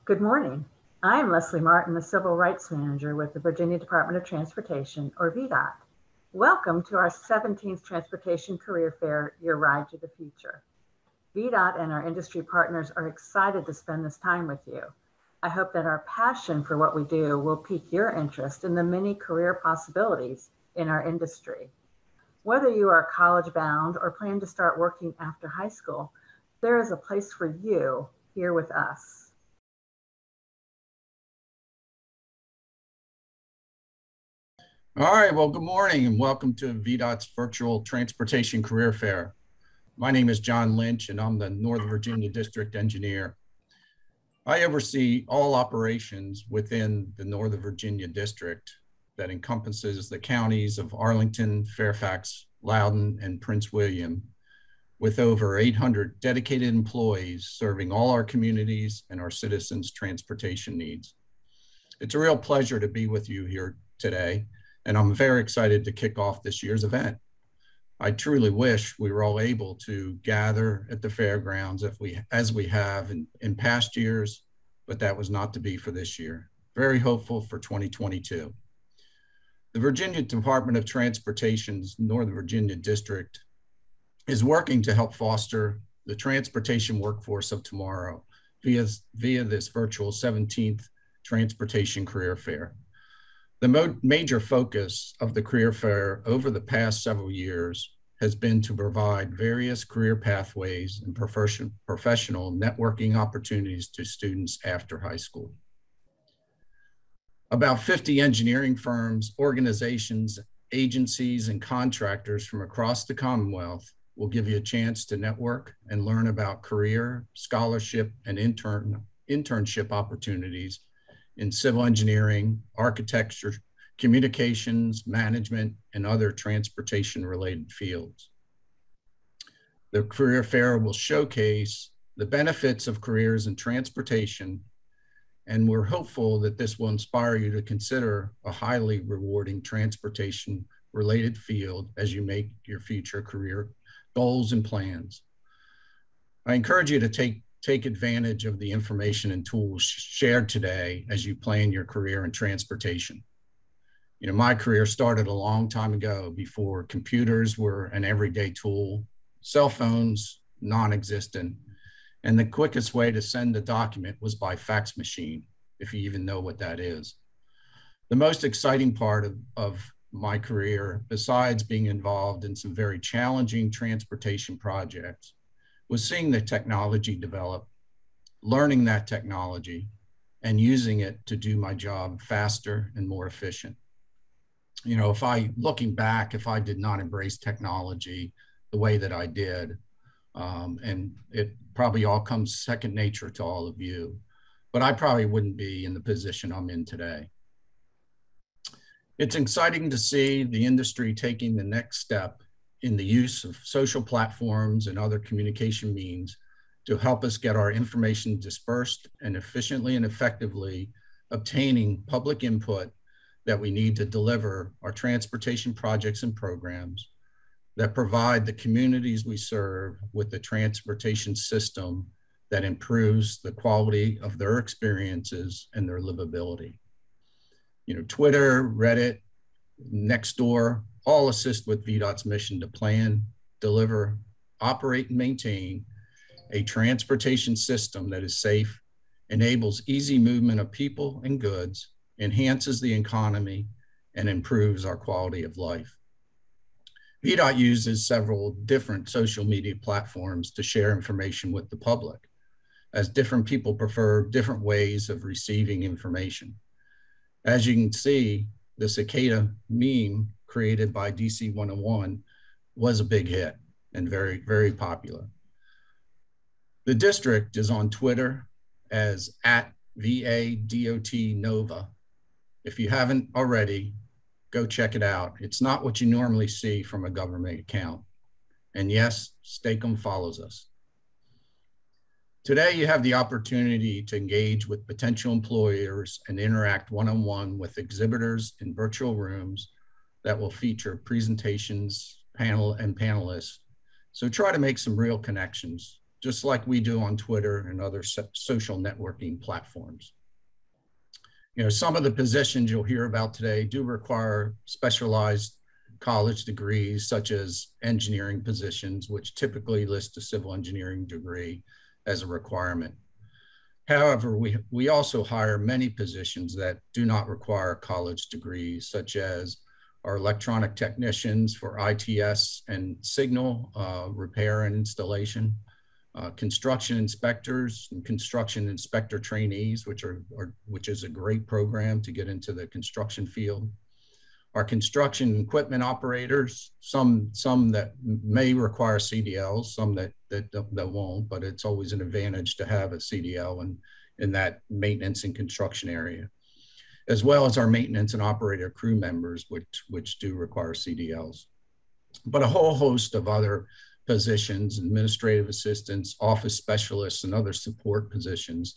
Good morning. I am Leslie Martin, the Civil Rights Manager with the Virginia Department of Transportation, or VDOT. Welcome to our 17th Transportation Career Fair, Your Ride to the Future. VDOT and our industry partners are excited to spend this time with you. I hope that our passion for what we do will pique your interest in the many career possibilities in our industry. Whether you are college bound or plan to start working after high school, there is a place for you here with us. All right, well, good morning and welcome to VDOT's virtual Transportation Career Fair. My name is John Lynch and I'm the Northern Virginia District Engineer. I oversee all operations within the Northern Virginia District that encompasses the counties of Arlington, Fairfax, Loudoun, and Prince William, with over 800 dedicated employees serving all our communities and our citizens' transportation needs. It's a real pleasure to be with you here today, and I'm very excited to kick off this year's event. I truly wish we were all able to gather at the fairgrounds as we have in past years, but that was not to be for this year. Very hopeful for 2022. The Virginia Department of Transportation's Northern Virginia District is working to help foster the transportation workforce of tomorrow via this virtual 17th Transportation Career Fair. The major focus of the career fair over the past several years has been to provide various career pathways and professional networking opportunities to students after high school. About 50 engineering firms, organizations, agencies, and contractors from across the Commonwealth will give you a chance to network and learn about career, scholarship, and internship opportunities in civil engineering, architecture, communications, management, and other transportation-related fields. The career fair will showcase the benefits of careers in transportation, and we're hopeful that this will inspire you to consider a highly rewarding transportation-related field as you make your future career goals and plans. I encourage you to take advantage of the information and tools shared today as you plan your career in transportation. You know, my career started a long time ago before computers were an everyday tool, cell phones non-existent, and the quickest way to send a document was by fax machine, if you even know what that is. The most exciting part of my career, besides being involved in some very challenging transportation projects, was seeing the technology develop, learning that technology, and using it to do my job faster and more efficient. You know, looking back, if I did not embrace technology the way that I did, and it probably all comes second nature to all of you, but I probably wouldn't be in the position I'm in today. It's exciting to see the industry taking the next step in the use of social platforms and other communication means to help us get our information dispersed and efficiently and effectively obtaining public input that we need to deliver our transportation projects and programs that provide the communities we serve with the transportation system that improves the quality of their experiences and their livability. You know, Twitter, Reddit, Nextdoor, all assist with VDOT's mission to plan, deliver, operate, and maintain a transportation system that is safe, enables easy movement of people and goods, enhances the economy, and improves our quality of life. VDOT uses several different social media platforms to share information with the public, as different people prefer different ways of receiving information. As you can see, the cicada meme created by DC 101 was a big hit and very, very popular. The district is on Twitter as @VADOT Nova. If you haven't already, go check it out. It's not what you normally see from a government account. And yes, Stakem follows us. Today, you have the opportunity to engage with potential employers and interact one-on-one with exhibitors in virtual rooms that will feature presentations, panelists. So try to make some real connections just like we do on Twitter and other social networking platforms. You know, some of the positions you'll hear about today do require specialized college degrees, such as engineering positions, which typically list a civil engineering degree as a requirement. However, we also hire many positions that do not require college degrees, such as our electronic technicians for ITS and signal repair and installation, construction inspectors and construction inspector trainees, which is a great program to get into the construction field. Our construction equipment operators, some that may require CDLs, some that won't, but it's always an advantage to have a CDL in that maintenance and construction area, as well as our maintenance and operator crew members, which do require CDLs. But a whole host of other positions, administrative assistants, office specialists, and other support positions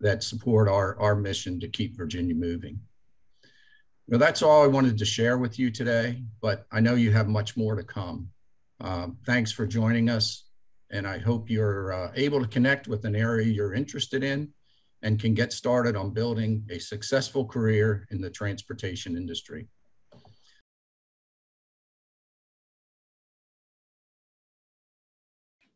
that support our mission to keep Virginia moving. Well, that's all I wanted to share with you today, but I know you have much more to come. Thanks for joining us, and I hope you're able to connect with an area you're interested in and can get started on building a successful career in the transportation industry.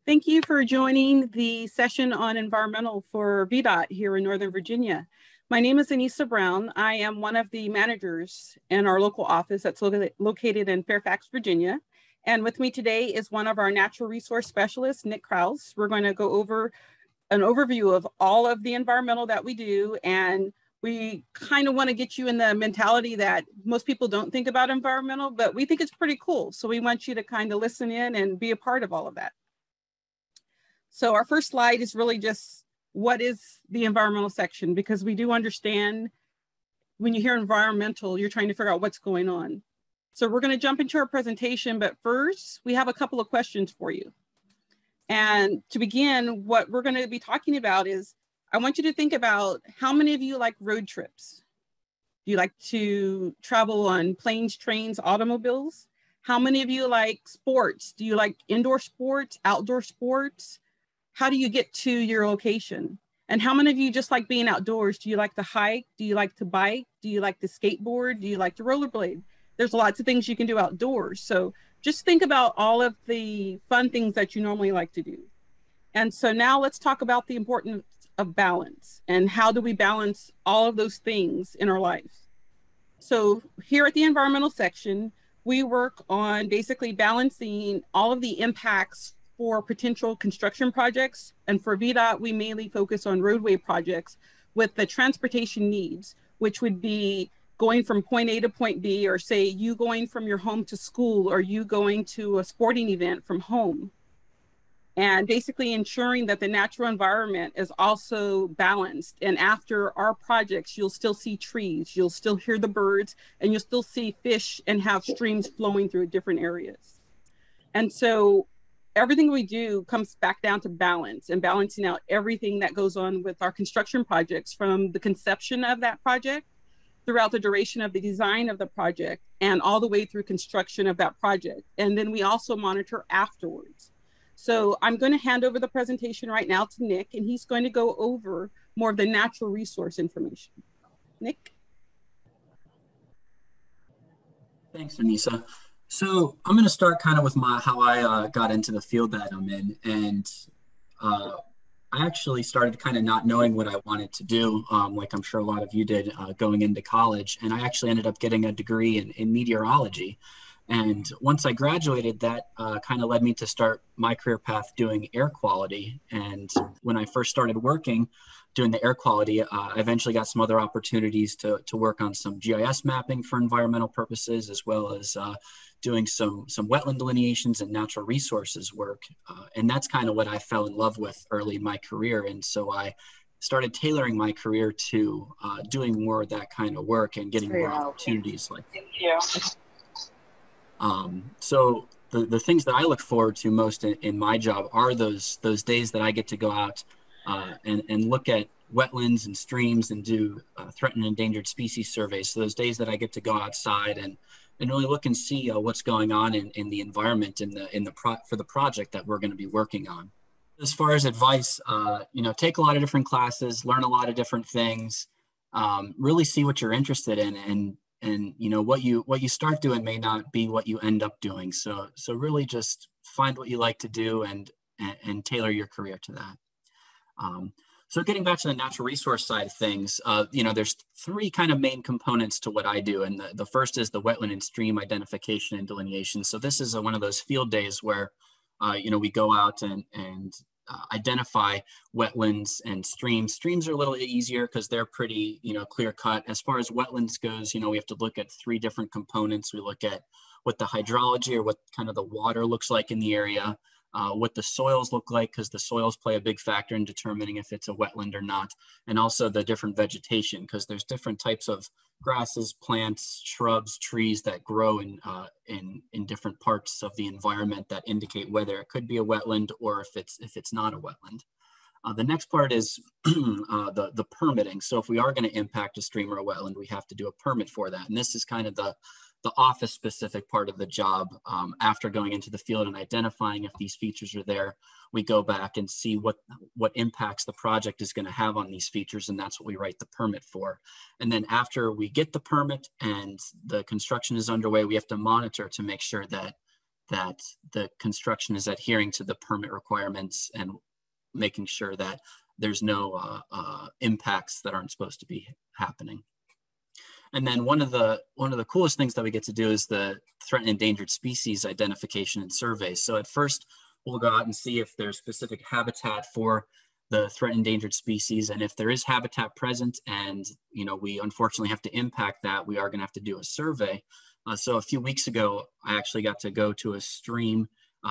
Thank you for joining the session on environmental for VDOT here in Northern Virginia. My name is Anissa Brown. I am one of the managers in our local office that's located in Fairfax, Virginia. And with me today is one of our natural resource specialists, Nick Krause. We're going to go over an overview of all of the environmental that we do. And we kind of want to get you in the mentality that most people don't think about environmental, but we think it's pretty cool. So we want you to kind of listen in and be a part of all of that. So our first slide is really just what is the environmental section, because we do understand when you hear environmental, you're trying to figure out what's going on. So we're going to jump into our presentation, but first we have a couple of questions for you. And to begin, what we're going to be talking about is, I want you to think about how many of you like road trips? Do you like to travel on planes, trains, automobiles? How many of you like sports? Do you like indoor sports, outdoor sports? How do you get to your location? And how many of you just like being outdoors? Do you like to hike? Do you like to bike? Do you like to skateboard? Do you like to rollerblade? There's lots of things you can do outdoors. So just think about all of the fun things that you normally like to do. And so now let's talk about the importance of balance and how do we balance all of those things in our lives. So here at the environmental section, we work on basically balancing all of the impacts for potential construction projects. And for VDOT, we mainly focus on roadway projects with the transportation needs, which would be going from point A to point B, or say you going from your home to school, or you going to a sporting event from home. And basically ensuring that the natural environment is also balanced. And after our projects, you'll still see trees, you'll still hear the birds, and you'll still see fish and have streams flowing through different areas. And so everything we do comes back down to balance and balancing out everything that goes on with our construction projects, from the conception of that project throughout the duration of the design of the project and all the way through construction of that project. And then we also monitor afterwards. So I'm going to hand over the presentation right now to Nick, and he's going to go over more of the natural resource information. Nick? Thanks, Anissa. So I'm going to start kind of with how I got into the field that I'm in. And I actually started kind of not knowing what I wanted to do, like I'm sure a lot of you did going into college. And I actually ended up getting a degree in meteorology. And once I graduated, that kind of led me to start my career path doing air quality. And when I first started working, doing the air quality, I eventually got some other opportunities to work on some GIS mapping for environmental purposes, as well as doing some wetland delineations and natural resources work. And that's kind of what I fell in love with early in my career. And so I started tailoring my career to doing more of that kind of work and getting more opportunities like that. Thank you. So the things that I look forward to most in my job are those days that I get to go out and look at wetlands and streams and do threatened and endangered species surveys. So those days that I get to go outside and really look and see what's going on in the environment for the project that we're going to be working on. As far as advice, you know, take a lot of different classes, learn a lot of different things, really see what you're interested in, and you know, what you start doing may not be what you end up doing. So really just find what you like to do and tailor your career to that. So getting back to the natural resource side of things, you know, there's three kind of main components to what I do. And the first is the wetland and stream identification and delineation. So this is one of those field days where, you know, we go out and identify wetlands and streams. Streams are a little easier because they're pretty, you know, clear cut. As far as wetlands goes, you know, we have to look at three different components. We look at what the hydrology or what kind of the water looks like in the area, what the soils look like, because the soils play a big factor in determining if it's a wetland or not, and also the different vegetation, because there's different types of grasses, plants, shrubs, trees that grow in different parts of the environment that indicate whether it could be a wetland or if it's not a wetland. The next part is the permitting. So if we are going to impact a stream or a wetland, we have to do a permit for that. And this is kind of the office specific part of the job. After going into the field and identifying if these features are there, we go back and see what impacts the project is going to have on these features, and that's what we write the permit for. And then after we get the permit and the construction is underway, we have to monitor to make sure that the construction is adhering to the permit requirements and making sure that there's no impacts that aren't supposed to be happening. And then one of the coolest things that we get to do is the threatened and endangered species identification and surveys. So at first, we'll go out and see if there's specific habitat for the threatened endangered species, and if there is habitat present, and you know, we unfortunately have to impact that, we are going to have to do a survey. So a few weeks ago, I actually got to go to a stream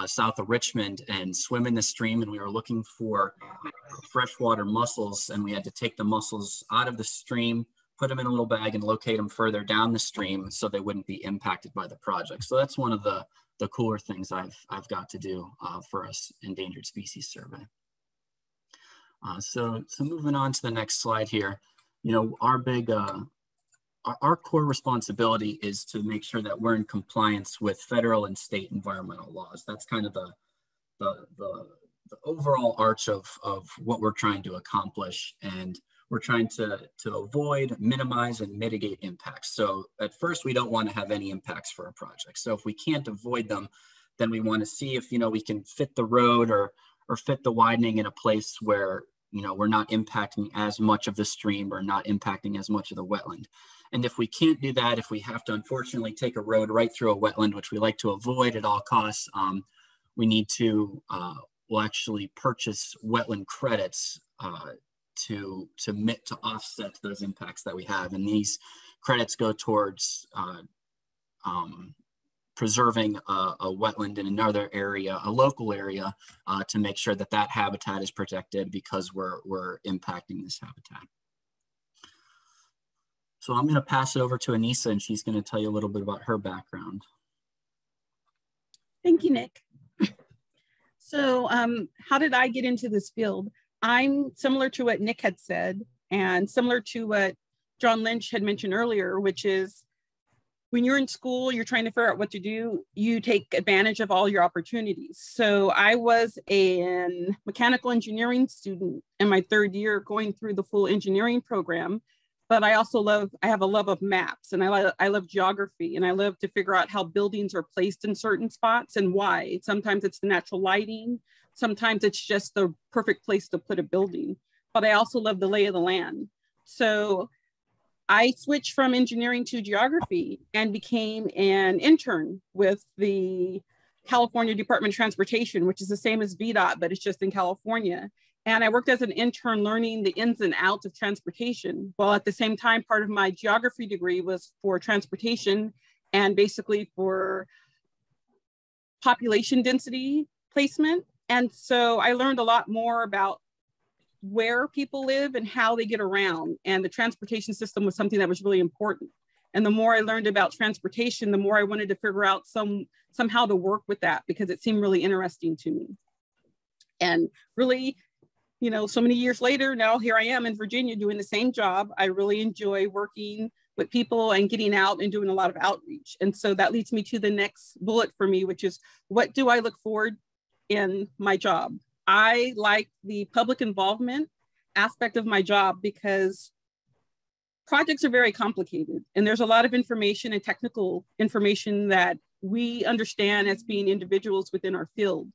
south of Richmond and swim in the stream, and we were looking for freshwater mussels, and we had to take the mussels out of the stream, put them in a little bag, and locate them further down the stream so they wouldn't be impacted by the project. So that's one of the cooler things I've got to do for us endangered species survey. So moving on to the next slide here, you know, our core responsibility is to make sure that we're in compliance with federal and state environmental laws. That's kind of the overall arch of what we're trying to accomplish, and we're trying to avoid, minimize, and mitigate impacts. So at first, we don't want to have any impacts for a project. So if we can't avoid them, then we want to see if, you know, we can fit the road or fit the widening in a place where, you know, we're not impacting as much of the stream or not impacting as much of the wetland. And if we can't do that, if we have to unfortunately take a road right through a wetland, which we like to avoid at all costs, we need to, we'll actually purchase wetland credits to offset those impacts that we have. And these credits go towards preserving a wetland in another area, a local area, to make sure that that habitat is protected because we're impacting this habitat. So I'm going to pass it over to Anissa, and she's going to tell you a little bit about her background. Thank you, Nick. So how did I get into this field? I'm similar to what Nick had said, and similar to what John Lynch had mentioned earlier, which is when you're in school, you're trying to figure out what to do, you take advantage of all your opportunities. So I was a mechanical engineering student in my third year going through the full engineering program, but I also I have a love of maps, and I love geography, and I love to figure out how buildings are placed in certain spots and why. Sometimes it's the natural lighting, sometimes it's just the perfect place to put a building, but I also love the lay of the land. So I switched from engineering to geography and became an intern with the California Department of Transportation, which is the same as VDOT, but it's just in California. And I worked as an intern learning the ins and outs of transportation, while at the same time, part of my geography degree was for transportation and basically for population density placement. And so I learned a lot more about where people live and how they get around. And the transportation system was something that was really important. And the more I learned about transportation, the more I wanted to figure out somehow to work with that, because it seemed really interesting to me. And really, you know, so many years later, now here I am in Virginia doing the same job. I really enjoy working with people and getting out and doing a lot of outreach. And so that leads me to the next bullet for me, which is, what do I look forward in my job? I like the public involvement aspect of my job because projects are very complicated and there's a lot of information and technical information that we understand as being individuals within our field.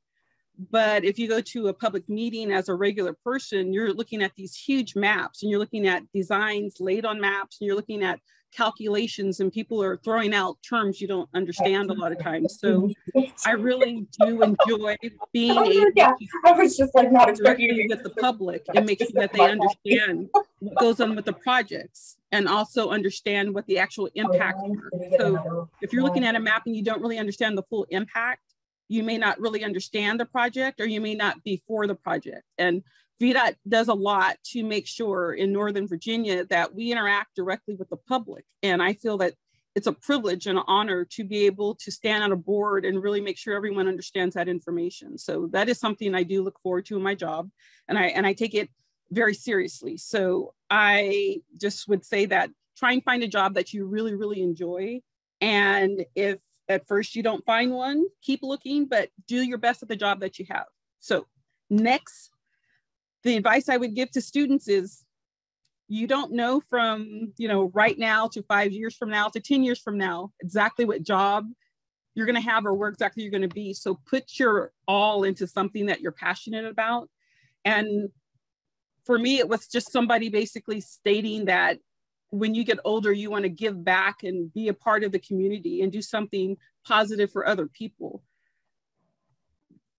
But if you go to a public meeting as a regular person, you're looking at these huge maps and you're looking at designs laid on maps and you're looking at calculations and people are throwing out terms you don't understand a lot of times. So I really do enjoy being able to directly with the public and make sure that they understand what goes on with the projects and also understand what the actual impact are. So if you're looking at a map and you don't really understand the full impact, you may not really understand the project or you may not be for the project. And VDOT does a lot to make sure in Northern Virginia that we interact directly with the public. And I feel that it's a privilege and an honor to be able to stand on a board and really make sure everyone understands that information. So that is something I do look forward to in my job. And I take it very seriously. So I just would say that try and find a job that you really, really enjoy. And if at first you don't find one, keep looking, but do your best at the job that you have. So next, the advice I would give to students is you don't know from, right now to 5 years from now to 10 years from now, exactly what job you're going to have or where exactly you're going to be. So put your all into something that you're passionate about. And for me, it was just somebody basically stating that when you get older, you want to give back and be a part of the community and do something positive for other people.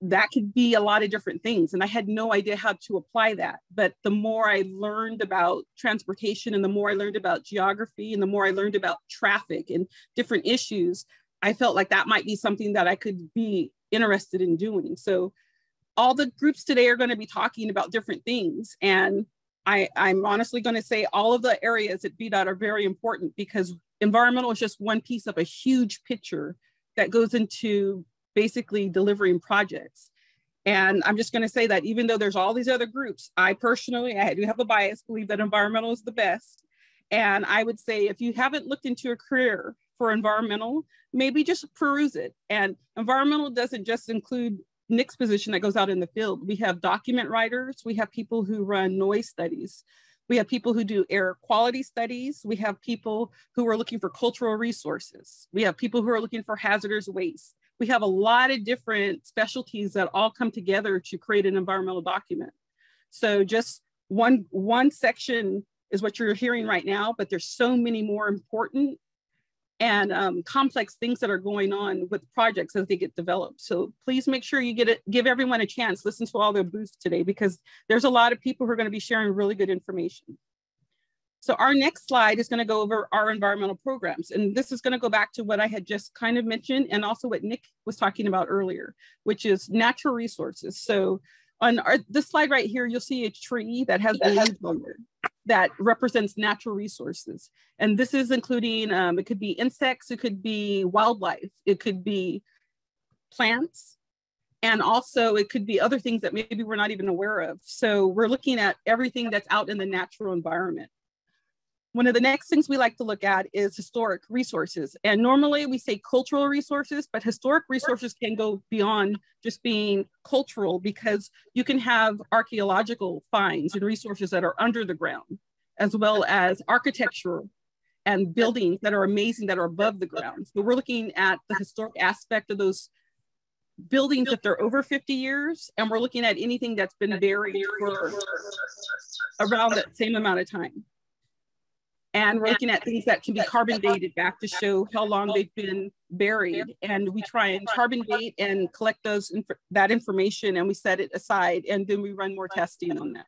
That could be a lot of different things. And I had no idea how to apply that. But the more I learned about transportation and the more I learned about geography and the more I learned about traffic and different issues, I felt like that might be something that I could be interested in doing. So all the groups today are going to be talking about different things. And I'm honestly going to say all of the areas at VDOT are very important because environmental is just one piece of a huge picture that goes into basically delivering projects. And I'm just going to say that even though there's all these other groups, I personally, I do have a bias, believe that environmental is the best. And I would say if you haven't looked into a career for environmental, maybe just peruse it. And environmental doesn't just include Nick's position that goes out in the field. We have document writers. We have people who run noise studies. We have people who do air quality studies. We have people who are looking for cultural resources. We have people who are looking for hazardous waste. We have a lot of different specialties that all come together to create an environmental document. So just one section is what you're hearing right now, but there's so many more important and complex things that are going on with projects as they get developed. So please make sure you give everyone a chance, listen to all their booths today, because there's a lot of people who are going to be sharing really good information. So our next slide is going to go over our environmental programs. And this is going to go back to what I had just kind of mentioned and also what Nick was talking about earlier, which is natural resources. So on this slide right here, you'll see a tree that has leaves on it that represents natural resources. And this is including, it could be insects, it could be wildlife, it could be plants, and also it could be other things that maybe we're not even aware of. So we're looking at everything that's out in the natural environment. One of the next things we like to look at is historic resources. And normally we say cultural resources, but historic resources can go beyond just being cultural because you can have archaeological finds and resources that are under the ground, as well as architectural and buildings that are amazing that are above the ground. So we're looking at the historic aspect of those buildings if they're over 50 years, and we're looking at anything that's been buried for around that same amount of time. And we're looking at things that can be carbon dated back to show how long they've been buried. And we try and carbon date and collect that information, and we set it aside, and then we run more testing on that.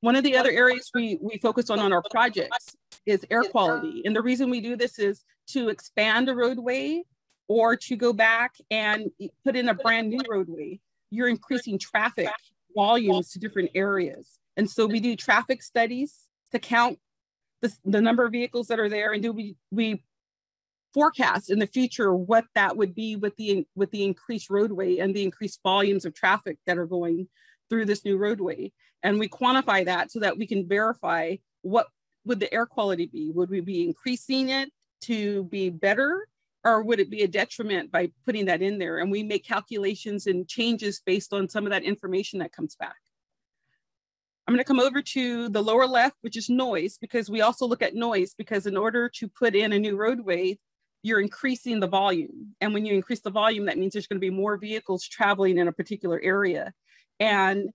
One of the other areas we focus on our projects is air quality. And the reason we do this is to expand a roadway or to go back and put in a brand new roadway. You're increasing traffic volumes to different areas. And so we do traffic studies to count the number of vehicles that are there, and we forecast in the future what that would be with the increased roadway and the increased volumes of traffic that are going through this new roadway. And we quantify that so that we can verify what would the air quality be. Would we be increasing it to be better? or would it be a detriment by putting that in there? And we make calculations and changes based on some of that information that comes back. I'm going to come over to the lower left, which is noise, because we also look at noise, because in order to put in a new roadway, you're increasing the volume. And when you increase the volume, that means there's going to be more vehicles traveling in a particular area. And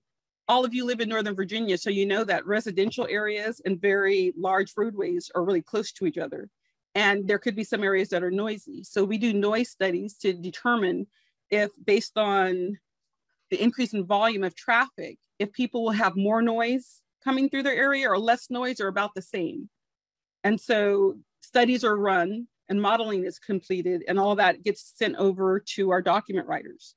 all of you live in Northern Virginia, so you know that residential areas and very large roadways are really close to each other. And there could be some areas that are noisy. So we do noise studies to determine if, based on the increase in volume of traffic, if people will have more noise coming through their area or less noise or about the same. And so studies are run and modeling is completed, and all that gets sent over to our document writers.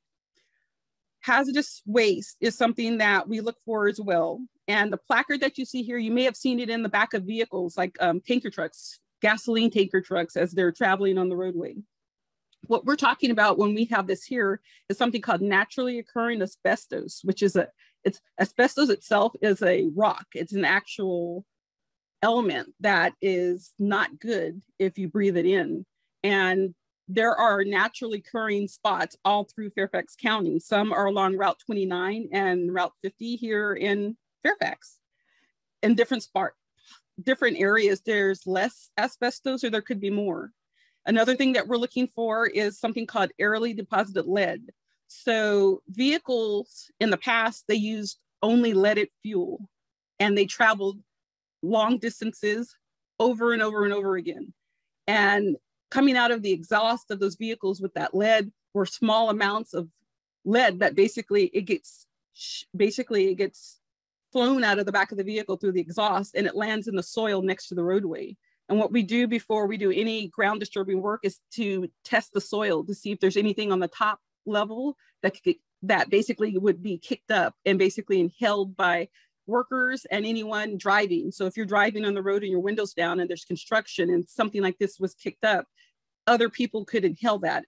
Hazardous waste is something that we look for as well. And the placard that you see here, you may have seen it in the back of vehicles like tanker trucks, gasoline tanker trucks as they're traveling on the roadway. What we're talking about when we have this here is something called naturally occurring asbestos, which is asbestos itself is a rock. It's an actual element that is not good if you breathe it in. And there are naturally occurring spots all through Fairfax County. Some are along Route 29 and Route 50 here in Fairfax. In different areas, there's less asbestos or there could be more. Another thing that we're looking for is something called airily deposited lead. So vehicles in the past, they used only leaded fuel, and they traveled long distances over and over and over again. And coming out of the exhaust of those vehicles with that lead were small amounts of lead that basically it gets flown out of the back of the vehicle through the exhaust, and it lands in the soil next to the roadway. And what we do before we do any ground disturbing work is to test the soil to see if there's anything on the top level that basically would be kicked up and basically inhaled by workers and anyone driving. So if you're driving on the road and your window's down and there's construction and something like this was kicked up, other people could inhale that.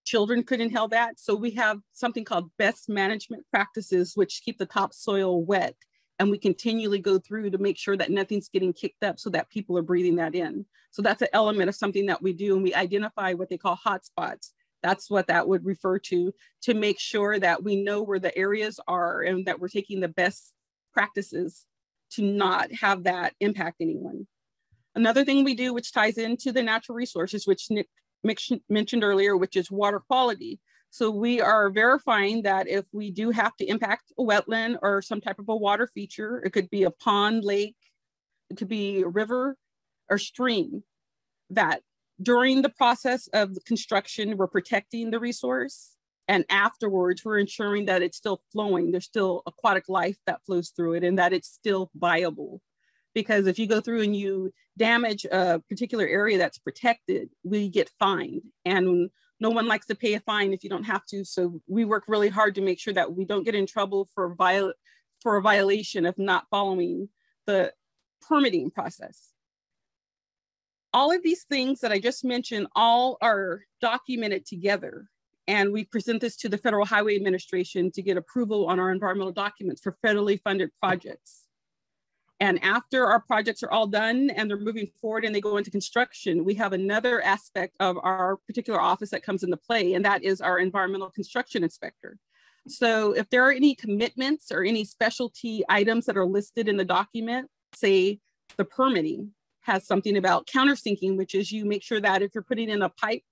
Children could inhale that. So we have something called best management practices, which keep the topsoil wet. And we continually go through to make sure that nothing's getting kicked up so that people are breathing that in. So that's an element of something that we do, and we identify what they call hotspots. That's what that would refer to make sure that we know where the areas are and that we're taking the best practices to not have that impact anyone. Another thing we do, which ties into the natural resources, which Nick mentioned earlier, which is water quality. So we are verifying that if we do have to impact a wetland or some type of a water feature, it could be a pond, lake, it could be a river or stream, that during the process of the construction, we're protecting the resource. And afterwards, we're ensuring that it's still flowing. There's still aquatic life that flows through it and that it's still viable. Because if you go through and you damage a particular area that's protected, we get fined. And no one likes to pay a fine if you don't have to. So we work really hard to make sure that we don't get in trouble for a violation of not following the permitting process. All of these things that I just mentioned all are documented together. And we present this to the Federal Highway Administration to get approval on our environmental documents for federally funded projects. And after our projects are all done and they're moving forward and they go into construction, we have another aspect of our particular office that comes into play, and that is our environmental construction inspector. So if there are any commitments or any specialty items that are listed in the document, say the permitting has something about countersinking, which is you make sure that if you're putting in a pipe,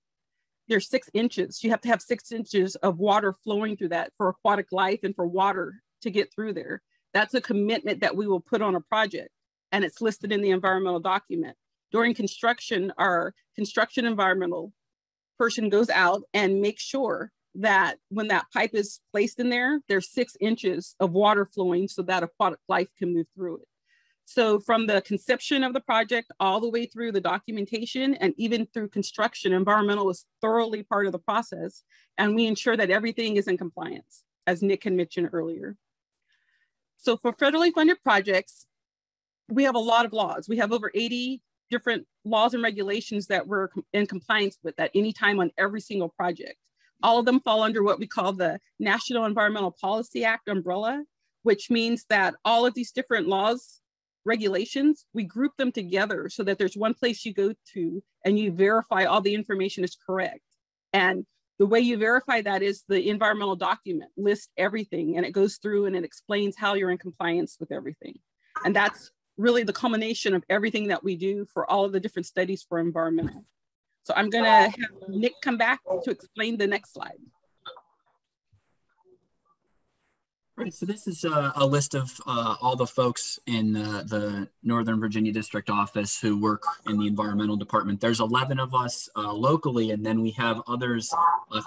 there's 6 inches. You have to have 6 inches of water flowing through that for aquatic life and for water to get through there. That's a commitment that we will put on a project, and it's listed in the environmental document. During construction, our construction environmental person goes out and makes sure that when that pipe is placed in there, there's 6 inches of water flowing so that aquatic life can move through it. So from the conception of the project all the way through the documentation and even through construction, environmental is thoroughly part of the process. And we ensure that everything is in compliance, as Nick had mentioned earlier. So for federally funded projects, we have a lot of laws. We have over 80 different laws and regulations that we're in compliance with at any time on every single project. All of them fall under what we call the National Environmental Policy Act umbrella, which means that all of these different laws regulations, we group them together so that there's one place you go to and you verify all the information is correct. And the way you verify that is the environmental document lists everything, and it goes through and it explains how you're in compliance with everything. And that's really the culmination of everything that we do for all of the different studies for environmental. So I'm gonna have Nick come back to explain the next slide. Right, so this is a list of all the folks in the Northern Virginia District Office who work in the environmental department. There's 11 of us locally, and then we have others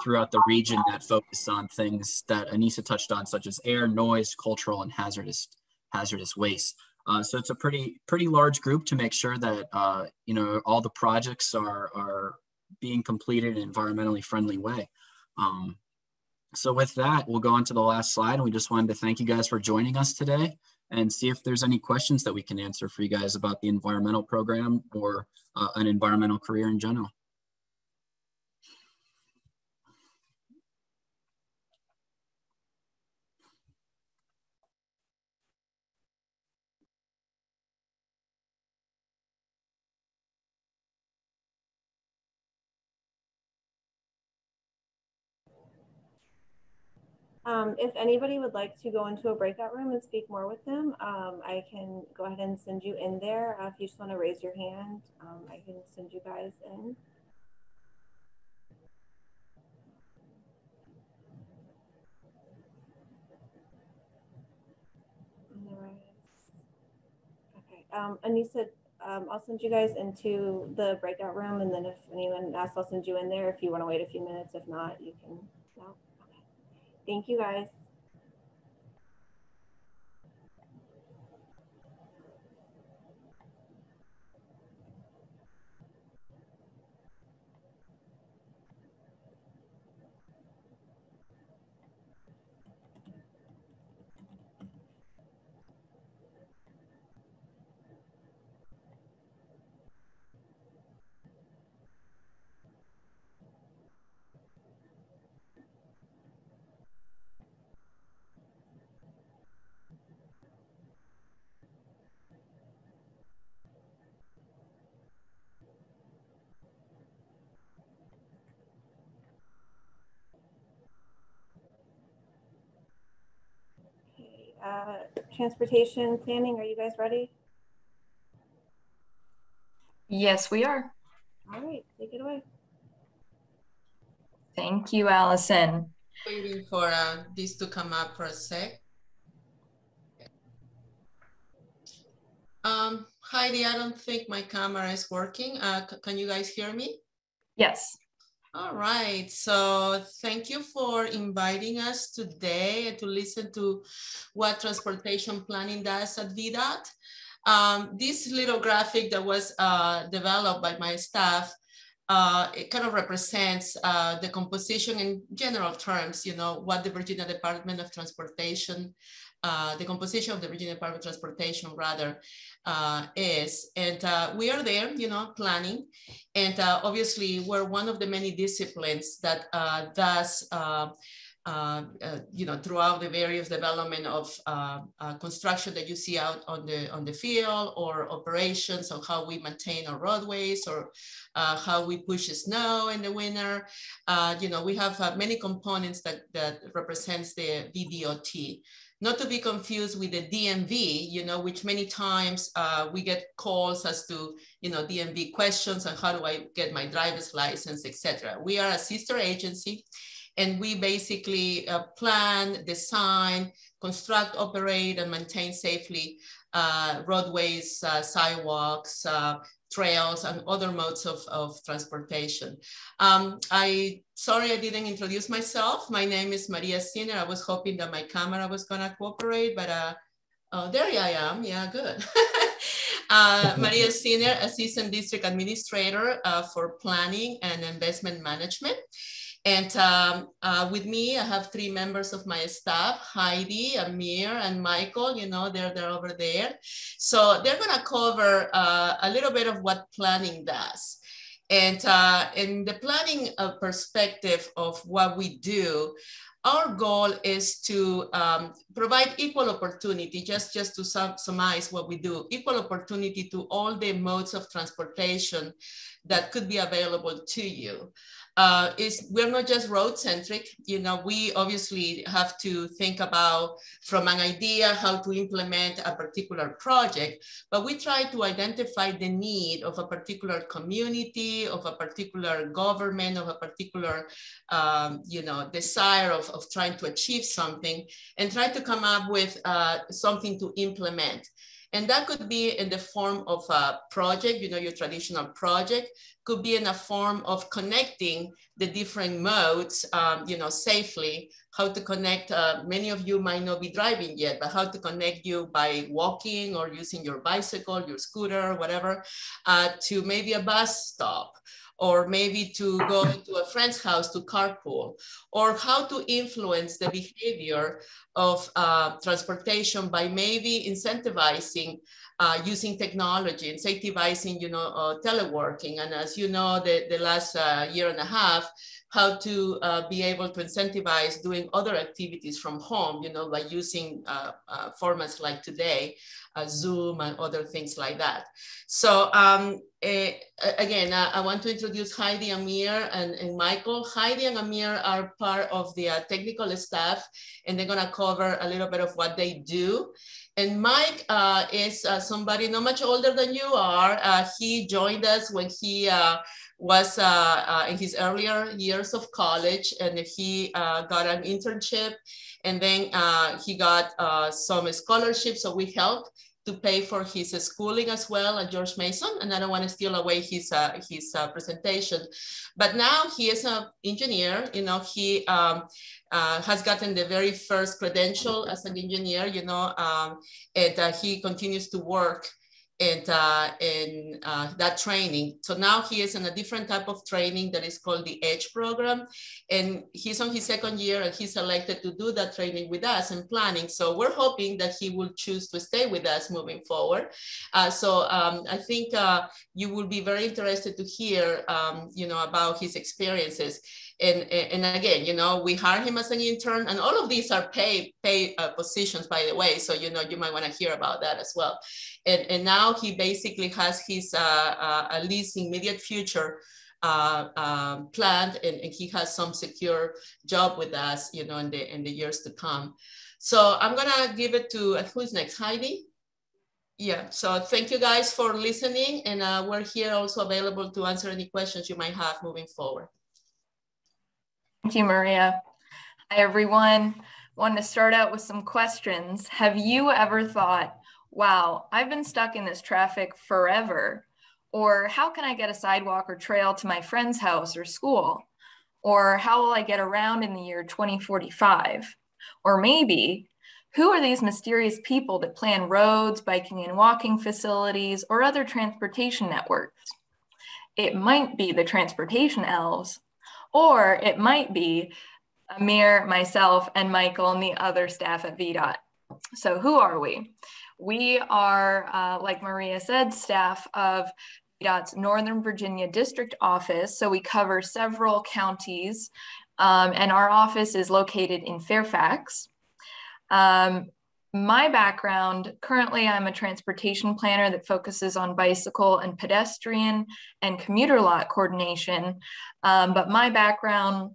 throughout the region that focus on things that Anissa touched on, such as air, noise, cultural, and hazardous waste. So it's a pretty large group to make sure that you know, all the projects are being completed in an environmentally friendly way. So with that, we'll go on to the last slide. And we just wanted to thank you guys for joining us today and see if there's any questions that we can answer for you guys about the environmental program or an environmental career in general. If anybody would like to go into a breakout room and speak more with them, I can go ahead and send you in there. If you just want to raise your hand, I can send you guys in. Okay, Anissa, I'll send you guys into the breakout room, and then if anyone asks, I'll send you in there if you want to wait a few minutes. If not, you can. No? Okay. Thank you, guys. Transportation planning, are you guys ready? Yes, we are. All right, take it away. Thank you, Allison. Waiting for this to come up for a sec. Heidi, I don't think my camera is working. Can you guys hear me? Yes. All right, so thank you for inviting us today to listen to what transportation planning does at VDOT. This little graphic that was developed by my staff, it kind of represents the composition in general terms, you know, what the Virginia Department of Transportation, the composition of the Virginia Department of Transportation rather is. And we are there, you know, planning. And obviously we're one of the many disciplines that does, you know, throughout the various development of construction that you see out on the field, or operations of how we maintain our roadways, or how we push snow in the winter. You know, we have many components that represents the VDOT. Not to be confused with the DMV, you know, which many times we get calls as to, you know, DMV questions and how do I get my driver's license, etc. We are a sister agency, and we basically plan, design, construct, operate, and maintain safely roadways, sidewalks, trails, and other modes of transportation. Sorry I didn't introduce myself. My name is Maria Sinner. I was hoping that my camera was gonna cooperate, but oh, there I am. Yeah, good. Maria Sinner, Assistant District Administrator for Planning and Investment Management. And with me, I have 3 members of my staff, Heidi, Amir, and Michael. You know, they're over there. So they're gonna cover a little bit of what planning does. And in the planning perspective of what we do, our goal is to provide equal opportunity, just to summarize what we do, equal opportunity to all the modes of transportation that could be available to you. We're not just road centric, you know, we obviously have to think about from an idea how to implement a particular project, but we try to identify the need of a particular community, of a particular government, of a particular, you know, desire of trying to achieve something, and try to come up with something to implement. And that could be in the form of a project, you know, your traditional project, could be in a form of connecting the different modes, you know, safely, how to connect, many of you might not be driving yet, but how to connect you by walking or using your bicycle, your scooter, whatever, to maybe a bus stop, or maybe to go to a friend's house to carpool, or how to influence the behavior of transportation by maybe incentivizing using technology, incentivizing, you know, teleworking. And as you know, the last year and a half, how to be able to incentivize doing other activities from home, you know, by using formats like today, Zoom and other things like that. So again, I want to introduce Heidi, Amir, and Michael. Heidi and Amir are part of the technical staff, and they're gonna cover a little bit of what they do. And Mike is somebody not much older than you are. He joined us when he was in his earlier years of college, and he got an internship, and then he got some scholarships, so we helped to pay for his schooling as well at George Mason. And I don't want to steal away his presentation, but now he is an engineer. You know, he has gotten the very first credential as an engineer, you know, and he continues to work and in that training. So now he is in a different type of training that is called the EDGE program. And he's on his second year, and he's selected to do that training with us and planning. So we're hoping that he will choose to stay with us moving forward. So I think you will be very interested to hear, you know, about his experiences. And again, you know, we hired him as an intern, and all of these are paid positions, by the way. So, you know, you might want to hear about that as well. And now he basically has his at least immediate future planned, and he has some secure job with us, you know, in the years to come. So I'm gonna give it to, who's next, Heidi? Yeah, so thank you guys for listening, and we're here also available to answer any questions you might have moving forward. Thank you, Maria. Hi, everyone. Wanted to start out with some questions. Have you ever thought, wow, I've been stuck in this traffic forever? Or how can I get a sidewalk or trail to my friend's house or school? Or how will I get around in the year 2045? Or maybe, who are these mysterious people that plan roads, biking and walking facilities, or other transportation networks? It might be the transportation elves, or it might be Amir, myself, and Michael, and the other staff at VDOT. So who are we? We are, like Maria said, staff of VDOT's Northern Virginia District Office. So we cover several counties, and our office is located in Fairfax. My background, currently I'm a transportation planner that focuses on bicycle and pedestrian and commuter lot coordination. But my background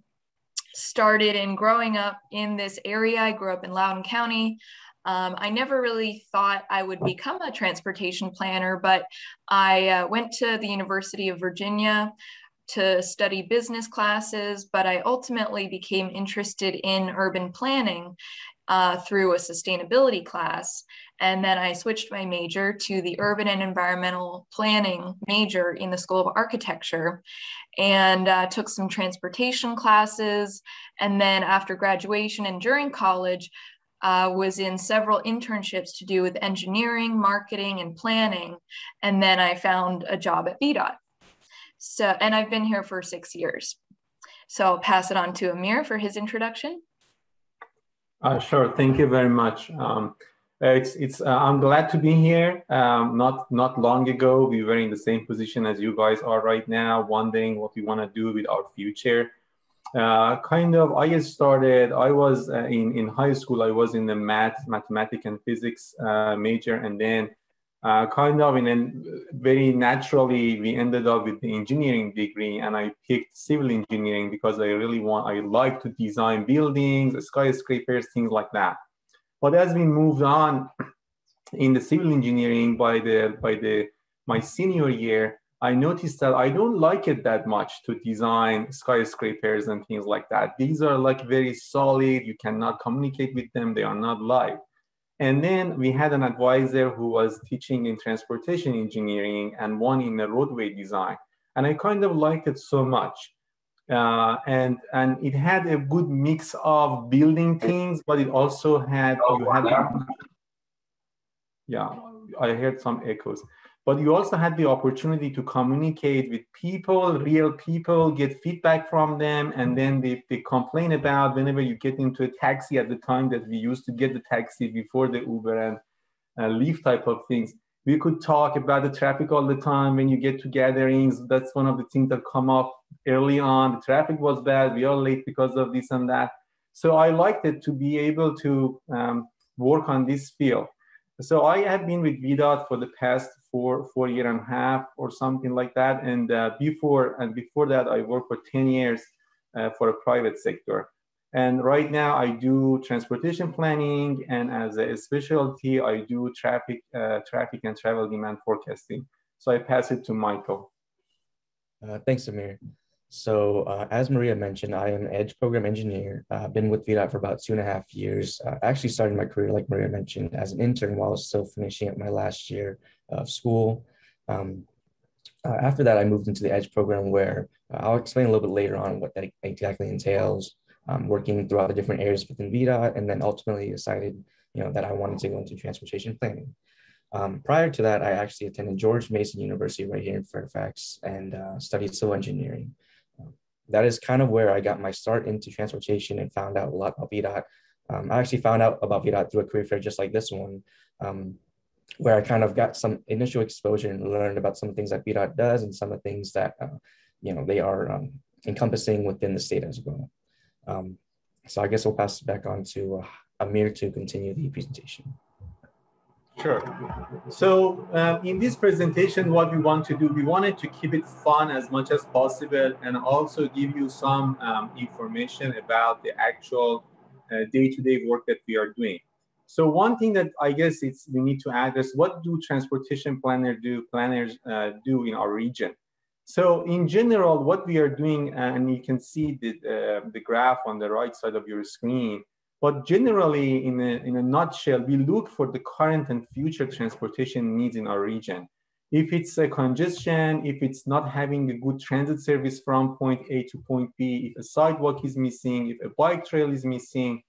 started in growing up in this area. I grew up in Loudoun County. I never really thought I would become a transportation planner, but I went to the University of Virginia to study business classes, but I ultimately became interested in urban planning through a sustainability class. And then I switched my major to the urban and environmental planning major in the School of Architecture, and took some transportation classes. And then after graduation and during college, was in several internships to do with engineering, marketing, and planning. And then I found a job at VDOT. So, and I've been here for 6 years. So I'll pass it on to Amir for his introduction. Sure. Thank you very much. I'm glad to be here. Not long ago, we were in the same position as you guys are right now, wondering what we want to do with our future. I was in high school, I was in the mathematics and physics major, and then kind of in a very naturally, we ended up with the engineering degree, and I picked civil engineering because I like to design buildings, skyscrapers, things like that. But as we moved on in the civil engineering my senior year, I noticed that I don't like it that much to design skyscrapers and things like that. These are like very solid, you cannot communicate with them, they are not live. And then we had an advisor who was teaching in transportation engineering and one in the roadway design. And I kind of liked it so much. And it had a good mix of building things, but it also had, yeah, I heard some echoes. But you also had the opportunity to communicate with people, real people, get feedback from them, and then they complain about whenever you get into a taxi at the time that we used to get the taxi before the Uber and Lyft type of things. We could talk about the traffic all the time. When you get to gatherings, that's one of the things that come up early on. The traffic was bad, we are late because of this and that. So I liked it to be able to work on this field. So I have been with VDOT for the past four year and a half or something like that. And before that, I worked for 10 years for a private sector. And right now I do transportation planning, and as a specialty, I do traffic and travel demand forecasting. So I pass it to Michael. Thanks, Amir. So as Maria mentioned, I am an Edge program engineer. I've been with VDOT for about 2.5 years. I actually started my career, like Maria mentioned, as an intern while I was still finishing up my last year of school. After that, I moved into the Edge program, where I'll explain a little bit later on what that exactly entails, working throughout the different areas within VDOT, and then ultimately decided that I wanted to go into transportation planning. Prior to that, I actually attended George Mason University right here in Fairfax and studied civil engineering. That is kind of where I got my start into transportation and found out a lot about VDOT. I actually found out about VDOT through a career fair just like this one, where I kind of got some initial exposure and learned about some of the things that VDOT does and some of the things that they are encompassing within the state as well. So I guess we'll pass it back on to Amir to continue the presentation. Sure. So in this presentation, what we want to do, we wanted to keep it fun as much as possible and also give you some information about the actual day-to-day work that we are doing. So one thing that I guess we need to address, what do transportation planners do in our region? So in general, what we are doing, and you can see the graph on the right side of your screen, but generally, in a nutshell, we look for the current and future transportation needs in our region. If it's a congestion, if it's not having a good transit service from point A to point B, if a sidewalk is missing, if a bike trail is missing,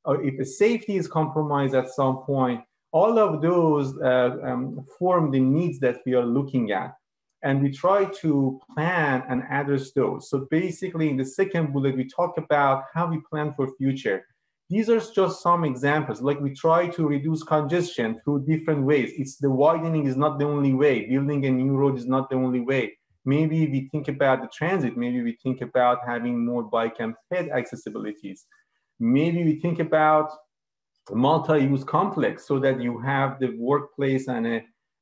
or if a safety is compromised at some point, all of those form the needs that we are looking at. And we try to plan and address those. So basically, in the second bullet, we talk about how we plan for future. These are just some examples. Like, we try to reduce congestion through different ways. It's the widening is not the only way. Building a new road is not the only way. Maybe we think about the transit. Maybe we think about having more bike and ped accessibilities. Maybe we think about a multi-use complex so that you have the workplace and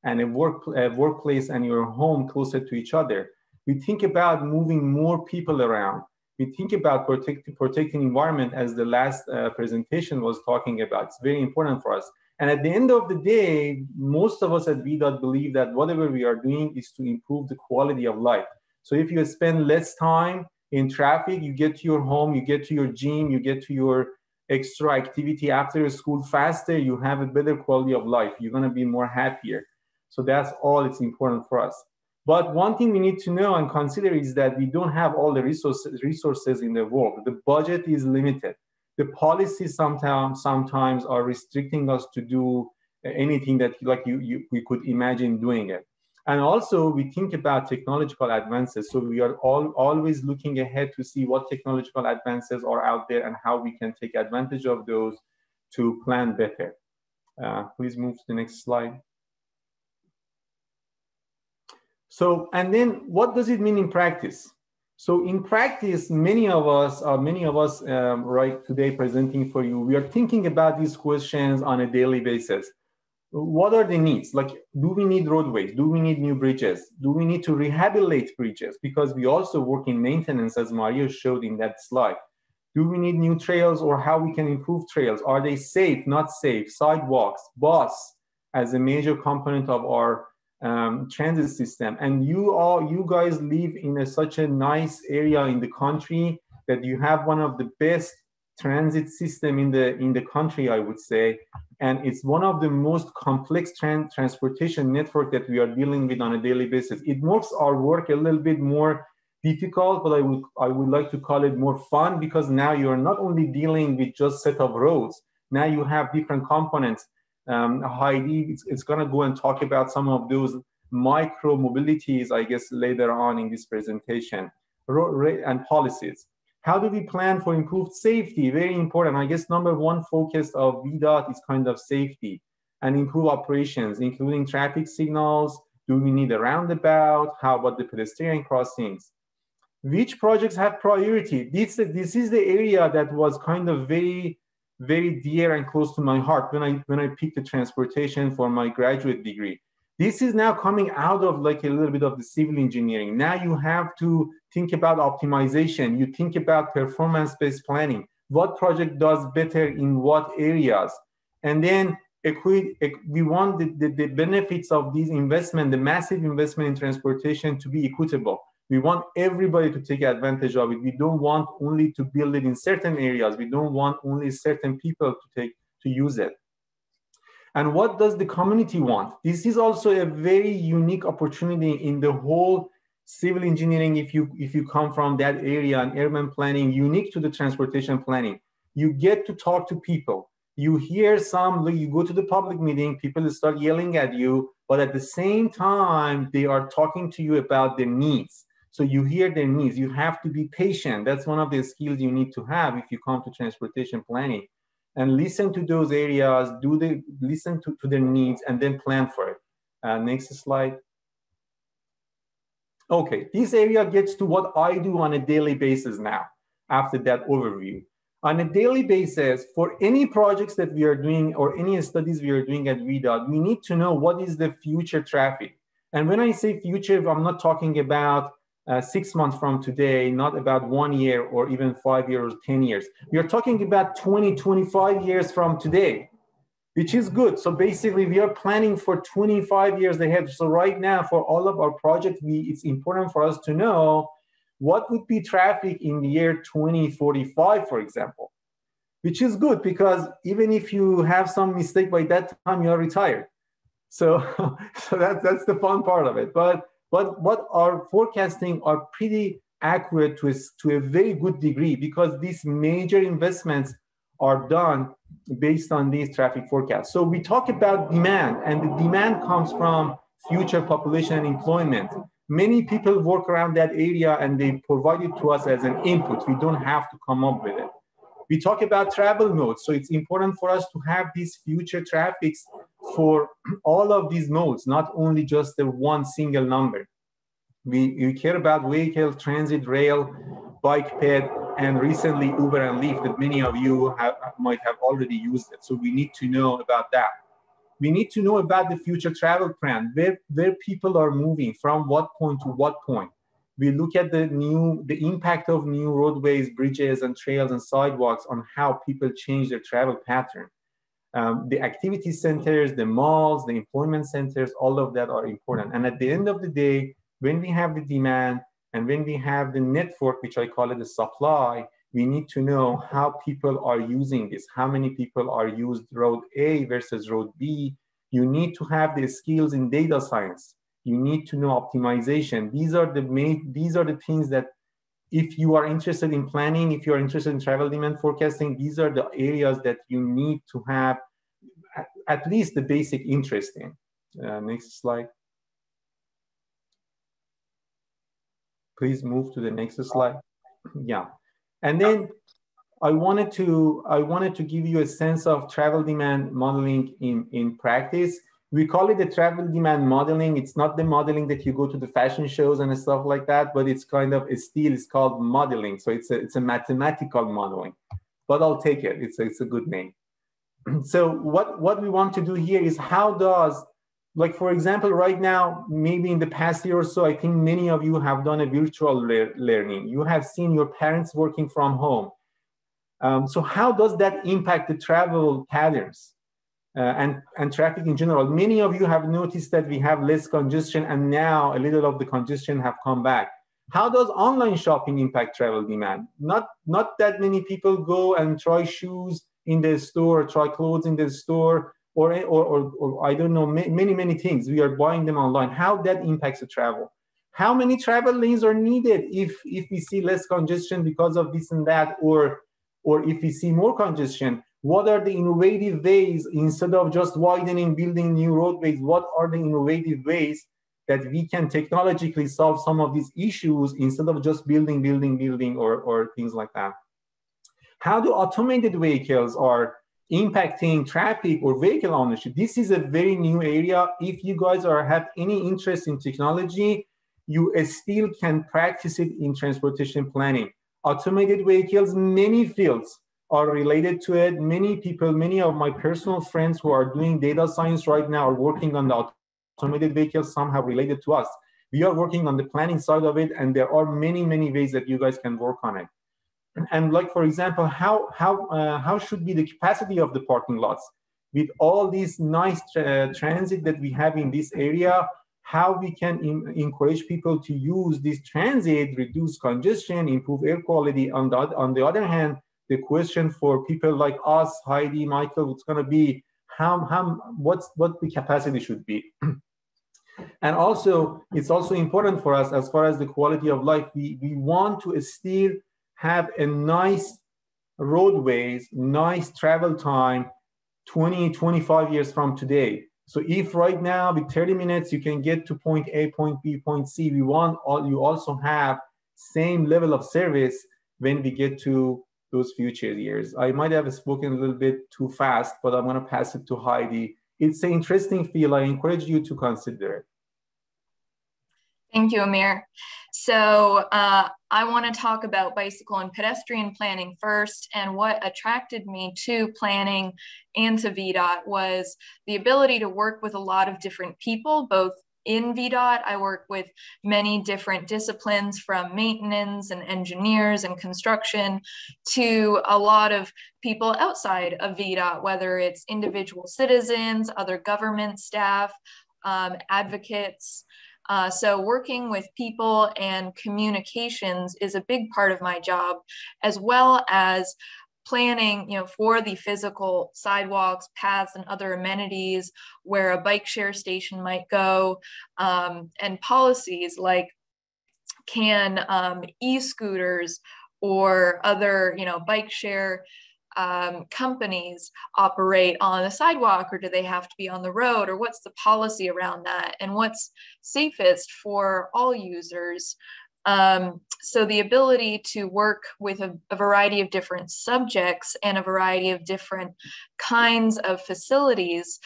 a workplace and your home closer to each other. We think about moving more people around. We think about protecting environment, as the last presentation was talking about. It's very important for us. And at the end of the day, most of us at VDOT believe that whatever we are doing is to improve the quality of life. So if you spend less time in traffic, you get to your home, you get to your gym, you get to your extra activity after school faster, you have a better quality of life. You're gonna be more happier. So that's all it's important for us. But one thing we need to know and consider is that we don't have all the resources in the world. The budget is limited. The policies sometimes are restricting us to do anything that we could imagine doing it. And also, we think about technological advances. So we are always looking ahead to see what technological advances are out there and how we can take advantage of those to plan better. Please move to the next slide. So, and then what does it mean in practice? So in practice, many of us right today presenting for you, we are thinking about these questions on a daily basis. What are the needs? Like, do we need roadways? Do we need new bridges? Do we need to rehabilitate bridges? Because we also work in maintenance, as Mario showed in that slide. Do we need new trails, or how we can improve trails? Are they safe, not safe? Sidewalks, bus as a major component of our transit system. And you guys live in such a nice area in the country that you have one of the best transit system in the country, I would say. And it's one of the most complex transportation network that we are dealing with on a daily basis. It makes our work a little bit more difficult, but I would like to call it more fun, because now you're not only dealing with just set of roads, now you have different components. Heidi is going to go and talk about some of those micro mobilities, I guess, later on in this presentation, and policies. How do we plan for improved safety? Very important. I guess number one focus of VDOT is kind of safety and improve operations, including traffic signals. Do we need a roundabout? How about the pedestrian crossings? Which projects have priority? This is the area that was kind of very, very dear and close to my heart when I picked the transportation for my graduate degree. This is now coming out of like a little bit of the civil engineering. Now you have to think about optimization. You think about performance-based planning. What project does better in what areas? And then we want the benefits of these investment, the massive investment in transportation, to be equitable. We want everybody to take advantage of it. We don't want only to build it in certain areas. We don't want only certain people to use it. And what does the community want? This is also a very unique opportunity in the whole civil engineering. If you come from that area, and urban planning, unique to the transportation planning, you get to talk to people. You hear you go to the public meeting, people start yelling at you, but at the same time, they are talking to you about their needs. So you hear their needs. You have to be patient. That's one of the skills you need to have if you come to transportation planning. And listen to those areas, listen to their needs, and then plan for it. Next slide. Okay, this area gets to what I do on a daily basis now, after that overview. On a daily basis, for any projects that we are doing or any studies we are doing at VDOT, we need to know what is the future traffic. And when I say future, I'm not talking about 6 months from today, not about 1 year or even 5 years or 10 years. We are talking about 20, 25 years from today, which is good. So basically we are planning for 25 years ahead. So right now for all of our projects, it's important for us to know what would be traffic in the year 2045, for example, which is good because even if you have some mistake by that time, you are retired. So that's the fun part of it. But what our forecasting are pretty accurate to a very good degree, because these major investments are done based on these traffic forecasts. So we talk about demand, and the demand comes from future population and employment. Many people work around that area and they provide it to us as an input. We don't have to come up with it. We talk about travel modes. So it's important for us to have these future traffics for all of these modes, not only just the one single number. We care about vehicle, transit, rail, bike, ped, and recently Uber and Lyft that many of you might have already used it. So we need to know about that. We need to know about the future travel plan, where people are moving from what point to what point. We look at the impact of new roadways, bridges, and trails and sidewalks on how people change their travel pattern. The activity centers, the malls, the employment centers, all of that are important. And at the end of the day, when we have the demand and when we have the network, which I call it the supply, we need to know how people are using this, how many people are used road A versus road B. You need to have the skills in data science. You need to know optimization. These are the things that if you are interested in planning, if you are interested in travel demand forecasting, these are the areas that you need to have at least the basic interest in. Next slide. Please move to the next slide. Yeah. And then I wanted to give you a sense of travel demand modeling in practice. We call it the travel demand modeling. It's not the modeling that you go to the fashion shows and stuff like that, but it's kind of it's called modeling. So it's a mathematical modeling, but I'll take it. It's a good name. So what we want to do here is how does, like, for example, right now, maybe in the past year or so, I think many of you have done a virtual learning. You have seen your parents working from home. So how does that impact the travel patterns and traffic in general? Many of you have noticed that we have less congestion, and now a little of the congestion have come back. How does online shopping impact travel demand? Not that many people go and try shoes in the store, try clothes in the store, or I don't know, many things. We are buying them online. How that impacts the travel? How many travel lanes are needed if we see less congestion because of this and that, or if we see more congestion? What are the innovative ways, instead of just widening, building new roadways, what are the innovative ways that we can technologically solve some of these issues instead of just building or things like that? How do automated vehicles are impacting traffic or vehicle ownership? This is a very new area. If you guys have any interest in technology, you still can practice it in transportation planning. Automated vehicles, many fields are related to it. Many people, many of my personal friends who are doing data science right now are working on the automated vehicles, somehow related to us. We are working on the planning side of it, and there are many ways that you guys can work on it. And like, for example, how should be the capacity of the parking lots? With all these nice transit that we have in this area, how we can encourage people to use this transit, reduce congestion, improve air quality. On the other hand, the question for people like us, Heidi, Michael, it's going to be what the capacity should be. And also, it's also important for us, as far as the quality of life, we want to still have a nice roadways, nice travel time 20-25 years from today. So if right now with 30 minutes you can get to point A, point B, point C, we want you also have same level of service when we get to those future years. I might have spoken a little bit too fast, but I'm going to pass it to Heidi. It's an interesting field. I encourage you to consider it. Thank you, Amir. So I want to talk about bicycle and pedestrian planning first. And what attracted me to planning and to VDOT was the ability to work with a lot of different people, both in VDOT. I work with many different disciplines, from maintenance and engineers and construction to a lot of people outside of VDOT, whether it's individual citizens, other government staff, advocates. So working with people and communications is a big part of my job, as well as planning, for the physical sidewalks, paths, and other amenities where a bike share station might go, and policies like, can e-scooters or other, bike share companies operate on the sidewalk, or do they have to be on the road, or what's the policy around that, and what's safest for all users. So the ability to work with a variety of different subjects and a variety of different kinds of facilities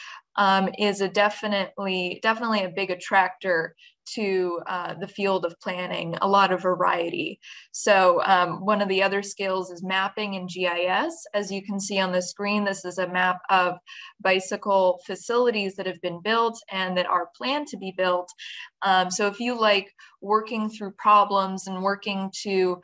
is definitely a big attractor to the field of planning, a lot of variety. So one of the other skills is mapping and GIS. As you can see on the screen, this is a map of bicycle facilities that have been built and that are planned to be built. So if you like working through problems and working to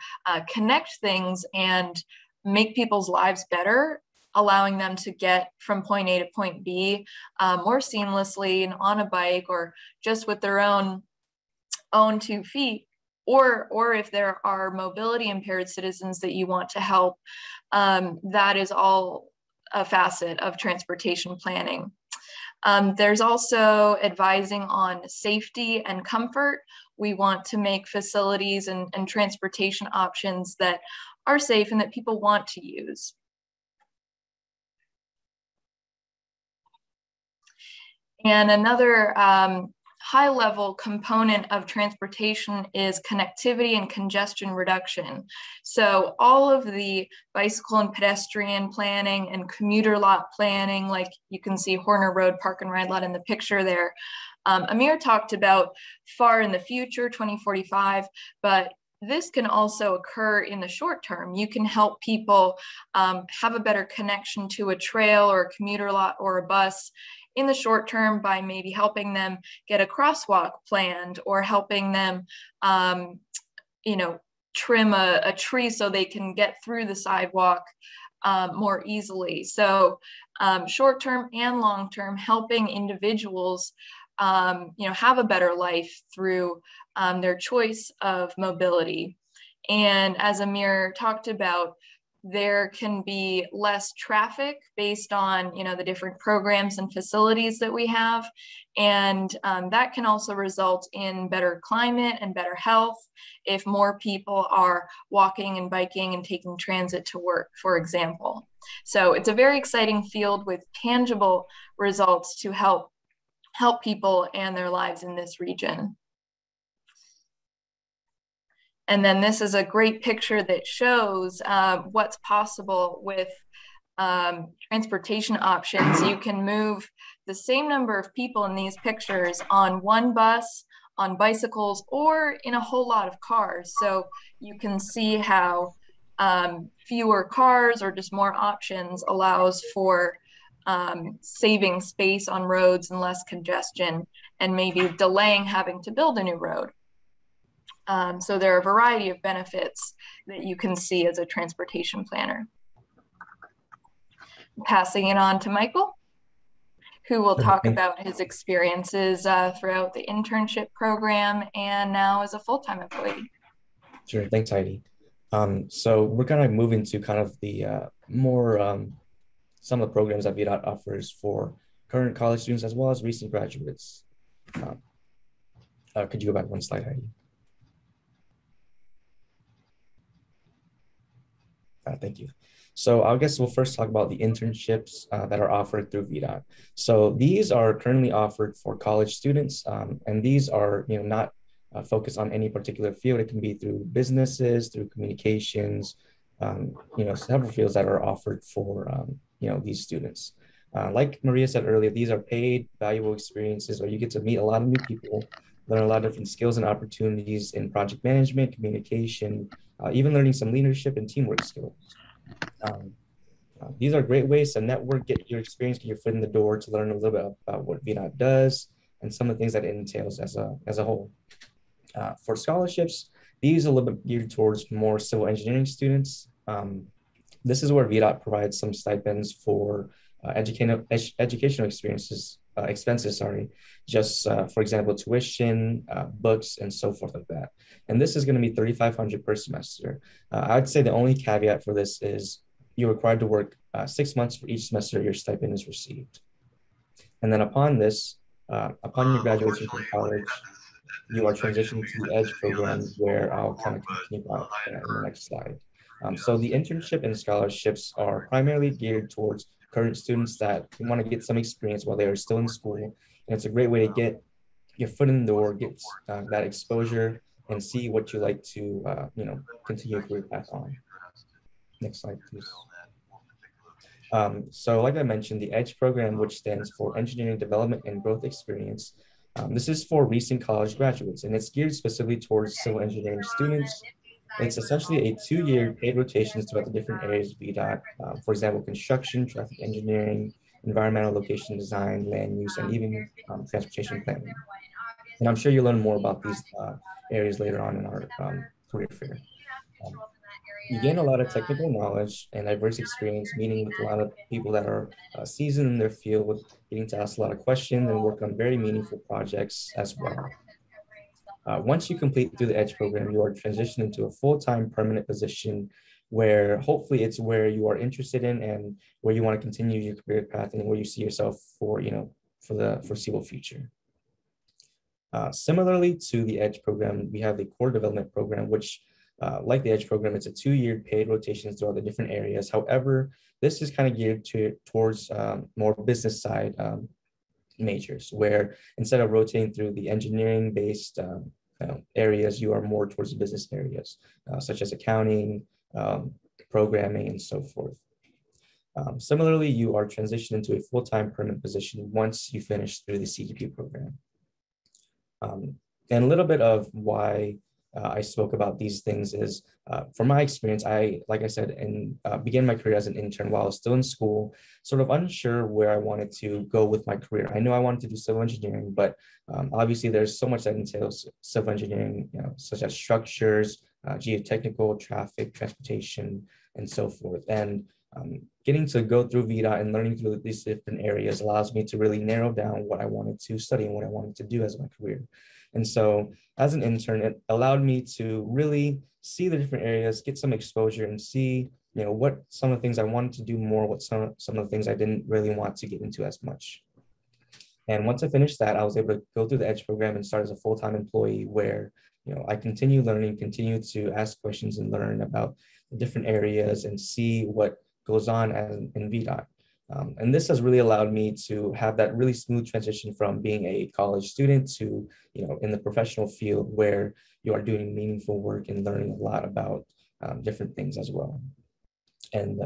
connect things and make people's lives better, allowing them to get from point A to point B more seamlessly and on a bike, or just with their own 2 feet, or if there are mobility impaired citizens that you want to help, that is all a facet of transportation planning. There's also advising on safety and comfort. We want to make facilities and transportation options that are safe and that people want to use. And another high-level component of transportation is connectivity and congestion reduction. So all of the bicycle and pedestrian planning and commuter lot planning, like you can see Horner Road Park and Ride Lot in the picture there. Amir talked about far in the future, 2045, but this can also occur in the short term. You can help people have a better connection to a trail or a commuter lot or a bus in the short term by maybe helping them get a crosswalk planned or helping them, trim a tree so they can get through the sidewalk more easily. So short term and long term, helping individuals have a better life through their choice of mobility. And as Amir talked about, there can be less traffic based on the different programs and facilities that we have. And that can also result in better climate and better health if more people are walking and biking and taking transit to work, for example. So it's a very exciting field with tangible results to help people and their lives in this region. And then this is a great picture that shows what's possible with transportation options. You can move the same number of people in these pictures on one bus, on bicycles, or in a whole lot of cars. So you can see how fewer cars or just more options allows for saving space on roads and less congestion, and maybe delaying having to build a new road. So there are a variety of benefits that you can see as a transportation planner. Passing it on to Michael, who will talk about his experiences throughout the internship program and now as a full-time employee. Sure, thanks, Heidi. So we're gonna move into kind of the some of the programs that VDOT offers for current college students as well as recent graduates. Could you go back one slide, Heidi? Thank you. So I guess we'll first talk about the internships that are offered through VDOT. So these are currently offered for college students, and these are not focused on any particular field. It can be through businesses, through communications, several fields that are offered for these students. Like Maria said earlier, these are paid, valuable experiences where you get to meet a lot of new people, learn a lot of different skills and opportunities in project management, communication, even learning some leadership and teamwork skills. These are great ways to network, get your experience, get your foot in the door, to learn a little bit about what VDOT does and some of the things that it entails as a whole. For scholarships, these are a little bit geared towards more civil engineering students. This is where VDOT provides some stipends for educational expenses, just for example, tuition, books, and so forth like that. And this is going to be $3,500 per semester. I'd say the only caveat for this is you're required to work 6 months for each semester your stipend is received. And then upon this, upon your graduation from college, you are transitioning to the EDGE program, where I'll kind of continue about in the next slide. So the internship and scholarships are primarily geared towards current students that want to get some experience while they are still in school. And it's a great way to get your foot in the door, get that exposure, and see what you like to, continue your career path on. Next slide, please. So like I mentioned, the EDGE program, which stands for Engineering Development and Growth Experience, this is for recent college graduates, and it's geared specifically towards civil engineering students. It's essentially a 2-year paid rotations throughout the different areas of VDOT, for example, construction, traffic engineering, environmental location design, land use, and even transportation planning. And I'm sure you'll learn more about these areas later on in our career fair. You gain a lot of technical knowledge and diverse experience, meeting with a lot of people that are seasoned in their field, getting to ask a lot of questions and work on very meaningful projects as well. Once you complete through the EDGE program, you are transitioning to a full-time permanent position where hopefully it's where you are interested in and where you want to continue your career path and where you see yourself for the foreseeable future. Similarly to the EDGE program, we have the core development program, which like the EDGE program, it's a 2-year paid rotations throughout the different areas. However, this is kind of geared towards more business side majors, where instead of rotating through the engineering-based areas, you are more towards the business areas, such as accounting, programming, and so forth. Similarly, you are transitioned into a full-time permanent position once you finish through the CEP program. And a little bit of why I spoke about these things is, from my experience, like I said, began my career as an intern while I was still in school, sort of unsure where I wanted to go with my career. I know I wanted to do civil engineering, but obviously there's so much that entails civil engineering, such as structures, geotechnical, traffic, transportation, and so forth. And getting to go through VDOT and learning through these different areas allows me to really narrow down what I wanted to study and what I wanted to do as my career. And so as an intern, it allowed me to really see the different areas, get some exposure, and see, what some of the things I wanted to do more, what some of the things I didn't really want to get into as much. And once I finished that, I was able to go through the EDGE program and start as a full-time employee where, I continue learning, continue to ask questions and learn about the different areas and see what goes on in VDOT. And this has really allowed me to have that really smooth transition from being a college student to, in the professional field where you are doing meaningful work and learning a lot about different things as well. And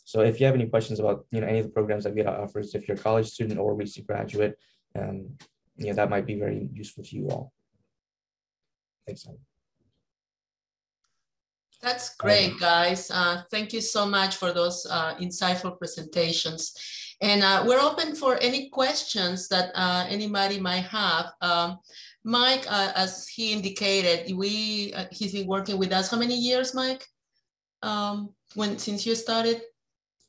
so if you have any questions about, any of the programs that VDOT offers, if you're a college student or recent graduate, that might be very useful to you all. Thanks. That's great, guys. Thank you so much for those insightful presentations. And we're open for any questions that anybody might have. Mike, as he indicated, he's been working with us. How many years, Mike? Since you started?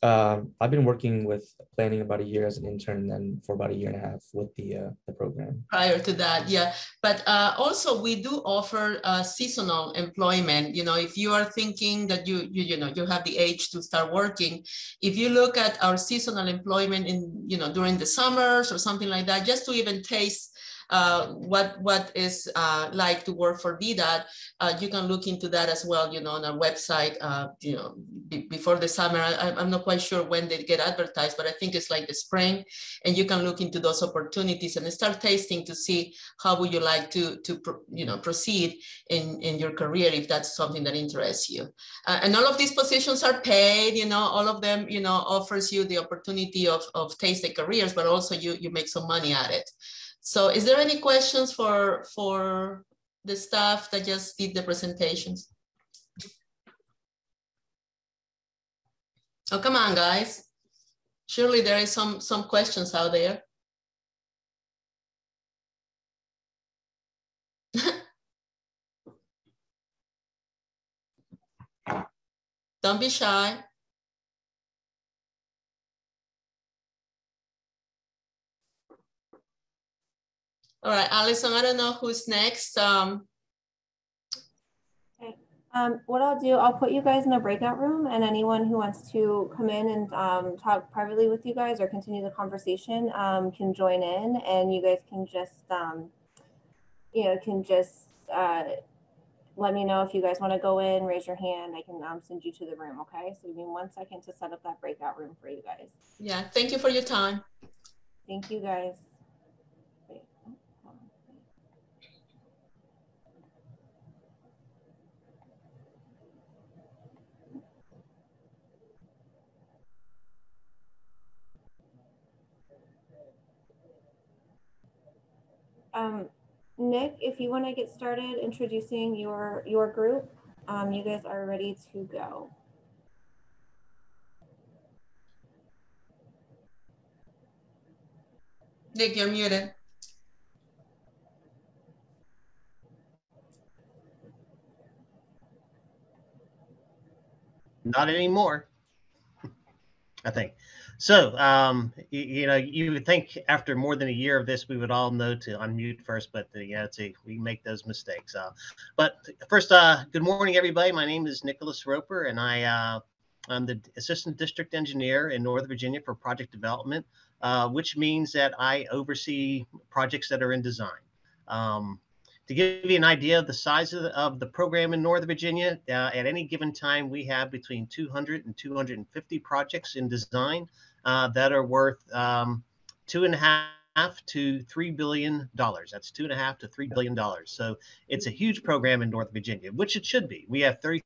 I've been working with planning about a year as an intern, and then for about a year and a half with the program. Prior to that, yeah. But also we do offer seasonal employment. If you are thinking that you have the age to start working, if you look at our seasonal employment in during the summers or something like that, just to even taste what is like to work for VDOT, you can look into that as well, on our website, before the summer. I'm not quite sure when they get advertised, but I think it's like the spring, and you can look into those opportunities and start tasting to see how would you like to proceed in your career, if that's something that interests you. And all of these positions are paid, all of them, offers you the opportunity of taste the careers, but also you make some money at it. So is there any questions for the staff that just did the presentations? Oh, come on, guys. Surely there is some questions out there. Don't be shy. All right, Allison, I don't know who's next. Okay. What I'll do, I'll put you guys in a breakout room, and anyone who wants to come in and talk privately with you guys or continue the conversation can join in, and you guys can just, let me know if you guys want to go in, raise your hand. I can send you to the room, okay? So give me 1 second to set up that breakout room for you guys. Yeah, thank you for your time. Thank you, guys. Nick, if you want to get started introducing your group, you guys are ready to go. Nick, you're muted. Not anymore, I think. So, you would think after more than a year of this, we would all know to unmute first, but we make those mistakes. But first, good morning, everybody. My name is Nicholas Roper, and I'm the Assistant District Engineer in Northern Virginia for Project Development, which means that I oversee projects that are in design. To give you an idea of the size of the program in Northern Virginia, at any given time, we have between 200 and 250 projects in design that are worth 2.5 to $3 billion. That's $2.5 to $3 billion. So it's a huge program in North Virginia, which it should be. We have 33%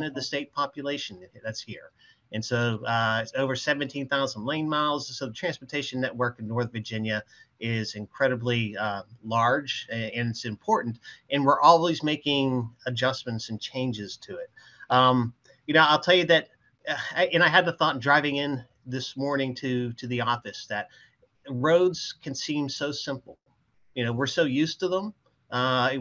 of the state population that's here. And so it's over 17,000 lane miles. So the transportation network in North Virginia is incredibly large, and it's important. And we're always making adjustments and changes to it. I'll tell you that, and I had the thought driving in this morning to the office that roads can seem so simple. We're so used to them.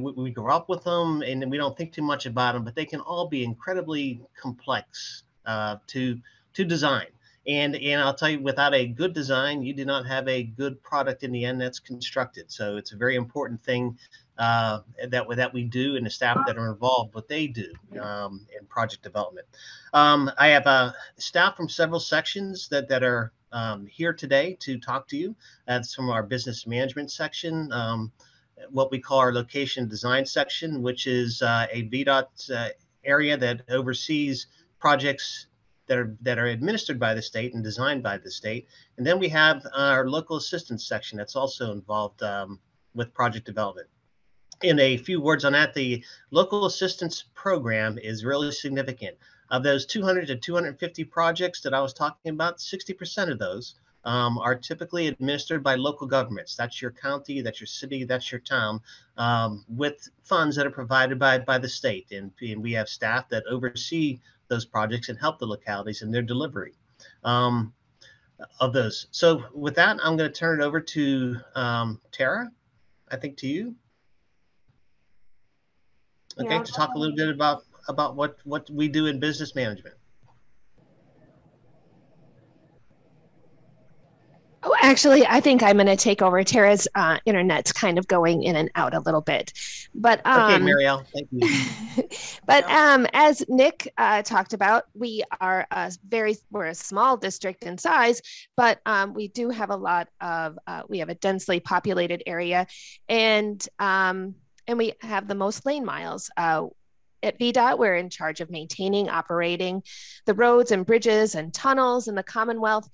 We grew up with them, and we don't think too much about them, but they can all be incredibly complex to design. And I'll tell you, without a good design, you do not have a good product in the end that's constructed. So it's a very important thing that we do, and the staff that are involved, what they do in project development. I have staff from several sections that are here today to talk to you. That's from our business management section, what we call our location design section, which is a VDOT area that oversees projects that are administered by the state and designed by the state. And then we have our local assistance section that's also involved with project development. In a few words on that, the local assistance program is really significant. Of those 200 to 250 projects that I was talking about, 60% of those are typically administered by local governments. That's your county, that's your city, that's your town, with funds that are provided by the state. And we have staff that oversee those projects and help the localities in their delivery of those. So with that, I'm going to turn it over to Tara, I think to you. Okay, to talk a little bit about what we do in business management. Oh, actually, I think I'm going to take over. Tara's internet's kind of going in and out a little bit, but okay, Marielle, thank you. But as Nick talked about, we're a small district in size, but we do have a lot of we have a densely populated area, and we have the most lane miles. At VDOT, we're in charge of maintaining, operating the roads and bridges and tunnels in the Commonwealth.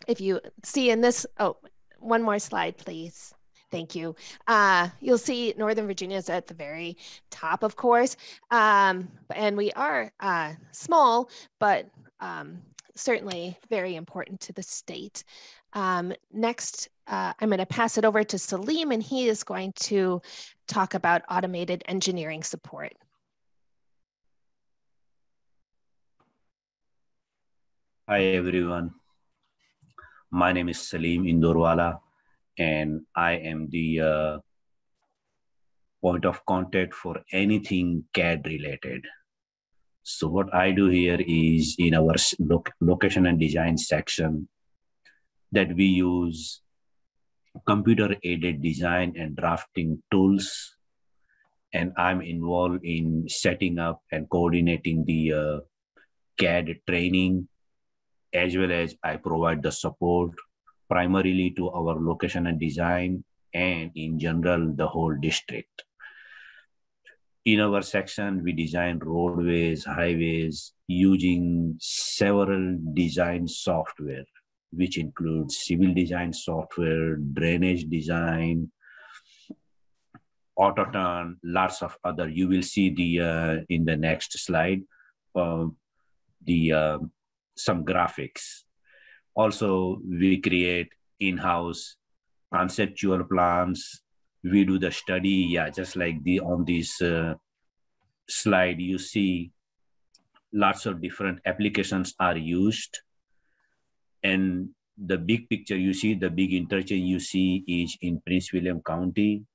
If you see in this, one more slide, please. Thank you. You'll see Northern Virginia is at the very top, of course, and we are small, but certainly very important to the state. Next, I'm going to pass it over to Salim, and he is going to talk about automated engineering support. Hi, everyone. My name is Salim Indorwala, and I am the point of contact for anything CAD related. So what I do here is in our location and design section that we use computer-aided design and drafting tools. And I'm involved in setting up and coordinating the CAD training, as well as I provide the support primarily to our location and design and in general, the whole district. In our section, we design roadways, highways using several design software, which includes civil design software, drainage design, AutoTurn, lots of other. You will see the in the next slide, some graphics. Also, we create in-house conceptual plans. We do the study, just like on this slide, you see lots of different applications are used. And the big picture you see, the big interchange you see is in Prince William County,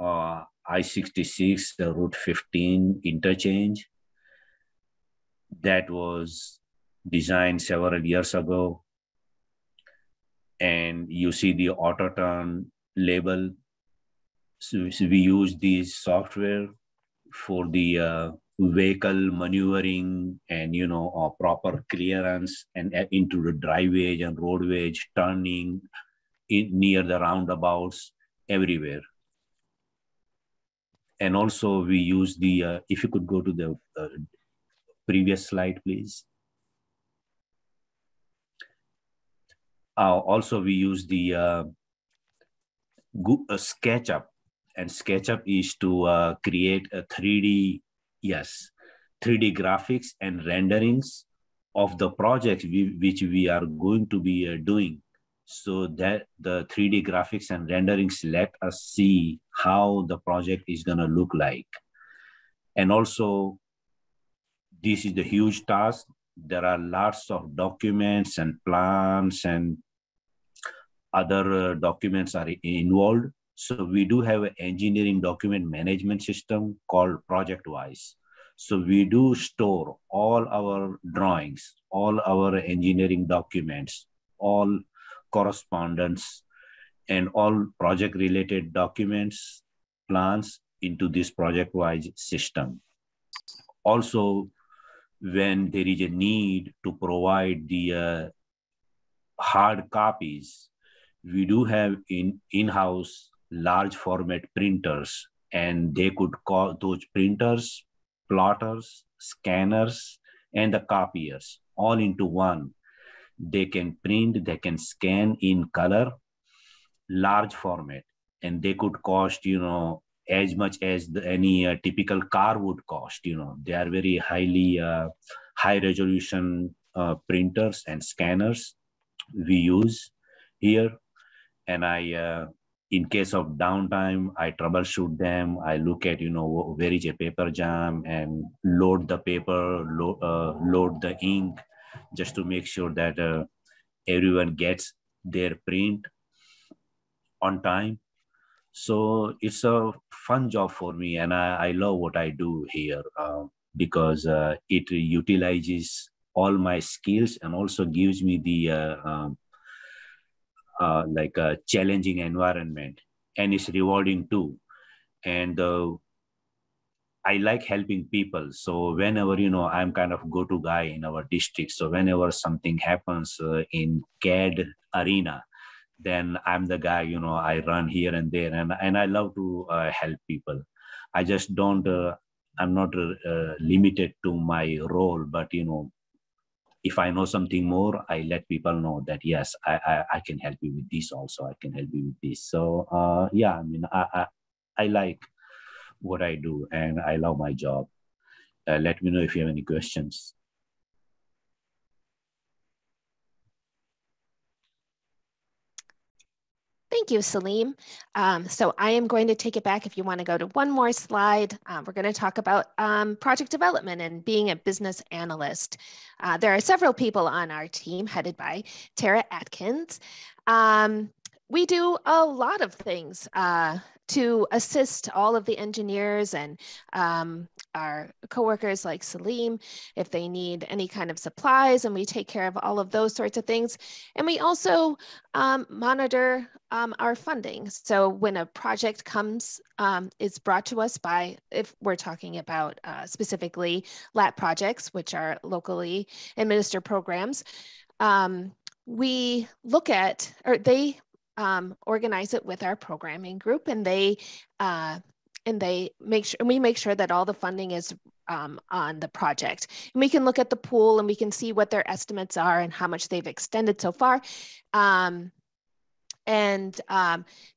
I-66, the Route 15 interchange. That was designed several years ago. And you see the AutoTurn label. So we use this software for the vehicle maneuvering and, proper clearance and into the driveway and roadway, turning near the roundabouts, everywhere. And also we use the, if you could go to the previous slide, please. Also, we use the SketchUp, and SketchUp is to create a 3D, 3D graphics and renderings of the projects which we are going to be doing, so that the 3D graphics and renderings let us see how the project is going to look like. And also, this is the huge task. There are lots of documents and plans and other documents are involved. So we do have an engineering document management system called ProjectWise. So we do store all our drawings, all our engineering documents, all correspondence, and all project-related documents, plans into this ProjectWise system. Also, when there is a need to provide the hard copies, we do have in-house large format printers, and they could call those printers, plotters, scanners, and the copiers all into one. They can print, they can scan in color, large format, and they could cost, as much as any typical car would cost. They are very highly high resolution printers and scanners we use here. And I, in case of downtime, I troubleshoot them. I look at, where is a paper jam, and load the paper, load the ink, just to make sure that everyone gets their print on time. So it's a fun job for me, and I love what I do here because it utilizes all my skills and also gives me the like a challenging environment, and it's rewarding too. And I like helping people. So whenever, I'm kind of go-to guy in our district. So whenever something happens in CAD arena, then I'm the guy, I run here and there, and I love to help people. I just don't, I'm not limited to my role, but, if I know something more, I let people know that, yes, I can help you with this also. I can help you with this. So yeah, I mean, I like what I do, and I love my job. Let me know if you have any questions. Thank you, Salim. So I am going to take it back. If you want to go to one more slide, we're going to talk about project development and being a business analyst. There are several people on our team headed by Tara Atkins. We do a lot of things to assist all of the engineers and our coworkers like Salim if they need any kind of supplies, and we take care of all of those sorts of things. And we also monitor our funding. So when a project comes, is brought to us by, if we're talking about specifically LAT projects, which are locally administered programs, we look at, or they organize it with our programming group, and they make sure, and we make sure that all the funding is on the project. And we can look at the pool, and we can see what their estimates are and how much they've extended so far.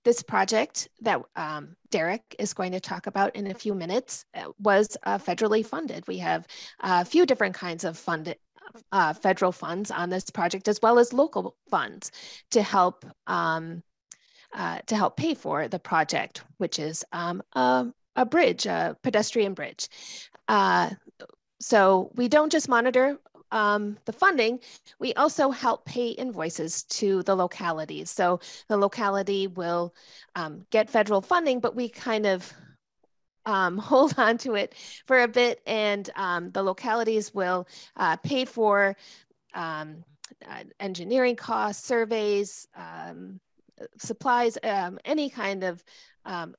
This project that Derek is going to talk about in a few minutes was federally funded. We have a few different kinds of federal funds on this project, as well as local funds to help pay for the project, which is a bridge, a pedestrian bridge. So we don't just monitor the funding, we also help pay invoices to the localities. So the locality will get federal funding, but we kind of hold on to it for a bit, and the localities will pay for engineering costs, surveys, supplies, any kind of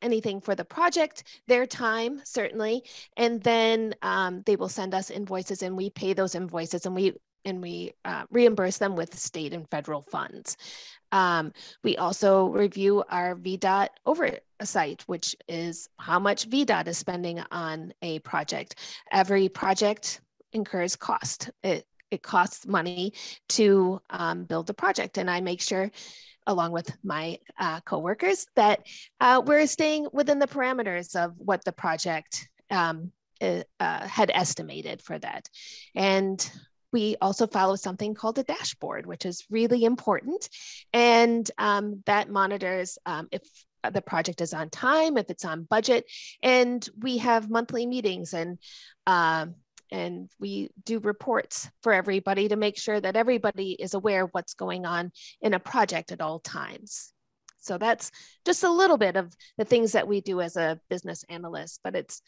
anything for the project, their time, certainly. And then they will send us invoices, and we pay those invoices, and we reimburse them with state and federal funds. We also review our VDOT oversight, which is how much VDOT is spending on a project. Every project incurs cost. it costs money to build a project. And I make sure, along with my coworkers, that we're staying within the parameters of what the project had estimated for that. And we also follow something called a dashboard, which is really important. And that monitors if the project is on time, if it's on budget. And we have monthly meetings, and we do reports for everybody to make sure that everybody is aware of what's going on in a project at all times. So that's just a little bit of the things that we do as a business analyst, but it's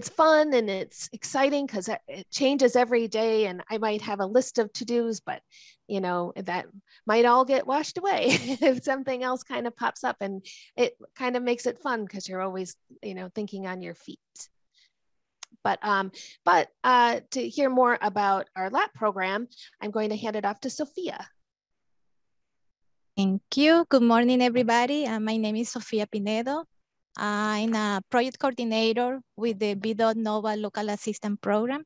fun and it's exciting because it changes every day. And I might have a list of to-dos, but you know, that might all get washed away if something else kind of pops up, and it kind of makes it fun because you're always, you know, thinking on your feet. But to hear more about our lab program, I'm going to hand it off to Sophia. Thank you. Good morning, everybody. My name is Sofia Pinedo. I'm a project coordinator with the VDOT NOVA Local Assistance Program.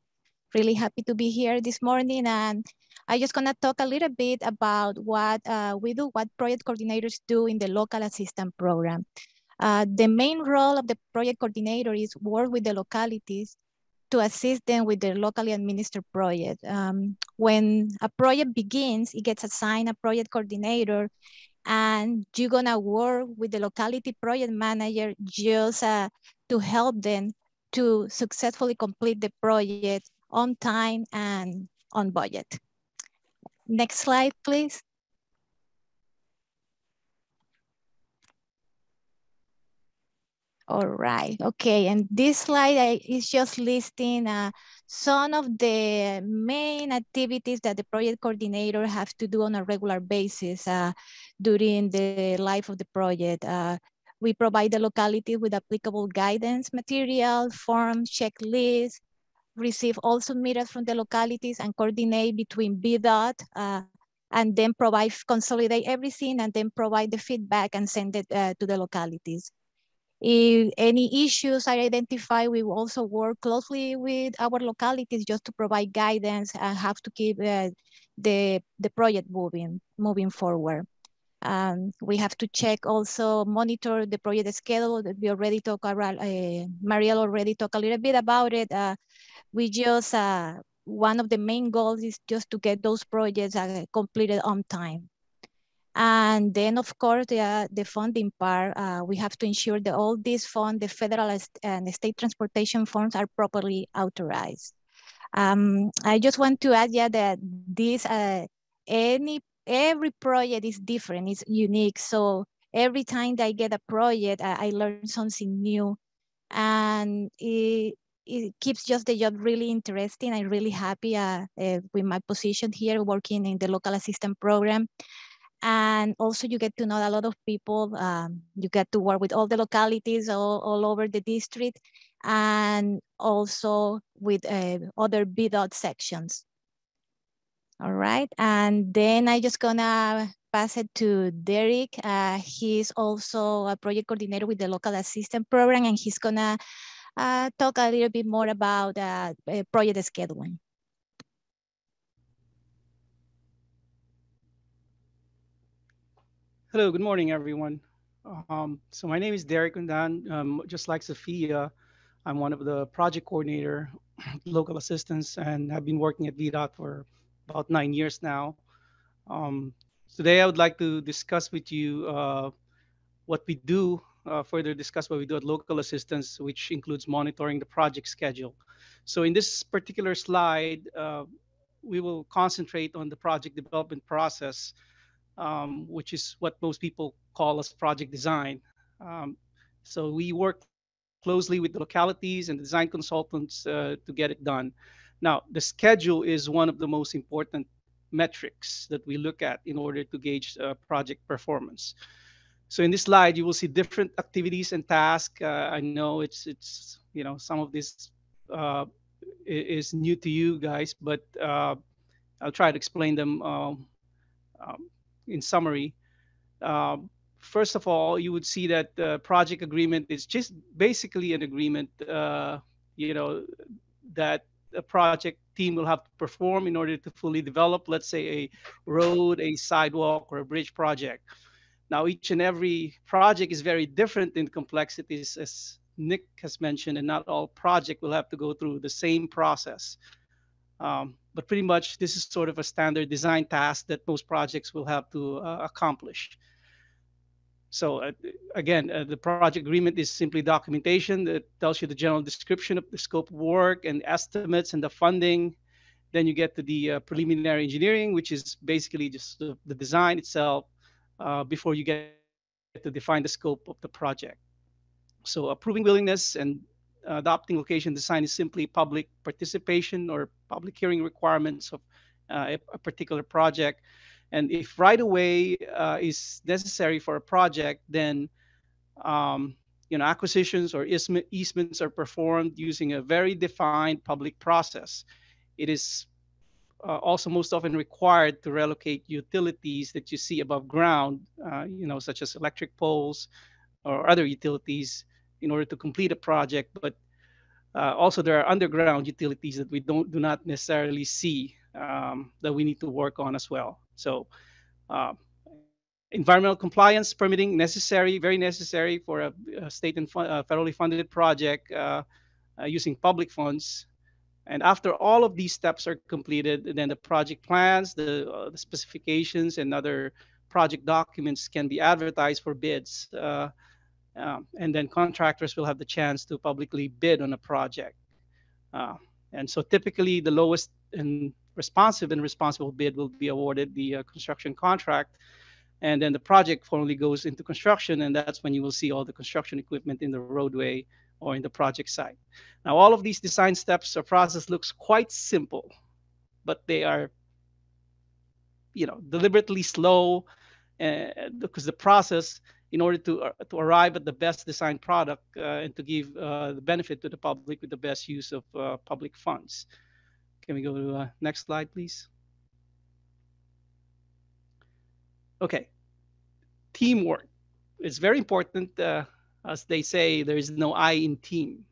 Really happy to be here this morning. And I'm just gonna talk a little bit about what we do, what project coordinators do in the Local Assistance Program. The main role of the project coordinator is work with the localities to assist them with their locally administered project. When a project begins, it gets assigned a project coordinator, and you're gonna work with the locality project manager just to help them to successfully complete the project on time and on budget. Next slide, please. All right, okay, and this slide is just listing some of the main activities that the project coordinator have to do on a regular basis during the life of the project. We provide the locality with applicable guidance material, forms, checklists, receive all submittals from the localities and coordinate between VDOT and then consolidate everything and then provide the feedback and send it to the localities. If any issues are identified, we will also work closely with our localities just to provide guidance and have to keep the project moving forward. We have to check also, monitor the project schedule that we already talked about. Mariel already talked a little bit about it. We just, one of the main goals is just to get those projects completed on time. And then, of course, the funding part, we have to ensure that all these funds, the federal and state transportation funds, are properly authorized. I just want to add that this, every project is different, it's unique. So every time that I get a project, I learn something new, and it keeps just the job really interesting. I'm really happy with my position here, working in the local assistance program. And also you get to know a lot of people. You get to work with all the localities all over the district, and also with other VDOT sections. All right, and then I just gonna pass it to Derek. He's also a project coordinator with the local assistance program, and he's gonna talk a little bit more about project scheduling. Hello, good morning, everyone. So my name is Derek Undan. Just like Sophia, I'm one of the project coordinator, local assistance, and have been working at VDOT for about 9 years now. Today, I would like to discuss with you what we do, further discuss what we do at local assistance, which includes monitoring the project schedule. So in this particular slide, we will concentrate on the project development process, which is what most people call as project design. So we work closely with the localities and the design consultants to get it done. Now, the schedule is one of the most important metrics that we look at in order to gauge project performance. So in this slide, you will see different activities and tasks. I know it's you know, some of this is new to you guys, but I'll try to explain them in summary. First of all, you would see that the project agreement is just basically an agreement, you know, that a project team will have to perform in order to fully develop, let's say, a road, a sidewalk, or a bridge project. Now, each and every project is very different in complexities, as Nick has mentioned, and not all project will have to go through the same process. But pretty much, this is sort of a standard design task that most projects will have to accomplish. So again, the project agreement is simply documentation that tells you the general description of the scope of work and estimates and the funding. Then you get to the preliminary engineering, which is basically just the design itself before you get to define the scope of the project. So approving willingness and adopting location design is simply public participation or public hearing requirements of a particular project. And if right of way is necessary for a project, then acquisitions or easements are performed using a very defined public process. It is also most often required to relocate utilities that you see above ground, such as electric poles or other utilities in order to complete a project. But also there are underground utilities that we do not necessarily see that we need to work on as well. So environmental compliance permitting necessary, very necessary for a state and federally funded project using public funds. And after all of these steps are completed, then the project plans, the specifications, and other project documents can be advertised for bids. And then contractors will have the chance to publicly bid on a project. And so typically the lowest and responsible bid will be awarded the construction contract. And then the project formally goes into construction, and that's when you will see all the construction equipment in the roadway or in the project site. Now, all of these design steps or process looks quite simple, but they are, deliberately slow because the process, in order to arrive at the best design product and to give the benefit to the public with the best use of public funds. Can we go to next slide, please? Okay, teamwork. It's very important. As they say, there is no I in team.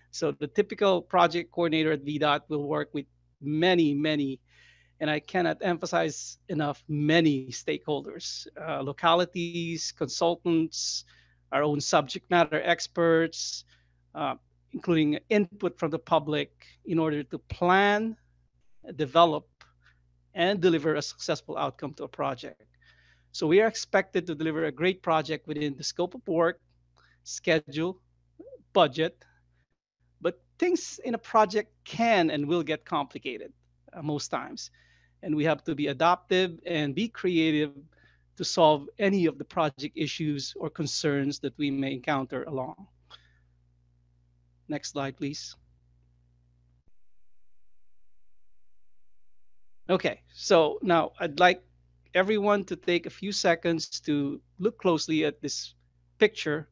So the typical project coordinator at VDOT will work with many, and I cannot emphasize enough, many stakeholders, localities, consultants, our own subject matter experts, including input from the public in order to plan, develop, and deliver a successful outcome to a project. So we are expected to deliver a great project within the scope of work, schedule, budget, but things in a project can and will get complicated most times. And we have to be adaptive and be creative to solve any of the project issues or concerns that we may encounter along. Next slide, please. Okay, so now I'd like everyone to take a few seconds to look closely at this picture,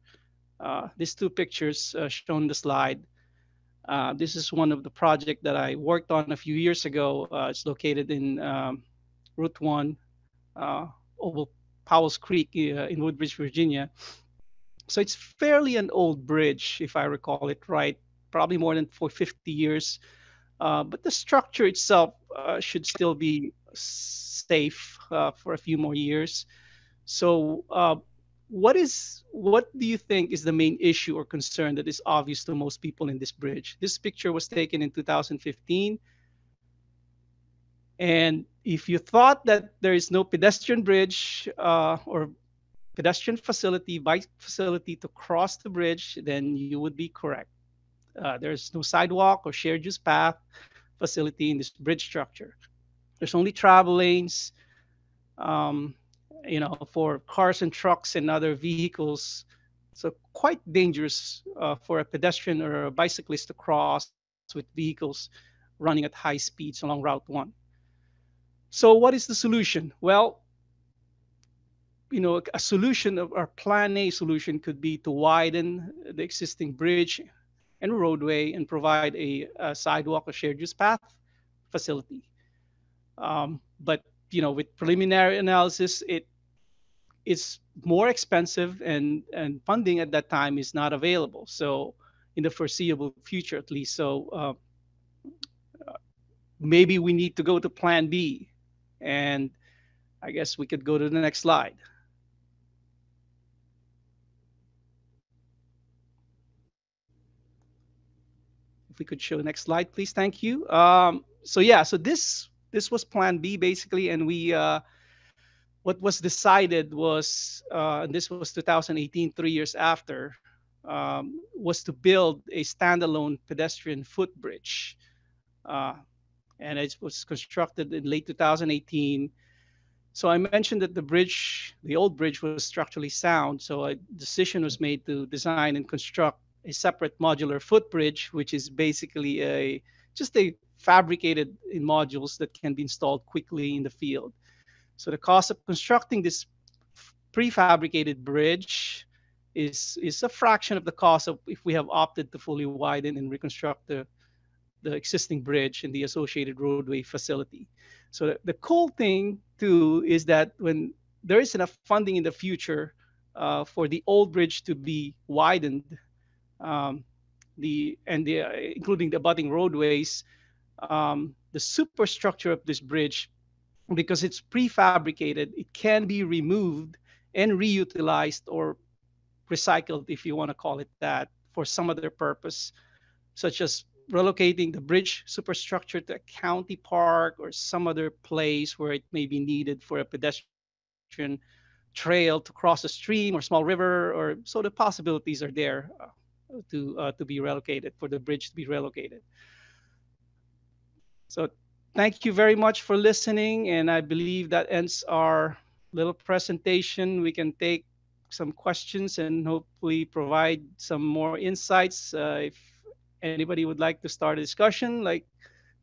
these two pictures shown in the slide. This is one of the projects that I worked on a few years ago. It's located in Route 1, over Powell's Creek in Woodbridge, Virginia. So it's fairly an old bridge, if I recall it right, probably more than 50 years. But the structure itself should still be safe for a few more years. So what do you think is the main issue or concern that is obvious to most people in this bridge? This picture was taken in 2015. And if you thought that there is no pedestrian bridge or pedestrian facility, bike facility to cross the bridge, then you would be correct. There's no sidewalk or shared use path facility in this bridge structure. There's only travel lanes, for cars and trucks and other vehicles. So quite dangerous for a pedestrian or a bicyclist to cross with vehicles running at high speeds along Route 1. So what is the solution? Well, a solution or plan A solution could be to widen the existing bridge and roadway and provide a sidewalk or shared use path facility. But with preliminary analysis, it's more expensive and funding at that time is not available. So in the foreseeable future, at least. So maybe we need to go to plan B. And I guess we could go to the next slide. If we could show the next slide, please. Thank you. So yeah, so this was plan B basically, and we what was decided was, and this was 2018, 3 years after, was to build a standalone pedestrian footbridge. And it was constructed in late 2018. So I mentioned that the old bridge was structurally sound. So a decision was made to design and construct a separate modular footbridge, which is basically just a fabricated in modules that can be installed quickly in the field. So the cost of constructing this prefabricated bridge is a fraction of the cost of if we have opted to fully widen and reconstruct the existing bridge and the associated roadway facility. So the cool thing too is that when there is enough funding in the future for the old bridge to be widened, including the abutting roadways, the superstructure of this bridge, because it's prefabricated, it can be removed and reutilized or recycled, if you want to call it that, for some other purpose, such as relocating the bridge superstructure to a county park or some other place where it may be needed for a pedestrian trail to cross a stream or small river, or so the possibilities are there to be relocated, for the bridge to be relocated. So thank you very much for listening, and I believe that ends our little presentation. We can take some questions and hopefully provide some more insights. If anybody would like to start a discussion, like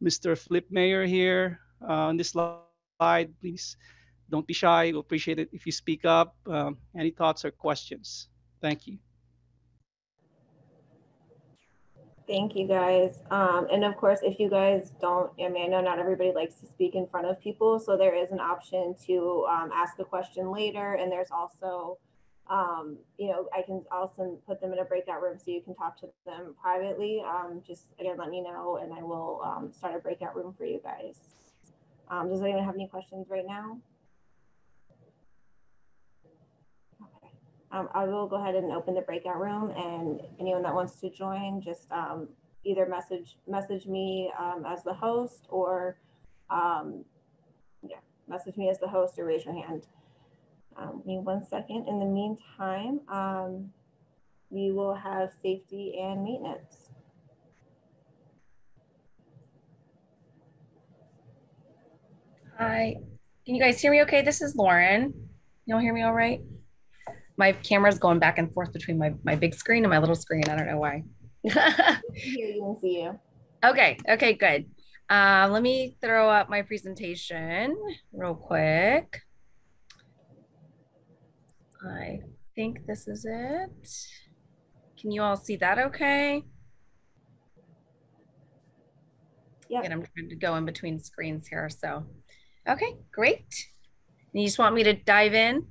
Mr. Flip Mayer here on this slide, please don't be shy. We'll appreciate it if you speak up. Any thoughts or questions? Thank you. Thank you guys. And of course, if you guys don't, I mean, I know not everybody likes to speak in front of people, so there is an option to ask a question later. And there's also, you know, I can also put them in a breakout room so you can talk to them privately. Just again, let me know and I will start a breakout room for you guys. Does anyone have any questions right now? I will go ahead and open the breakout room, and anyone that wants to join, just either message me as the host, or message me as the host, or raise your hand. Give me 1 second. In the meantime, we will have safety and maintenance. Hi, can you guys hear me okay? This is Lauren. Y'all hear me all right? My camera's going back and forth between my big screen and my little screen. I don't know why. Hear you and see you. Okay, good. Let me throw up my presentation real quick. I think this is it. Can you all see that okay? Yeah. And I'm trying to go in between screens here, so. Okay, great. And you just want me to dive in?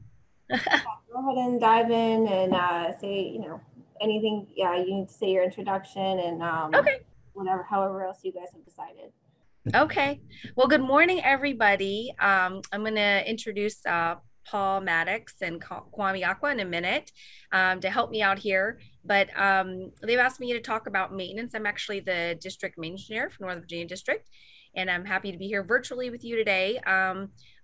Go ahead and dive in and say, you know, anything. Yeah, you need to say your introduction and okay, however else you guys have decided. Okay. Well, good morning, everybody. I'm going to introduce Paul Maddox and Kwame Aqua in a minute to help me out here. But they've asked me to talk about maintenance. I'm actually the district maintenance engineer for Northern Virginia District, and I'm happy to be here virtually with you today.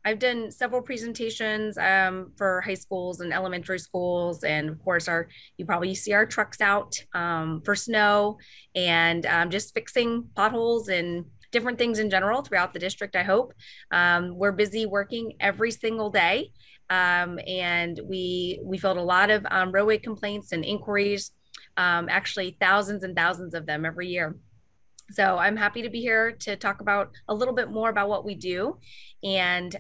I've done several presentations for high schools and elementary schools, and of course, you probably see our trucks out for snow and just fixing potholes and different things in general throughout the district, I hope. We're busy working every single day, and we filled a lot of roadway complaints and inquiries, actually thousands and thousands of them every year. So I'm happy to be here to talk about a little bit more about what we do. And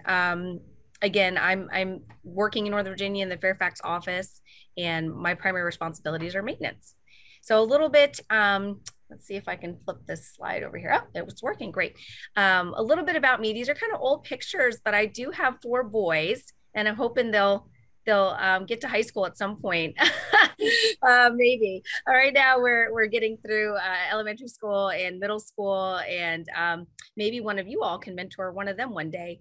again, I'm working in Northern Virginia in the Fairfax office, and my primary responsibilities are maintenance. So a little bit, let's see if I can flip this slide over here. Oh, it was working great. A little bit about me. These are kind of old pictures, but I do have 4 boys, and I'm hoping they'll get to high school at some point. Maybe. Right now we're getting through elementary school and middle school, and maybe one of you all can mentor one of them one day.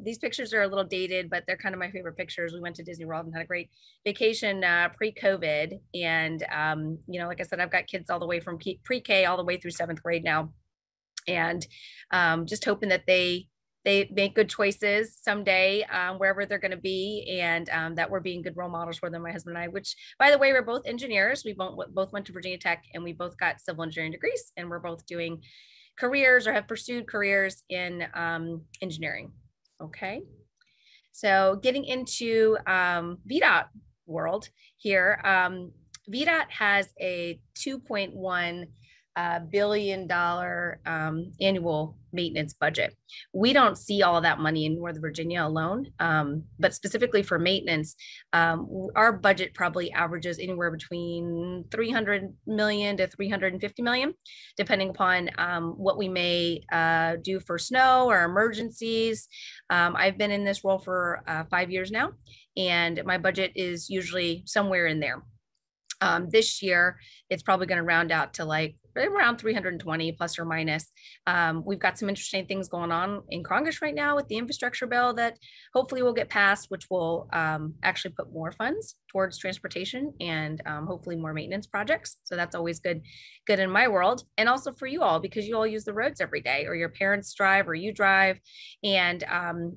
These pictures are a little dated, but they're kind of my favorite pictures. We went to Disney World and had a great vacation pre-COVID. And, you know, like I said, I've got kids all the way from pre-K all the way through 7th grade now. And just hoping that they make good choices someday wherever they're going to be, and that we're being good role models for them, my husband and I, which, by the way, we're both engineers. We both went to Virginia Tech, and we both got civil engineering degrees, and we're both doing careers or have pursued careers in engineering. Okay, so getting into VDOT world here, VDOT has a $2.1 billion annual maintenance budget. We don't see all of that money in Northern Virginia alone, but specifically for maintenance, our budget probably averages anywhere between 300 million to 350 million, depending upon what we may do for snow or emergencies. I've been in this role for 5 years now, and my budget is usually somewhere in there. This year, it's probably going to round out to like around 320 plus or minus. We've got some interesting things going on in Congress right now with the infrastructure bill that hopefully will get passed, which will actually put more funds towards transportation and hopefully more maintenance projects. So that's always good in my world, and also for you all, because you all use the roads every day, or your parents drive, or you drive. And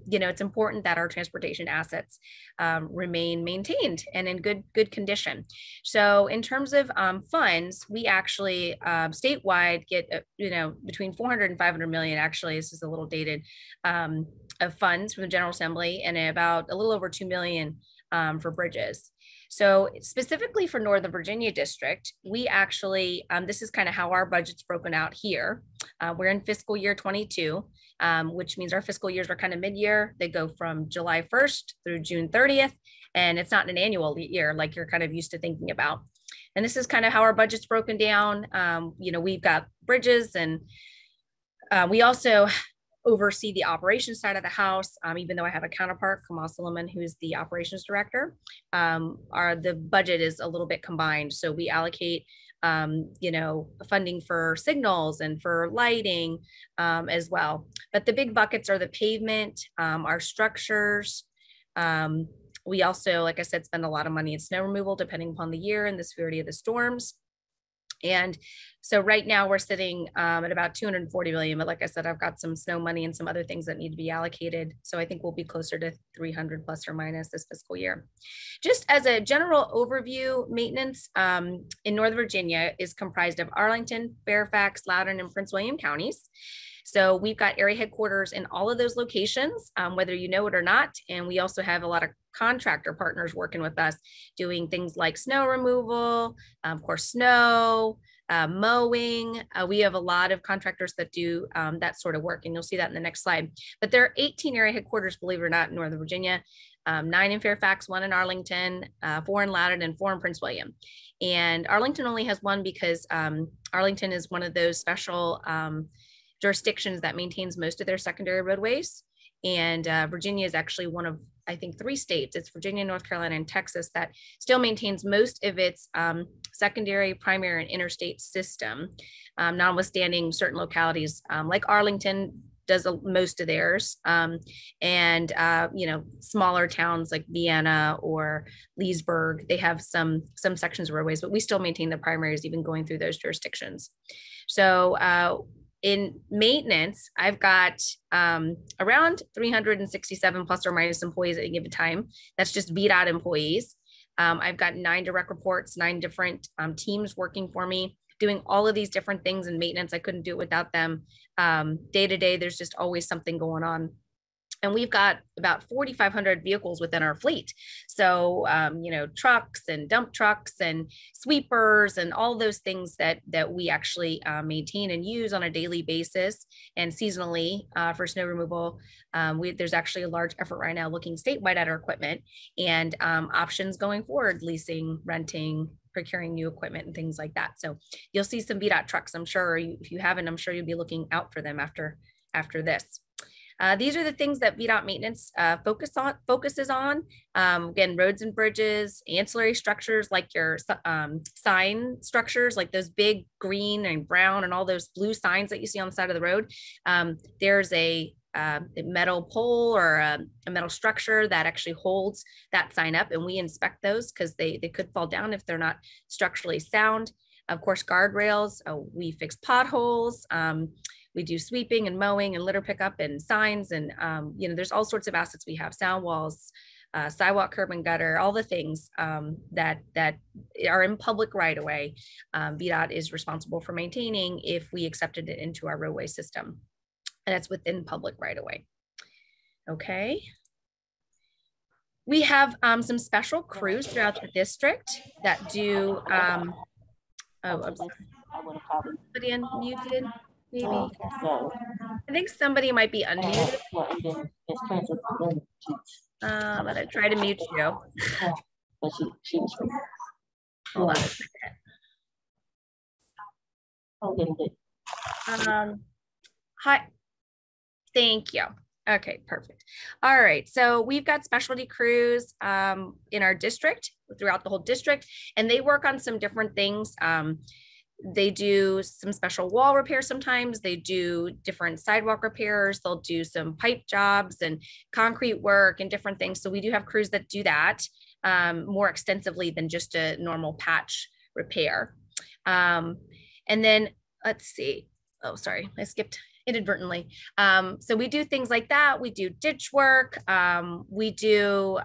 you know, it's important that our transportation assets remain maintained and in good condition. So in terms of funds, we actually statewide get you know, between 400 and 500 million, actually this is a little dated, of funds from the General Assembly, and about a little over 2 million for bridges. So specifically for Northern Virginia District, we actually, this is kind of how our budget's broken out here. We're in fiscal year 22, which means our fiscal years are kind of mid-year. They go from July 1st through June 30th, and it's not an annual year like you're kind of used to thinking about. And this is kind of how our budget's broken down. You know, we've got bridges, and we also oversee the operations side of the house. Even though I have a counterpart, Kamal Suleiman, who's the operations director, the budget is a little bit combined. So we allocate, you know, funding for signals and for lighting as well. But the big buckets are the pavement, our structures. We also, like I said, spend a lot of money in snow removal, depending upon the year and the severity of the storms. And so right now we're sitting at about 240 million, but like I said, I've got some snow money and some other things that need to be allocated. So I think we'll be closer to 300 plus or minus this fiscal year. Just as a general overview, maintenance in Northern Virginia is comprised of Arlington, Fairfax, Loudoun, and Prince William counties. So we've got area headquarters in all of those locations, whether you know it or not. And we also have a lot of contractor partners working with us, doing things like snow removal, of course, snow, mowing. We have a lot of contractors that do that sort of work, and you'll see that in the next slide. But there are 18 area headquarters, believe it or not, in Northern Virginia, 9 in Fairfax, 1 in Arlington, 4 in Loudoun, and 4 in Prince William. And Arlington only has 1 because Arlington is one of those special jurisdictions that maintains most of their secondary roadways. And Virginia is actually one of, I think, 3 states. It's Virginia, North Carolina, and Texas that still maintains most of its secondary, primary, and interstate system, notwithstanding certain localities like Arlington does most of theirs, and you know, smaller towns like Vienna or Leesburg, they have some sections of roadways, but we still maintain the primaries even going through those jurisdictions. So in maintenance, I've got around 367 plus or minus employees at a given time. That's just VDOT employees. I've got 9 direct reports, 9 different teams working for me, doing all of these different things in maintenance. I couldn't do it without them. Day to day, there's just always something going on. And we've got about 4,500 vehicles within our fleet. So, you know, trucks and dump trucks and sweepers and all those things that we actually maintain and use on a daily basis and seasonally for snow removal. There's actually a large effort right now looking statewide at our equipment and options going forward, leasing, renting, procuring new equipment and things like that. So you'll see some VDOT trucks, I'm sure. If you haven't, I'm sure you'll be looking out for them after this. These are the things that VDOT maintenance focuses on. Again, roads and bridges, ancillary structures like your sign structures, like those big green and brown and all those blue signs that you see on the side of the road. There's a metal pole or a metal structure that actually holds that sign up, and we inspect those because they could fall down if they're not structurally sound. Of course, guardrails, we fix potholes. We do sweeping and mowing and litter pickup and signs, and you know, there's all sorts of assets we have: sound walls, sidewalk, curb and gutter, all the things that are in public right of way. VDOT is responsible for maintaining if we accepted it into our roadway system, and it's within public right of way. Okay. We have some special crews throughout the district that do. Oh, I'm sorry. Somebody unmuted. Maybe. I think somebody might be unmuted. I'm gonna try to mute you. Hold on a second. Hi. Thank you. Okay, perfect. All right, so we've got specialty crews in our district, throughout the whole district, and they work on some different things. They do some special wall repairs sometimes. They do different sidewalk repairs. They'll do some pipe jobs and concrete work and different things. So we do have crews that do that more extensively than just a normal patch repair. And then let's see. Oh, sorry, I skipped inadvertently. So we do things like that. We do ditch work. We do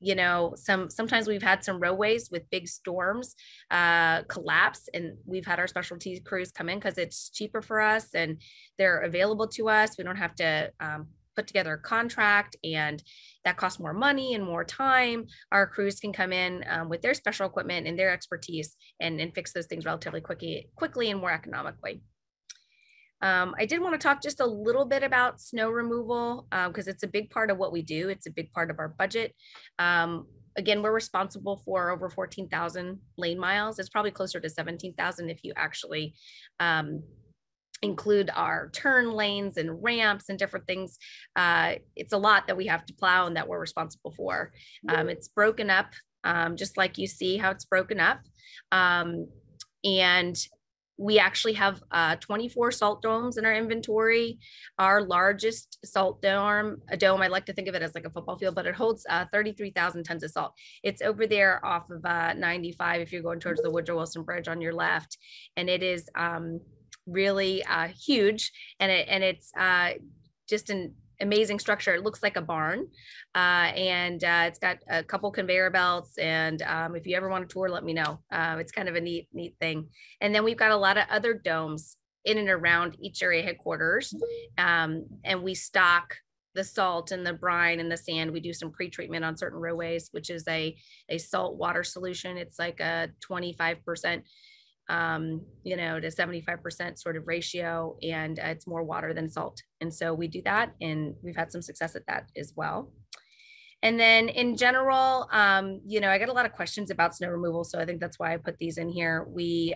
you know, sometimes we've had some roadways with big storms collapse, and we've had our specialty crews come in because it's cheaper for us and they're available to us. We don't have to put together a contract, and that costs more money and more time. Our crews can come in with their special equipment and their expertise and fix those things relatively quickly and more economically. I did want to talk just a little bit about snow removal because it's a big part of what we do. It's a big part of our budget. Again, we're responsible for over 14,000 lane miles. It's probably closer to 17,000 if you actually include our turn lanes and ramps and different things. It's a lot that we have to plow and that we're responsible for. It's broken up, just like you see how it's broken up. And we actually have 24 salt domes in our inventory. Our largest salt dome, I like to think of it as like a football field, but it holds 33,000 tons of salt. It's over there off of 95 if you're going towards the Woodrow Wilson Bridge on your left. And it is really huge. And it's just an amazing structure. It looks like a barn, and it's got a couple conveyor belts, and if you ever want to tour, let me know. It's kind of a neat thing. And then we've got a lot of other domes in and around each area headquarters, and we stock the salt and the brine and the sand. We do some pre-treatment on certain roadways, which is a salt water solution. It's like a 25% you know, to 75% sort of ratio, and it's more water than salt. And so we do that, and we've had some success at that as well. And then in general, you know, I get a lot of questions about snow removal, so I think that's why I put these in here. We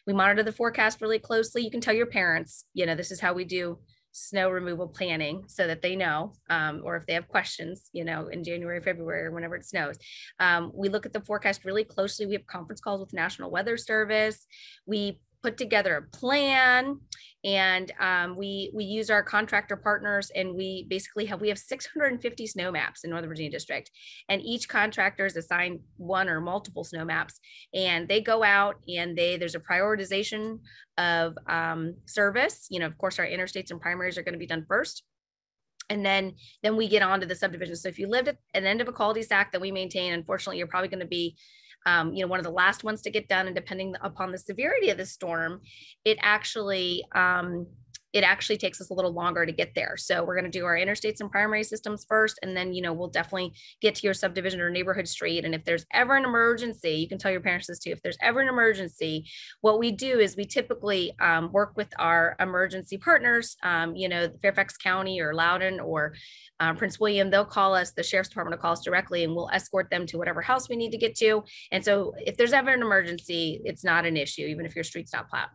monitor the forecast really closely. You can tell your parents, you know, this is how we do snow removal planning so that they know, or if they have questions, you know, in January, February, or whenever it snows. We look at the forecast really closely. We have conference calls with National Weather Service. We put together a plan, and we use our contractor partners, and we have 650 snow maps in Northern Virginia District, and each contractor is assigned one or multiple snow maps, and they go out and there's a prioritization of service. You know, of course, our interstates and primaries are going to be done first. And then we get on to the subdivision. So if you lived at an end of a cul-de-sac that we maintain, unfortunately, you're probably going to be you know, one of the last ones to get done. And depending upon the severity of the storm, it actually takes us a little longer to get there. So we're going to do our interstates and primary systems first, and then, you know, we'll definitely get to your subdivision or neighborhood street. And if there's ever an emergency, you can tell your parents this too. If there's ever an emergency, what we do is we typically work with our emergency partners, you know, Fairfax County or Loudoun or Prince William. They'll call us, the sheriff's department will call us directly, and we'll escort them to whatever house we need to get to. And so if there's ever an emergency, it's not an issue, even if your street's not plowed.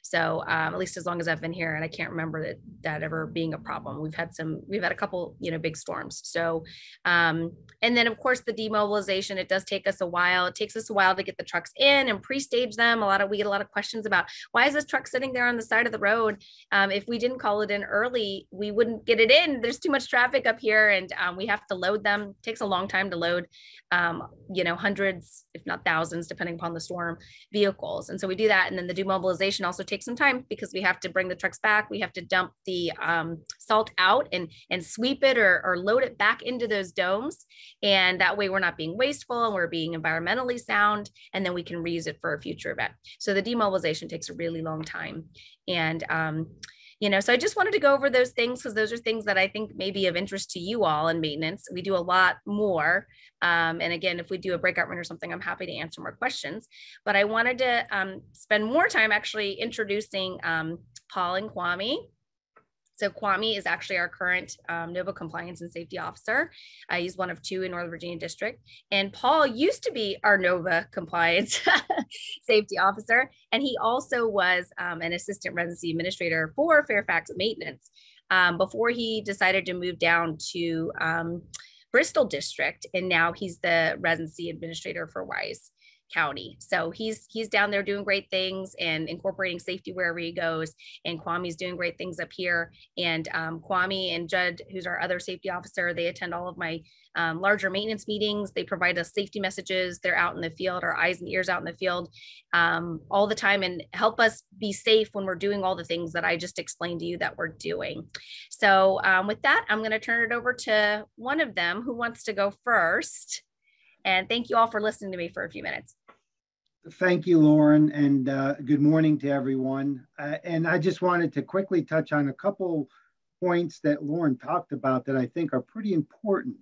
So at least as long as I've been here, and I can't remember that ever being a problem. We've had a couple, big storms. So, and then of course the demobilization, it does take us a while. It takes us a while to get the trucks in and pre-stage them. We get a lot of questions about why is this truck sitting there on the side of the road? If we didn't call it in early, we wouldn't get it in. There's too much traffic up here, and we have to load them. It takes a long time to load, hundreds, if not thousands, depending upon the storm, vehicles. And so we do that. And then the demobilization also takes some time because we have to bring the trucks back. We have to dump the salt out and sweep it or load it back into those domes. And that way we're not being wasteful and we're being environmentally sound, and then we can reuse it for a future event. So the demobilization takes a really long time. And so I just wanted to go over those things because those are things that I think may be of interest to you all in maintenance. We do a lot more. And again, if we do a breakout room or something, I'm happy to answer more questions. But I wanted to spend more time actually introducing Paul and Kwame. So Kwame is actually our current NOVA Compliance and Safety Officer. He's one of two in Northern Virginia District. And Paul used to be our NOVA Compliance Safety Officer. And he also was an Assistant Residency Administrator for Fairfax Maintenance before he decided to move down to Bristol District. And now he's the Residency Administrator for Wise County. So he's down there doing great things and incorporating safety wherever he goes. And Kwame's doing great things up here. And Kwame and Judd, who's our other safety officer, they attend all of my larger maintenance meetings. They provide us safety messages. They're out in the field, our eyes and ears out in the field all the time, and help us be safe when we're doing all the things that I just explained to you that we're doing. So with that, I'm going to turn it over to one of them who wants to go first. And thank you all for listening to me for a few minutes. Thank you, Lauren, and good morning to everyone. And I just wanted to quickly touch on a couple points that Lauren talked about that I think are pretty important.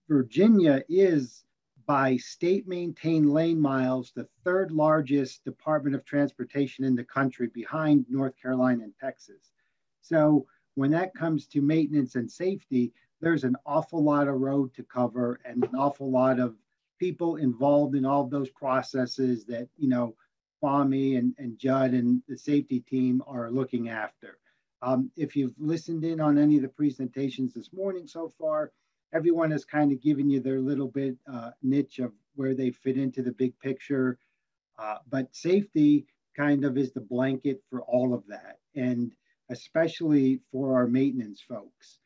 Virginia is, by state maintained lane miles, the third largest Department of Transportation in the country, behind North Carolina and Texas. So when that comes to maintenance and safety, there's an awful lot of road to cover and an awful lot of people involved in all of those processes that, Kwame and Judd and the safety team are looking after. If you've listened in on any of the presentations this morning so far, everyone has kind of given you their little bit niche of where they fit into the big picture. But safety kind of is the blanket for all of that, and especially for our maintenance folks.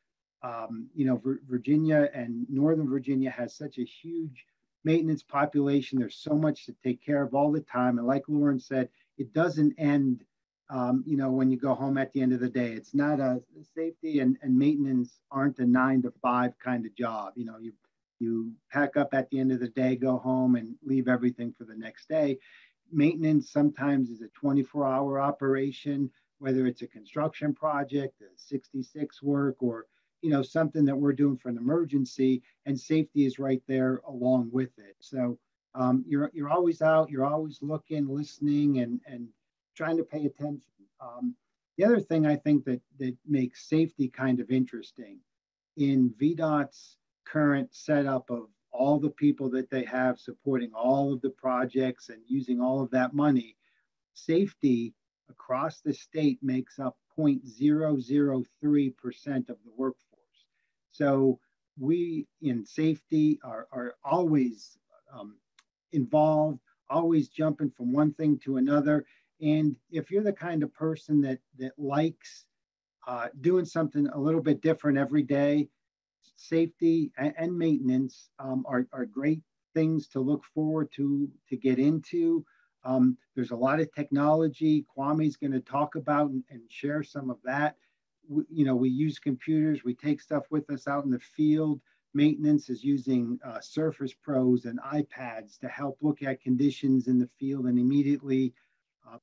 Virginia and Northern Virginia has such a huge maintenance population. There's so much to take care of all the time. And like Lauren said, it doesn't end, when you go home at the end of the day. It's not a safety and maintenance aren't a 9 to 5 kind of job. You pack up at the end of the day, go home and leave everything for the next day. Maintenance sometimes is a 24-hour operation, whether it's a construction project, a 66 work, or something that we're doing for an emergency, and safety is right there along with it. So you're always out, you're always looking, listening, and trying to pay attention. The other thing I think that makes safety kind of interesting in VDOT's current setup of all the people that they have supporting all of the projects and using all of that money, safety across the state makes up 0.003% of the workforce. So we in safety are always involved, always jumping from one thing to another. And if you're the kind of person that likes doing something a little bit different every day, safety and maintenance are great things to look forward to get into. There's a lot of technology. Kwame's going to talk about and share some of that. We use computers, we take stuff with us out in the field. Maintenance is using Surface Pros and iPads to help look at conditions in the field and immediately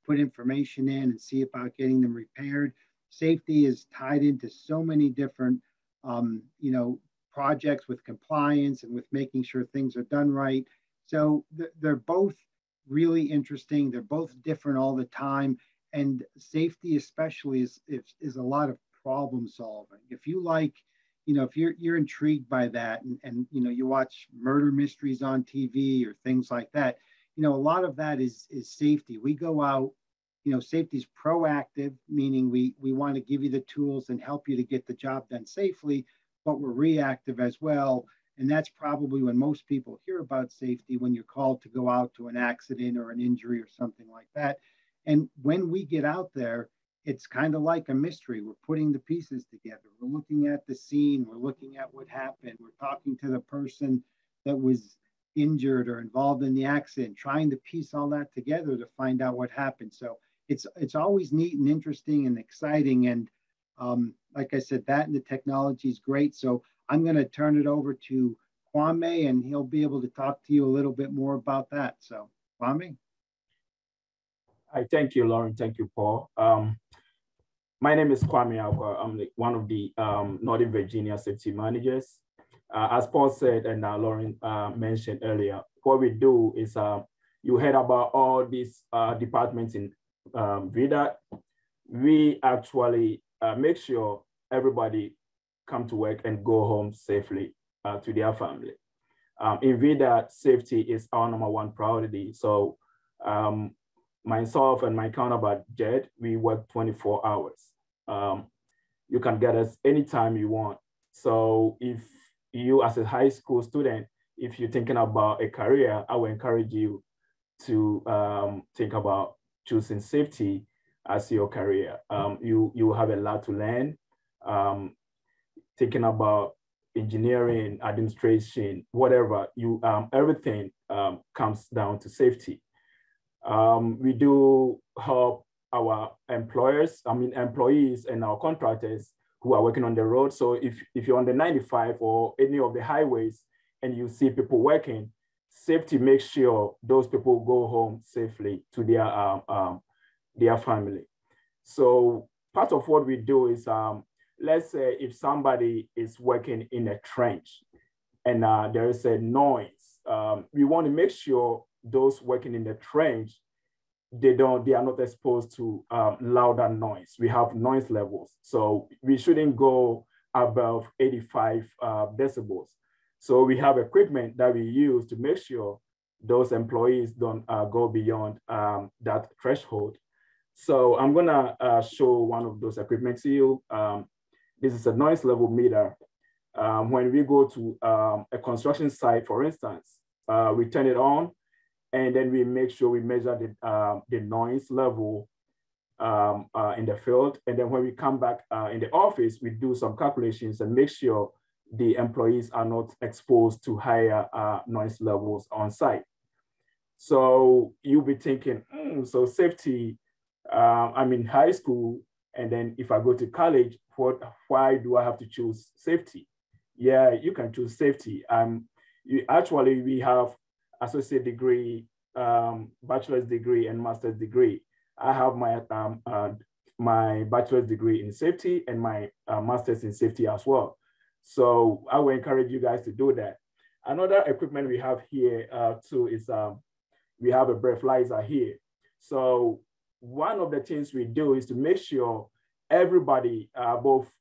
put information in and see about getting them repaired. Safety is tied into so many different, projects with compliance and with making sure things are done right. So they're both really interesting. They're both different all the time. And safety especially is a lot of problem solving. If you like, if you're intrigued by that and you watch murder mysteries on TV or things like that, a lot of that is safety. We go out safety is proactive, meaning we want to give you the tools and help you to get the job done safely, but we're reactive as well. And that's probably when most people hear about safety, when you're called to go out to an accident or an injury or something like that. And when we get out there, it's kind of like a mystery. We're putting the pieces together. We're looking at the scene. We're looking at what happened. We're talking to the person that was injured or involved in the accident, trying to piece all that together to find out what happened. So it's always neat and interesting and exciting. And like I said, that and the technology is great. So I'm going to turn it over to Kwame, and he'll be able to talk to you a little bit more about that. So Kwame. Hi, thank you, Lauren. Thank you, Paul. My name is Kwame Akwa. I'm one of the Northern Virginia safety managers. As Paul said and Lauren mentioned earlier, what we do is you heard about all these departments in VDOT. We actually make sure everybody come to work and go home safely to their family. In VDOT, safety is our #1 priority. So myself and my counterpart, Jed, we work 24 hours. You can get us anytime you want. So if you as a high school student, if you're thinking about a career, I would encourage you to think about choosing safety as your career. You have a lot to learn. Thinking about engineering, administration, whatever, everything comes down to safety. We do help our employees and our contractors who are working on the road. So if you're on the 95 or any of the highways and you see people working, safety makes sure those people go home safely to their family. So part of what we do is, let's say if somebody is working in a trench and there is a noise, we want to make sure those working in the trench, they are not exposed to louder noise. We have noise levels. So we shouldn't go above 85 decibels. So we have equipment that we use to make sure those employees don't go beyond that threshold. So I'm gonna show one of those equipment to you. This is a noise level meter. When we go to a construction site, for instance, we turn it on, and then we make sure we measure the noise level in the field. And then when we come back in the office, we do some calculations and make sure the employees are not exposed to higher noise levels on site. So you'll be thinking, so safety, I'm in high school, and then if I go to college, why do I have to choose safety? Yeah, you can choose safety. Actually, we have associate degree, bachelor's degree, and master's degree. I have my bachelor's degree in safety and my master's in safety as well. So I will encourage you guys to do that. Another equipment we have here too is we have a breathalyzer here. So one of the things we do is to make sure everybody, both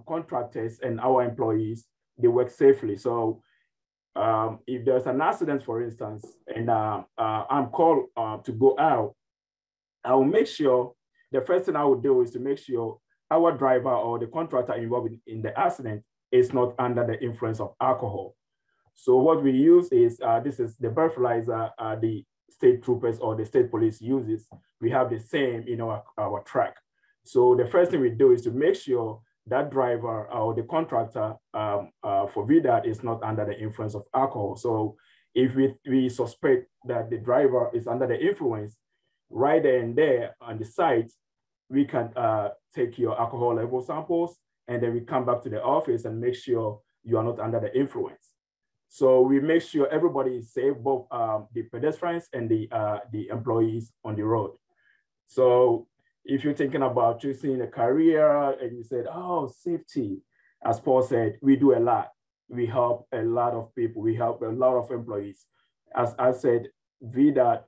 contractors and our employees, they work safely. So if there's an accident, for instance, and I'm called to go out, I will make sure, the first thing I will do is to make sure our driver or the contractor involved in the accident is not under the influence of alcohol. So what we use is, this is the breathalyzer the state troopers or the state police uses. We have the same in our truck. So the first thing we do is to make sure that driver or the contractor for VDOT is not under the influence of alcohol. So if we suspect that the driver is under the influence, right there and there on the site, we can take your alcohol level samples, and then we come back to the office and make sure you are not under the influence. So we make sure everybody is safe, both the pedestrians and the employees on the road. So if you're thinking about choosing a career and you said, oh, safety, as Paul said, we do a lot. We help a lot of people. We help a lot of employees. As I said, VDOT,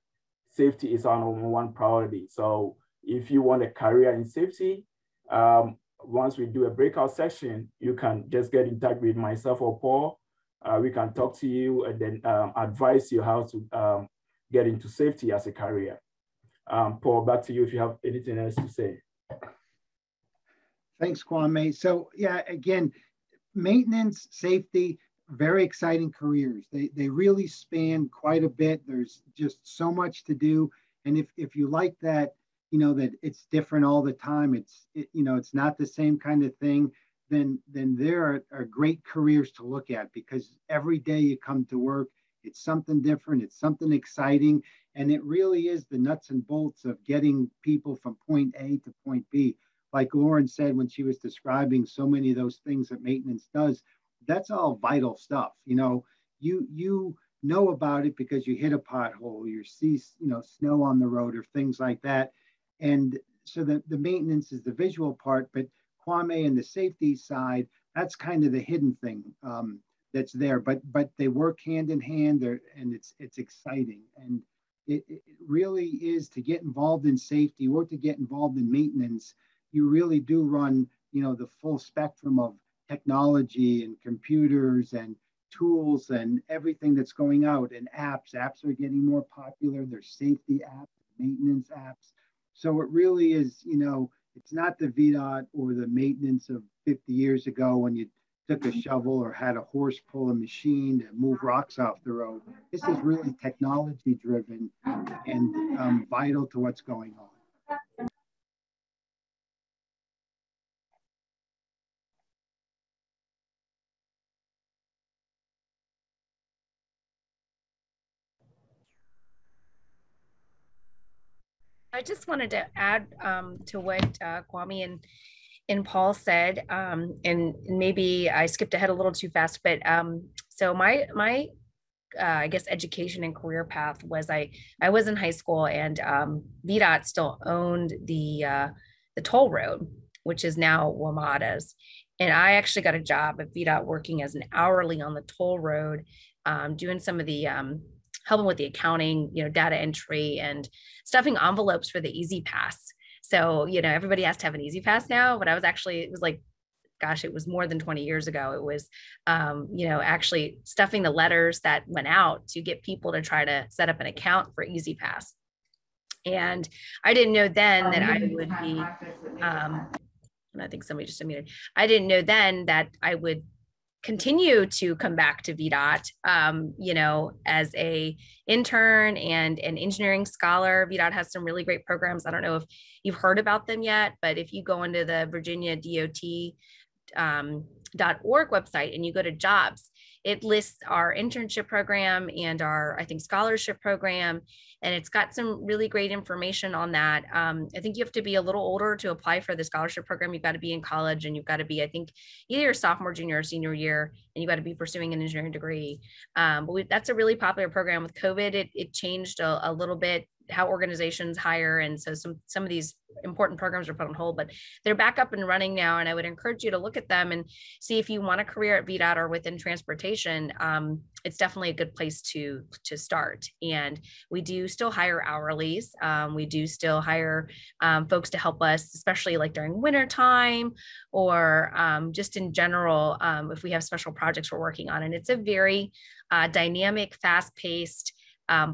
safety is our #1 priority. So if you want a career in safety, once we do a breakout session, you can just get in touch with myself or Paul. We can talk to you and then advise you how to get into safety as a career. Paul, back to you if you have anything else to say. Thanks, Kwame. So yeah, again, maintenance, safety, very exciting careers. They really span quite a bit. There's just so much to do. And if you like that, that it's different all the time, it's not the same kind of thing, then there are great careers to look at, because every day you come to work, it's something different, it's something exciting, and it really is the nuts and bolts of getting people from point A to point B. Like Lauren said when she was describing so many of those things that maintenance does, that's all vital stuff. You know about it because you hit a pothole, you see, snow on the road or things like that. And so the maintenance is the visual part, but Kwame and the safety side, that's kind of the hidden thing that's there. But they work hand in hand there, and it's exciting. And it really is, to get involved in safety or to get involved in maintenance, you really do run, the full spectrum of technology and computers and tools and everything that's going out, and apps. Apps are getting more popular. There's safety apps, maintenance apps. So it really is, it's not the VDOT or the maintenance of 50 years ago when you took a shovel or had a horse pull a machine to move rocks off the road. This is really technology driven and vital to what's going on. I just wanted to add to what Kwame and Paul said, and maybe I skipped ahead a little too fast, but so my I guess education and career path was I was in high school, and VDOT still owned the toll road, which is now WMATA's, and I actually got a job at VDOT working as an hourly on the toll road, doing some of the helping with the accounting, data entry and stuffing envelopes for the Easy Pass. So, everybody has to have an Easy Pass now, but it was like, gosh, it was more than 20 years ago. It was, actually stuffing the letters that went out to get people to try to set up an account for Easy Pass. And I didn't know then that I would be, and I think somebody just unmuted. I didn't know then that I would continue to come back to VDOT, as a intern and an engineering scholar. VDOT has some really great programs. I don't know if you've heard about them yet, but if you go into the Virginia DOT .org website and you go to jobs, it lists our internship program and our, I think, scholarship program. And it's got some really great information on that. I think you have to be a little older to apply for the scholarship program. You've got to be in college, and you've got to be, I think, either your sophomore, junior, or senior year, and you've got to be pursuing an engineering degree. But that's a really popular program. With COVID, it changed a little bit how organizations hire. And so some of these important programs are put on hold, but they're back up and running now. And I would encourage you to look at them and see if you want a career at VDOT or within transportation. It's definitely a good place to start. And we do still hire hourlies. We do still hire folks to help us, especially like during winter time or just in general, if we have special projects we're working on. And it's a very dynamic, fast-paced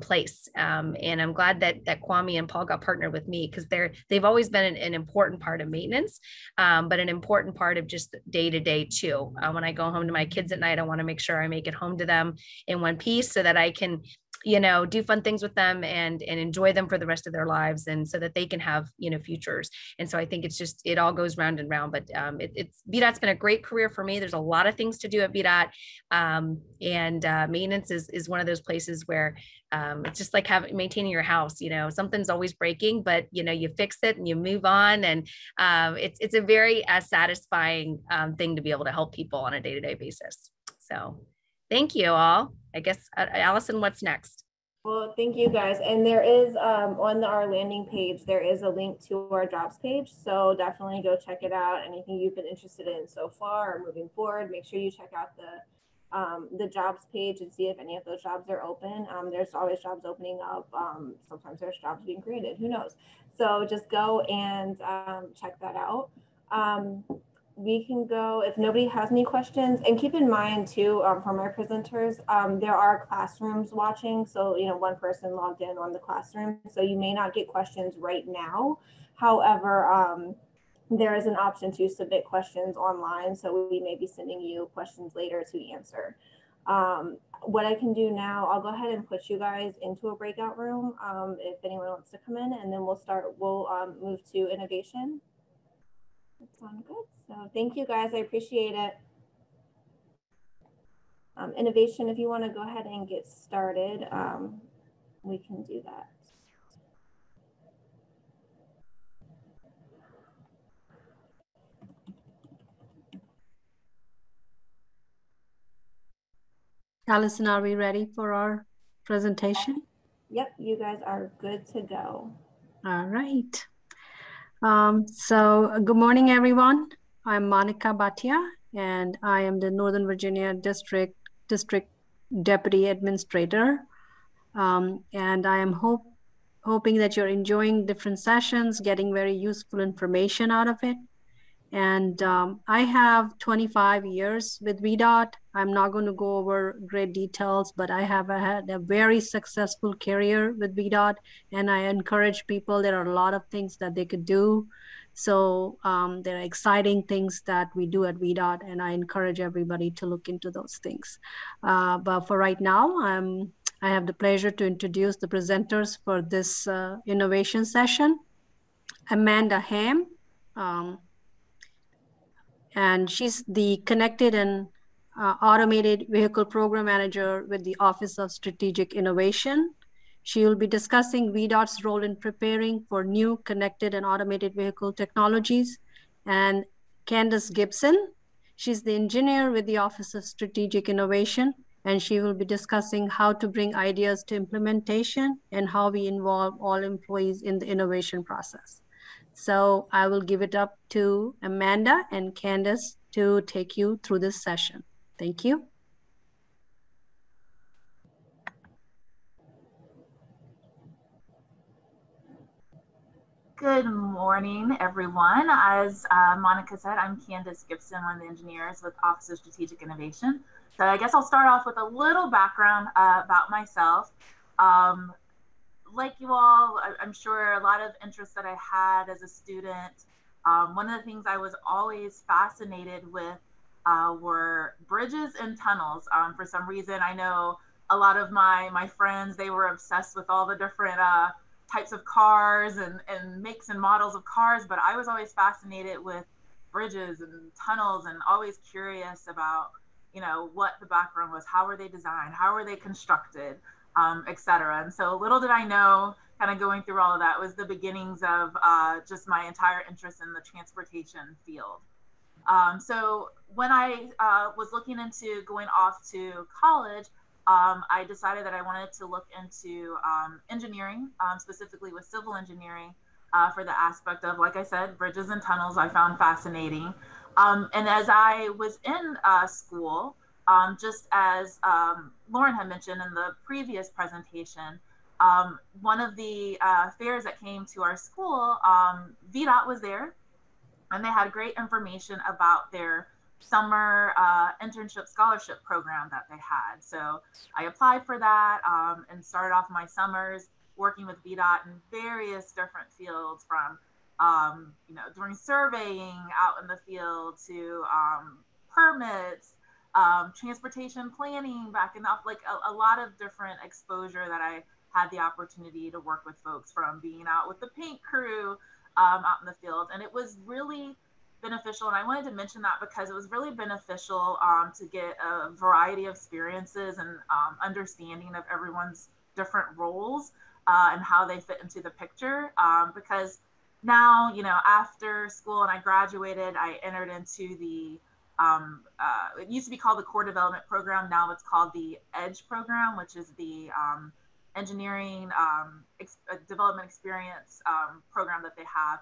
place. And I'm glad that Kwame and Paul got partnered with me, because they've always been an important part of maintenance, but an important part of just day to day too. When I go home to my kids at night, I want to make sure I make it home to them in one piece so that I can, do fun things with them and enjoy them for the rest of their lives, and so that they can have, futures. And so I think it all goes round and round, but VDOT's been a great career for me. There's a lot of things to do at VDOT. And maintenance is one of those places where it's just like maintaining your house. Something's always breaking, but you fix it and you move on. And it's a very satisfying thing to be able to help people on a day-to-day basis. So thank you all. I guess, Allison, what's next? Well, thank you guys. And there is on our landing page, there is a link to our jobs page. So definitely go check it out. Anything you've been interested in so far or moving forward, make sure you check out the jobs page and see if any of those jobs are open. There's always jobs opening up. Sometimes there's jobs being created, who knows? So just go and check that out. we can go, if nobody has any questions, and keep in mind too, for my presenters, there are classrooms watching. So, one person logged in on the classroom. So you may not get questions right now. However, there is an option to submit questions online. So we may be sending you questions later to answer. What I can do now, I'll go ahead and put you guys into a breakout room if anyone wants to come in, and then we'll move to innovation. That sounds good. So thank you guys, I appreciate it. Innovation, if you want to go ahead and get started, we can do that. Allison, are we ready for our presentation? Yep, you guys are good to go. All right. So good morning, everyone. I'm Monica Bhatia, and I am the Northern Virginia District Deputy Administrator. And I am hoping that you're enjoying different sessions, getting very useful information out of it. And I have 25 years with VDOT. I'm not going to go over great details, but I have had a very successful career with VDOT, and I encourage people. There are a lot of things that they could do. So there are exciting things that we do at VDOT, and I encourage everybody to look into those things. But for right now, I have the pleasure to introduce the presenters for this innovation session. Amanda Ham. And she's the Connected and Automated Vehicle Program Manager with the Office of Strategic Innovation. She will be discussing VDOT's role in preparing for new connected and automated vehicle technologies. And Candace Gibson, she's the engineer with the Office of Strategic Innovation, and she will be discussing how to bring ideas to implementation and how we involve all employees in the innovation process. So I will give it up to Amanda and Candace to take you through this session. Thank you. Good morning, everyone. As Monica said, I'm Candace Gibson, one of the engineers with Office of Strategic Innovation. So I guess I'll start off with a little background about myself. Like you all, I'm sure a lot of interests that I had as a student. One of the things I was always fascinated with were bridges and tunnels. For some reason, I know a lot of my friends, they were obsessed with all the different types of cars and makes and models of cars, but I was always fascinated with bridges and tunnels and always curious about, what the background was, how were they designed, how were they constructed, et cetera. And so little did I know, kind of going through all of that was the beginnings of just my entire interest in the transportation field. So when I was looking into going off to college, I decided that I wanted to look into engineering, specifically with civil engineering, for the aspect of, like I said, bridges and tunnels I found fascinating. And as I was in school, just as Lauren had mentioned in the previous presentation, one of the fairs that came to our school, VDOT was there, and they had great information about their summer internship scholarship program that they had. So I applied for that and started off my summers working with VDOT in various different fields, from doing surveying out in the field to permits, transportation planning, backing up, like a lot of different exposure that I had the opportunity to work with folks, from being out with the paint crew out in the field. And it was really beneficial. And I wanted to mention that because it was really beneficial to get a variety of experiences and understanding of everyone's different roles and how they fit into the picture. Because now, after school and I graduated, I entered into the it used to be called the Core Development Program. Now it's called the EDGE program, which is the engineering development experience program that they have.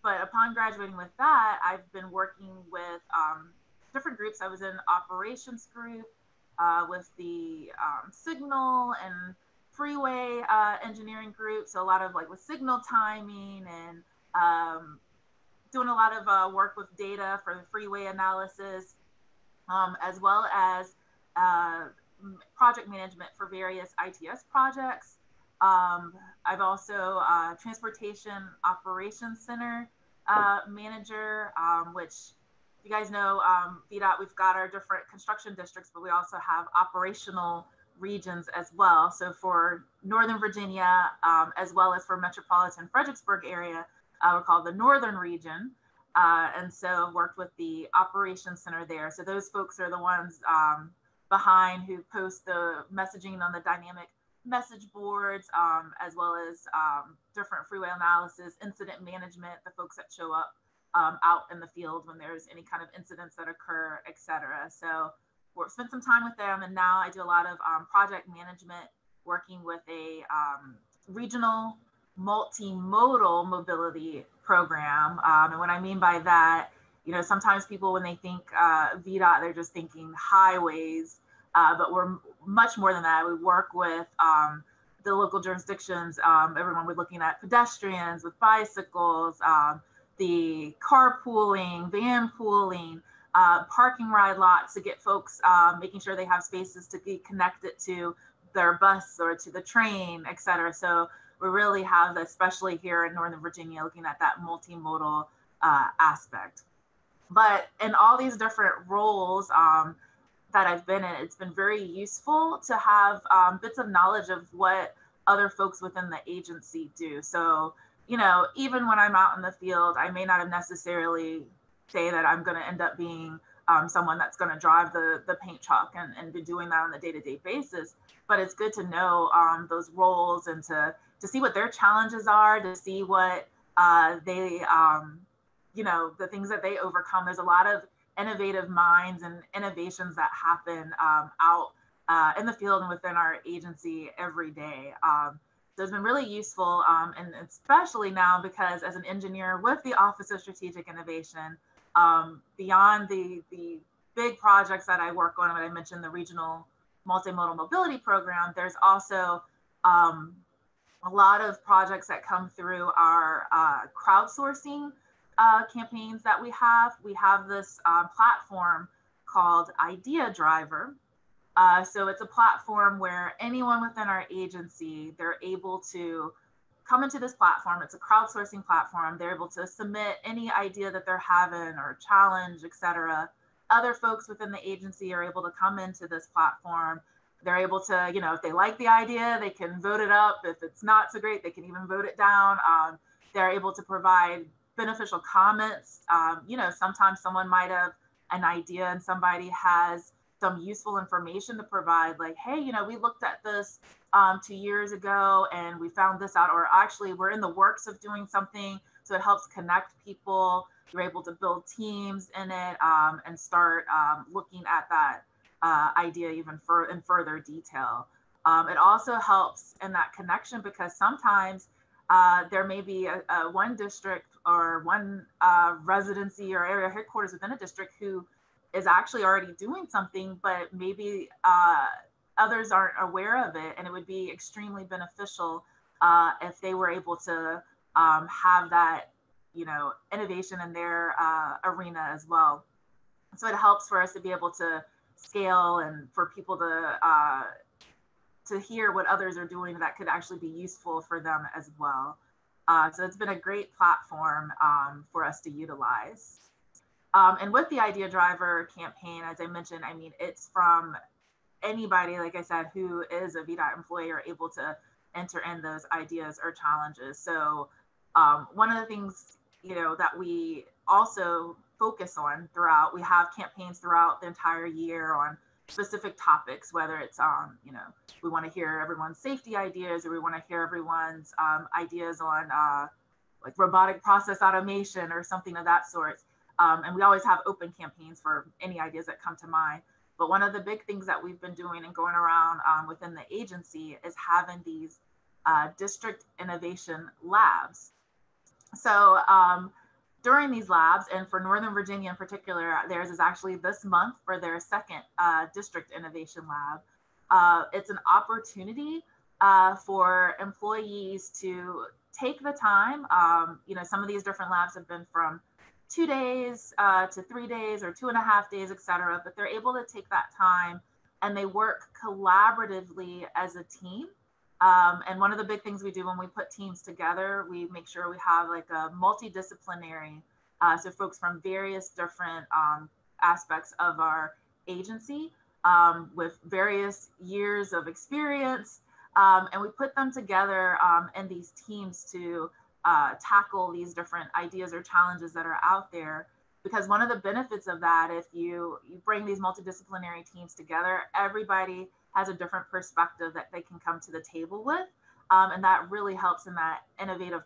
But upon graduating with that, I've been working with different groups. I was in operations group with the signal and freeway engineering group. So a lot of like with signal timing and doing a lot of work with data for the freeway analysis, as well as project management for various ITS projects. I've also Transportation Operations Center manager, which you guys know, VDOT, we've got our different construction districts, but we also have operational regions as well. So for Northern Virginia, as well as for metropolitan Fredericksburg area, we're called the Northern Region. And so I've worked with the Operations Center there. So those folks are the ones behind who post the messaging on the dynamic message boards, as well as different freeway analysis, incident management, the folks that show up out in the field when there's any kind of incidents that occur, et cetera. So we've spent some time with them, and now I do a lot of project management, working with a regional multimodal mobility program. And what I mean by that, you know, sometimes people, when they think VDOT, they're just thinking highways, but we're much more than that. We work with the local jurisdictions, everyone. We're looking at pedestrians with bicycles, the carpooling, van pooling, parking ride lots to get folks, making sure they have spaces to be connected to their bus or to the train, et cetera. So we really have, especially here in Northern Virginia, looking at that multimodal aspect. But in all these different roles that I've been in, it's been very useful to have bits of knowledge of what other folks within the agency do. So, you know, even when I'm out in the field, I may not have necessarily say that I'm going to end up being someone that's going to drive the paint truck and be doing that on a day-to-day basis. But it's good to know those roles and to see what their challenges are, to see what they, you know, the things that they overcome. There's a lot of innovative minds and innovations that happen out in the field and within our agency every day. So it's been really useful, and especially now because as an engineer with the Office of Strategic Innovation, beyond the big projects that I work on, and I mentioned the regional multimodal mobility program, there's also a lot of projects that come through our crowdsourcing campaigns that we have. We have this platform called Idea Driver. So it's a platform where anyone within our agency, they're able to come into this platform. It's a crowdsourcing platform. They're able to submit any idea that they're having or challenge, et cetera. Other folks within the agency are able to come into this platform. They're able to, you know, if they like the idea, they can vote it up. If it's not so great, they can even vote it down. They're able to provide beneficial comments. You know, sometimes someone might have an idea and somebody has some useful information to provide, like, hey, you know, we looked at this 2 years ago and we found this out, or actually we're in the works of doing something. So it helps connect people. You're able to build teams in it and start looking at that idea even in further detail. It also helps in that connection because sometimes there may be one district or one residency or area headquarters within a district who is actually already doing something, but maybe others aren't aware of it. And it would be extremely beneficial if they were able to have that, you know, innovation in their arena as well. So it helps for us to be able to scale and for people to hear what others are doing that could actually be useful for them as well. So it's been a great platform for us to utilize. And with the Idea Driver campaign, as I mentioned, I mean, it's from anybody, like I said, who is a VDOT employee or able to enter in those ideas or challenges. So one of the things, you know, that we also focus on throughout, we have campaigns throughout the entire year on specific topics, whether it's, you know, we want to hear everyone's safety ideas, or we want to hear everyone's ideas on like robotic process automation or something of that sort. And we always have open campaigns for any ideas that come to mind. But one of the big things that we've been doing and going around within the agency is having these district innovation labs. So during these labs, and for Northern Virginia in particular, theirs is actually this month for their second district innovation lab. It's an opportunity for employees to take the time. You know, some of these different labs have been from 2 days to 3 days or 2.5 days, et cetera, but they're able to take that time and they work collaboratively as a team. And one of the big things we do when we put teams together, we make sure we have like a multidisciplinary, so folks from various different aspects of our agency with various years of experience. And we put them together in these teams to tackle these different ideas or challenges that are out there. Because one of the benefits of that, if you bring these multidisciplinary teams together, everybody has a different perspective that they can come to the table with. And that really helps in that innovative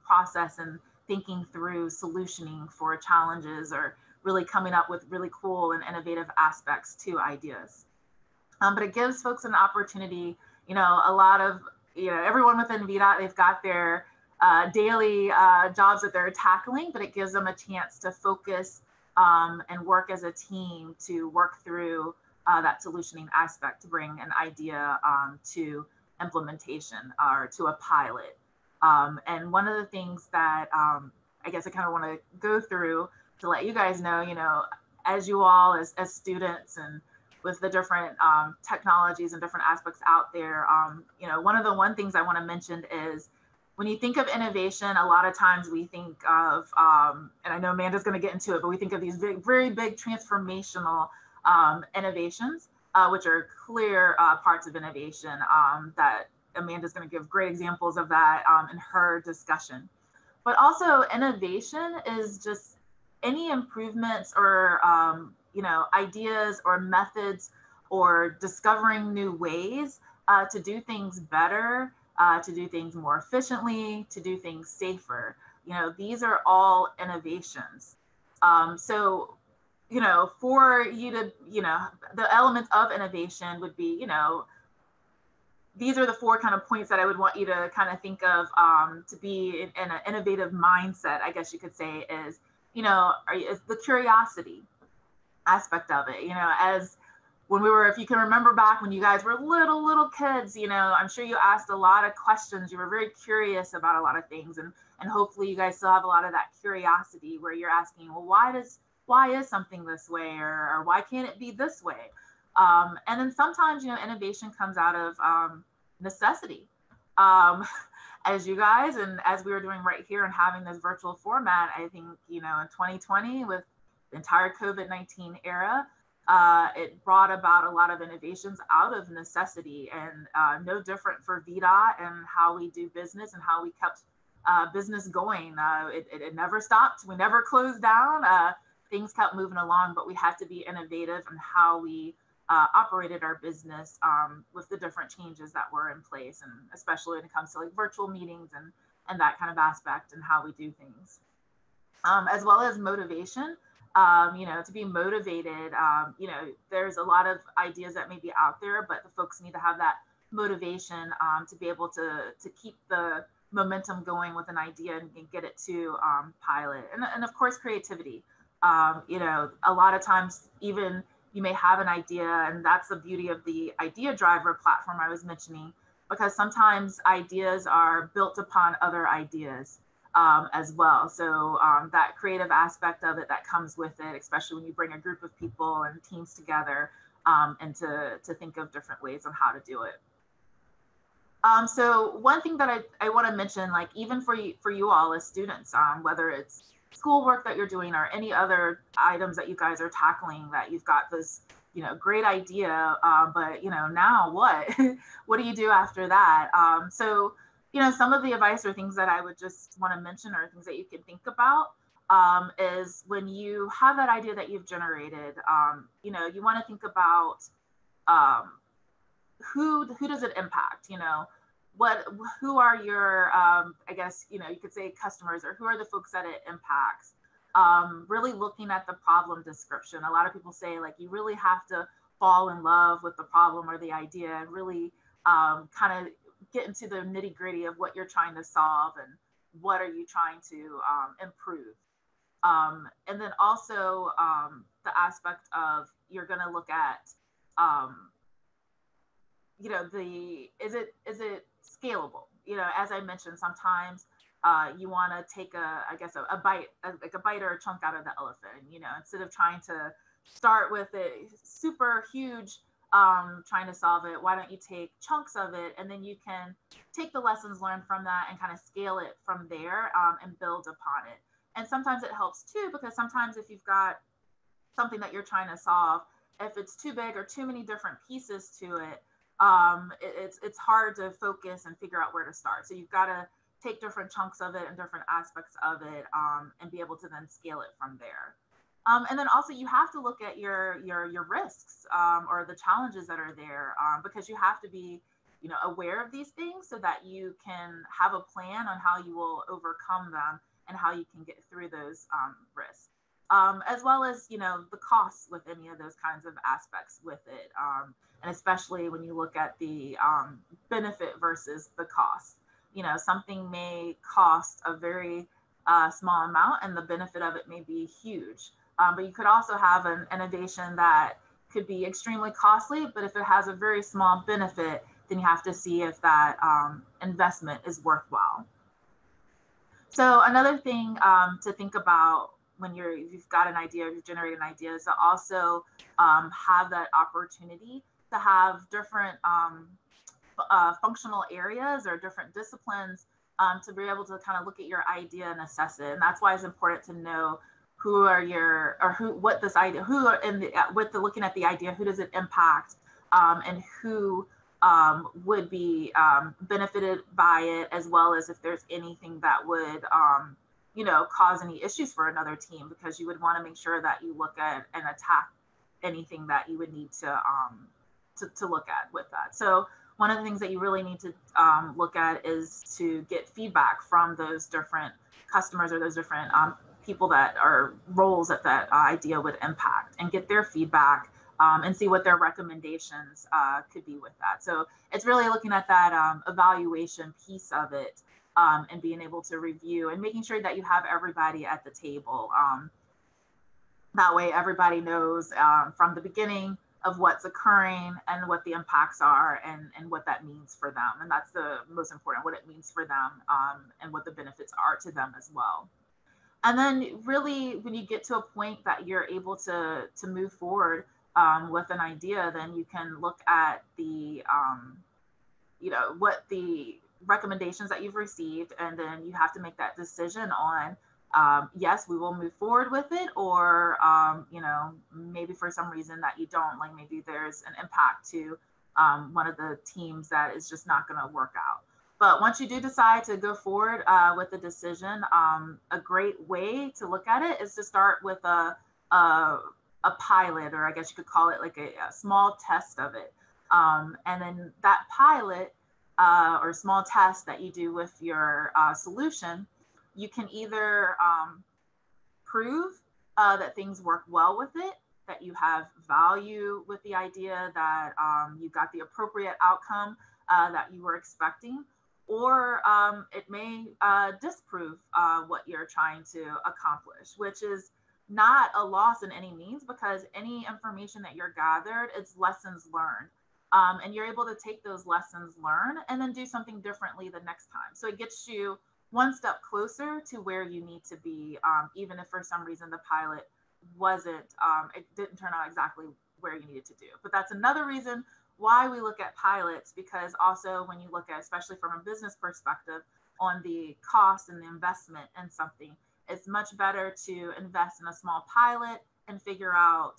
process and thinking through solutioning for challenges or really coming up with really cool and innovative aspects to ideas. But it gives folks an opportunity, a lot of, everyone within VDOT, they've got their daily jobs that they're tackling, but it gives them a chance to focus and work as a team to work through that solutioning aspect to bring an idea to implementation or to a pilot. And one of the things that I guess I kind of want to go through to let you guys know, as you all as students and with the different technologies and different aspects out there, one things I want to mention is when you think of innovation, a lot of times we think of, and I know Amanda's going to get into it, but we think of these very big transformational innovations, which are clear parts of innovation that Amanda's going to give great examples of that in her discussion. But also innovation is just any improvements or ideas or methods or discovering new ways to do things better, to do things more efficiently, to do things safer. These are all innovations. So, for you to, the elements of innovation would be, these are the 4 kind of points that I would want you to kind of think of to be in an innovative mindset, I guess you could say, is, is the curiosity aspect of it. As when we were, if you can remember back when you guys were little kids, I'm sure you asked a lot of questions. You were very curious about a lot of things, and hopefully you guys still have a lot of that curiosity where you're asking, well, why is something this way, or why can't it be this way? And then sometimes, innovation comes out of necessity. As you guys, and as we were doing right here and having this virtual format, I think, in 2020 with the entire COVID-19 era, it brought about a lot of innovations out of necessity, and no different for VDOT and how we do business and how we kept business going. It never stopped. We never closed down. Things kept moving along, but we had to be innovative in how we operated our business with the different changes that were in place, and especially when it comes to like virtual meetings and that kind of aspect and how we do things, as well as motivation. To be motivated, there's a lot of ideas that may be out there, but the folks need to have that motivation to be able to keep the momentum going with an idea and get it to pilot. And of course, creativity. A lot of times, even you may have an idea, and that's the beauty of the idea driver platform I was mentioning, because sometimes ideas are built upon other ideas as well. So that creative aspect of it that comes with it, especially when you bring a group of people and teams together and to think of different ways on how to do it. So one thing that I want to mention, like even for you all as students, whether it's schoolwork that you're doing or any other items that you guys are tackling, that you've got this, great idea, but now what? What do you do after that? So, some of the advice or things that I would just want to mention or things that you can think about is when you have that idea that you've generated, you want to think about who does it impact? Who are your, I guess, you could say customers, or who are the folks that it impacts? Really looking at the problem description. A lot of people say like, you really have to fall in love with the problem or the idea and really kind of get into the nitty gritty of what you're trying to solve and what are you trying to improve. And then also the aspect of you're going to look at, is it scalable? As I mentioned, sometimes you want to take a bite, like a bite or a chunk out of the elephant, you know, instead of trying to start with a super huge, trying to solve it. Why don't you take chunks of it, and then you can take the lessons learned from that and kind of scale it from there, and build upon it. And sometimes it helps too, because sometimes if you've got something that you're trying to solve, if it's too big or too many different pieces to it, it's hard to focus and figure out where to start. So you've got to take different chunks of it and different aspects of it, and be able to then scale it from there. And then also you have to look at your risks, or the challenges that are there, because you have to be, you know, aware of these things so that you can have a plan on how you will overcome them and how you can get through those risks. As well as, you know, the costs with any of those kinds of aspects with it. And especially when you look at the benefit versus the cost. You know, something may cost a very small amount and the benefit of it may be huge. But you could also have an innovation that could be extremely costly, but if it has a very small benefit, then you have to see if that investment is worthwhile. So another thing to think about when you've got an idea, you've generated an idea, is to also have that opportunity to have different functional areas or different disciplines to be able to kind of look at your idea and assess it. And that's why it's important to know who are your, or who, what this idea, who are in the, with the looking at the idea, who does it impact, and who would be benefited by it, as well as if there's anything that would, you know, cause any issues for another team, because you would want to make sure that you look at and attack anything that you would need to look at with that. So one of the things that you really need to look at is to get feedback from those different customers or those different people that are roles that that idea would impact, and get their feedback and see what their recommendations could be with that. So it's really looking at that evaluation piece of it, and being able to review and making sure that you have everybody at the table. That way everybody knows from the beginning of what's occurring and what the impacts are, and what that means for them. And that's the most important, what it means for them, and what the benefits are to them as well. And then really, when you get to a point that you're able to move forward with an idea, then you can look at the, you know, what the recommendations that you've received, and then you have to make that decision on, yes, we will move forward with it, or, you know, maybe for some reason that you don't, like maybe there's an impact to one of the teams that is just not going to work out. But once you do decide to go forward with the decision, a great way to look at it is to start with a pilot, or I guess you could call it like a small test of it. And then that pilot or small test that you do with your solution, you can either prove that things work well with it, that you have value with the idea, that you got the appropriate outcome that you were expecting, or it may disprove what you're trying to accomplish, which is not a loss in any means, because any information that you're gathered, it's lessons learned. And you're able to take those lessons learned and then do something differently the next time. So it gets you one step closer to where you need to be, even if for some reason the pilot wasn't, it didn't turn out exactly where you needed to do. But that's another reason why we look at pilots, because also when you look at, especially from a business perspective, on the cost and the investment in something, it's much better to invest in a small pilot and figure out,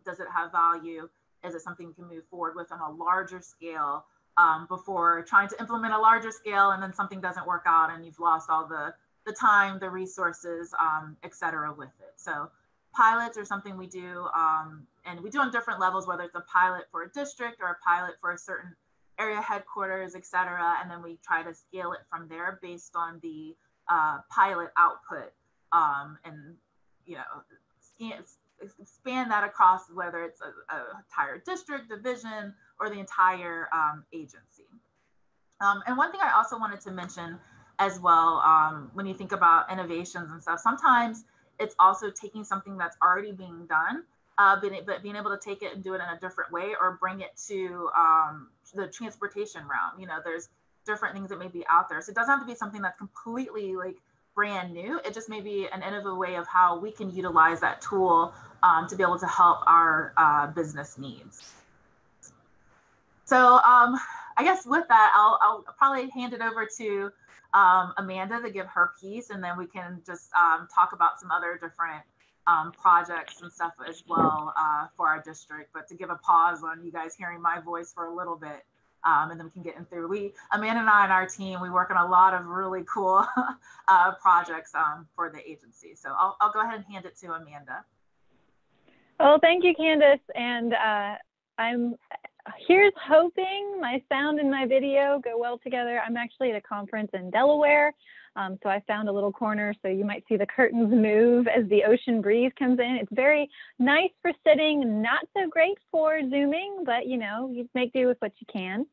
does it have value? Is it something you can move forward with on a larger scale, before trying to implement a larger scale and then something doesn't work out and you've lost all the time, the resources, et cetera with it. So pilots are something we do, and we do on different levels, whether it's a pilot for a district or a pilot for a certain area headquarters, et cetera. And then we try to scale it from there based on the pilot output, and, you know, expand that across whether it's a entire district, division, or the entire agency. And one thing I also wanted to mention as well, when you think about innovations and stuff, sometimes it's also taking something that's already being done, but being able to take it and do it in a different way, or bring it to the transportation realm. You know, there's different things that may be out there. So it doesn't have to be something that's completely like brand new. It just may be an innovative way of how we can utilize that tool to be able to help our business needs. So I guess with that, I'll probably hand it over to Amanda to give her piece, and then we can just talk about some other different projects and stuff as well for our district. But to give a pause on you guys hearing my voice for a little bit, and then we can get in through. Amanda and I and our team, we work on a lot of really cool projects for the agency. So I'll go ahead and hand it to Amanda. Well, thank you, Candace. And here's hoping my sound and my video go well together. I'm actually at a conference in Delaware. So I found a little corner, so you might see the curtains move as the ocean breeze comes in. It's very nice for sitting, not so great for Zooming, but you know, you make do with what you can.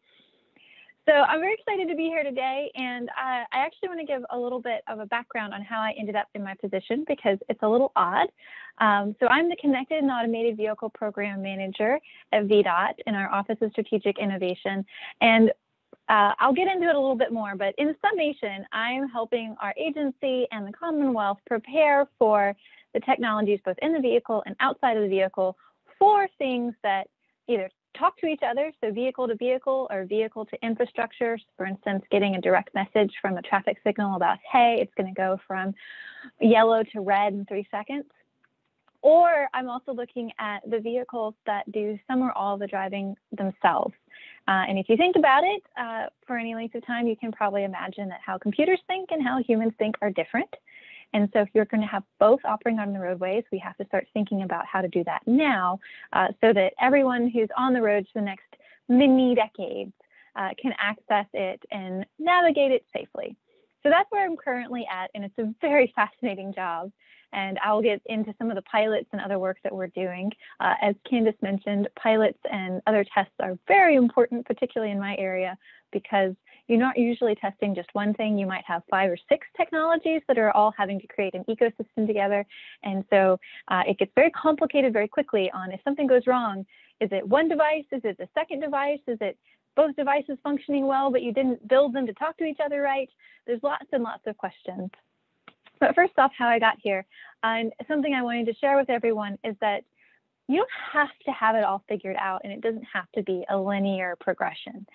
So I'm very excited to be here today, and I actually want to give a little bit of a background on how I ended up in my position because it's a little odd. So I'm the Connected and Automated Vehicle Program Manager at VDOT in our Office of Strategic Innovation, and I'll get into it a little bit more, but in summation, I'm helping our agency and the Commonwealth prepare for the technologies both in the vehicle and outside of the vehicle for things that either talk to each other, so vehicle to vehicle or vehicle to infrastructure. For instance, getting a direct message from a traffic signal about, hey, it's going to go from yellow to red in 3 seconds. Or I'm also looking at the vehicles that do some or all of the driving themselves. And if you think about it for any length of time, you can probably imagine that how computers think and how humans think are different. And so if you're going to have both operating on the roadways, we have to start thinking about how to do that now so that everyone who's on the roads for the next many decades can access it and navigate it safely. So that's where I'm currently at, and it's a very fascinating job. And I'll get into some of the pilots and other work that we're doing. As Candace mentioned, pilots and other tests are very important, particularly in my area, because you're not usually testing just one thing. You might have 5 or 6 technologies that are all having to create an ecosystem together. And so it gets very complicated very quickly on if something goes wrong. Is it one device? Is it the second device? Is it both devices functioning well, but you didn't build them to talk to each other right? There's lots and lots of questions. But first off, how I got here, and something I wanted to share with everyone is that you don't have to have it all figured out, and it doesn't have to be a linear progression.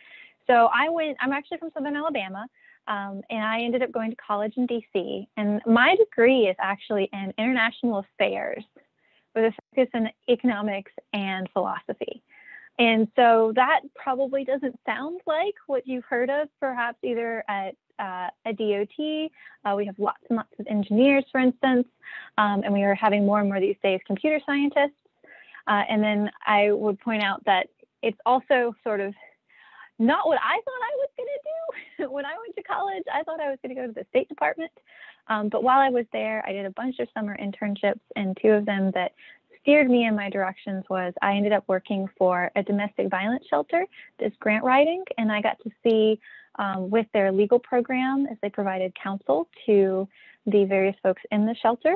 So I'm actually from Southern Alabama, and I ended up going to college in DC, and my degree is actually in international affairs with a focus in economics and philosophy. And so that probably doesn't sound like what you've heard of perhaps either at a DOT. We have lots and lots of engineers, for instance, and we are having more and more these days computer scientists. And then I would point out that it's also sort of not what I thought I was going to do. When I went to college, I thought I was going to go to the State Department. But while I was there, I did a bunch of summer internships, and 2 of them that steered me in my directions was I ended up working for a domestic violence shelter, this grant writing, and I got to see with their legal program as they provided counsel to the various folks in the shelter,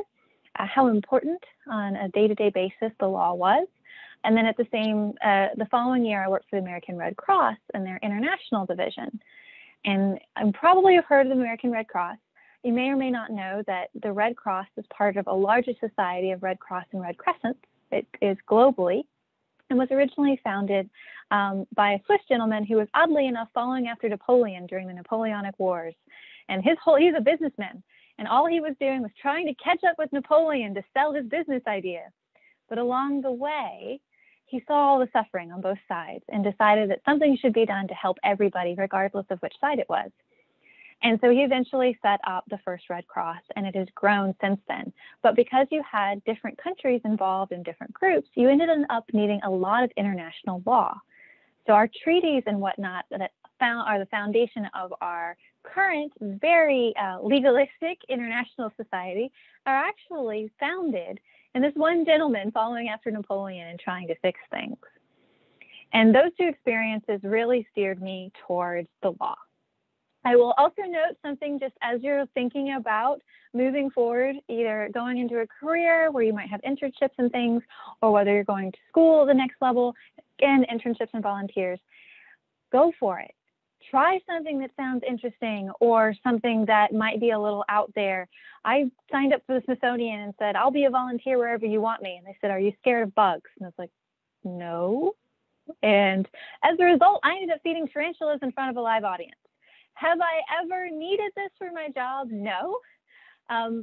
how important on a day-to-day basis the law was. And then at the following year, I worked for the American Red Cross and their international division. And I'm probably have heard of the American Red Cross. You may or may not know that the Red Cross is part of a larger society of Red Cross and Red Crescents. It is globally and was originally founded by a Swiss gentleman who was oddly enough following after Napoleon during the Napoleonic Wars. And he's a businessman, and all he was doing was trying to catch up with Napoleon to sell his business idea. But along the way, he saw all the suffering on both sides and decided that something should be done to help everybody, regardless of which side it was. And so he eventually set up the first Red Cross, and it has grown since then. But because you had different countries involved in different groups, you ended up needing a lot of international law. So our treaties and whatnot that are the foundation of our current very legalistic international society are actually founded in this one gentleman following after Napoleon and trying to fix things. And those 2 experiences really steered me towards the law. I will also note something just as you're thinking about moving forward, either going into a career where you might have internships and things, or whether you're going to school the next level, again, internships and volunteers, go for it. try something that sounds interesting or something that might be a little out there. I signed up for the Smithsonian and said, I'll be a volunteer wherever you want me. And they said, are you scared of bugs? And I was like, no. And as a result, I ended up feeding tarantulas in front of a live audience. Have I ever needed this for my job? No.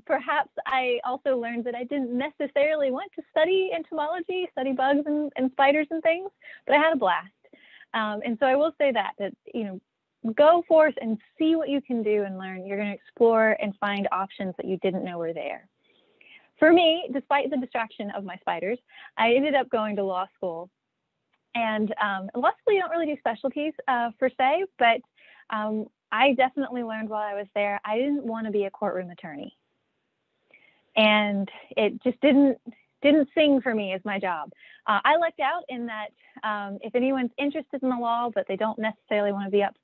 Perhaps I also learned that I didn't necessarily want to study entomology, study bugs and spiders and things, but I had a blast. And so I will say that, you know, go forth and see what you can do and learn. You're going to explore and find options that you didn't know were there. For me, despite the distraction of my spiders, I ended up going to law school. And law school, you don't really do specialties per se, but I definitely learned while I was there, I didn't want to be a courtroom attorney. And it just didn't sing for me as my job. I lucked out in that if anyone's interested in the law, but they don't necessarily want to be up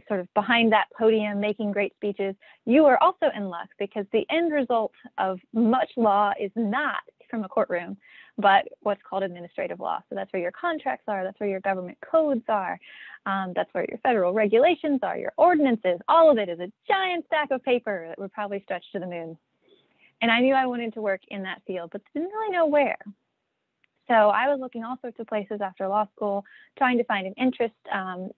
sort of behind that podium making great speeches, you are also in luck, because the end result of much law is not from a courtroom, but what's called administrative law. So that's where your contracts are, that's where your government codes are, that's where your federal regulations are, your ordinances. All of it is a giant stack of paper that would probably stretch to the moon. And I knew I wanted to work in that field, but didn't really know where. So I was looking all sorts of places after law school, trying to find an interest,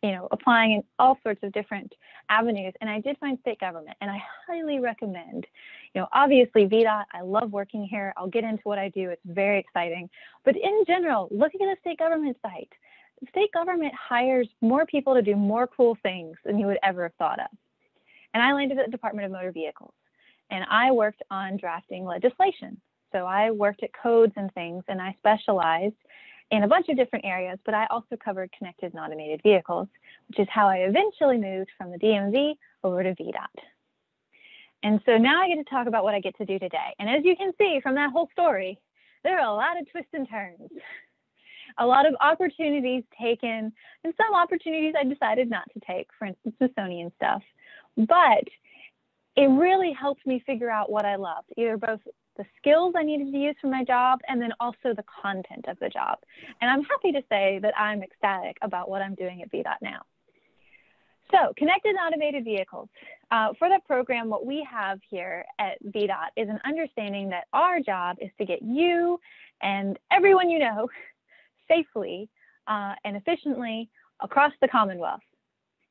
you know, applying in all sorts of different avenues. And I did find state government, and I highly recommend, you know, obviously VDOT, I love working here. I'll get into what I do. It's very exciting. But in general, looking at the state government site, the state government hires more people to do more cool things than you would ever have thought of. And I landed at the Department of Motor Vehicles, and I worked on drafting legislation. So I worked at codes and things, and I specialized in a bunch of different areas, but I also covered connected and automated vehicles, which is how I eventually moved from the DMV over to VDOT. And so now I get to talk about what I get to do today. And as you can see from that whole story, there are a lot of twists and turns, a lot of opportunities taken, and some opportunities I decided not to take, for instance, Smithsonian stuff. But it really helped me figure out what I loved, either both the skills I needed to use for my job and then also the content of the job. And I'm happy to say that I'm ecstatic about what I'm doing at VDOT now. So connected and automated vehicles. For that program, what we have here at VDOT is an understanding that our job is to get you and everyone you know safely and efficiently across the Commonwealth.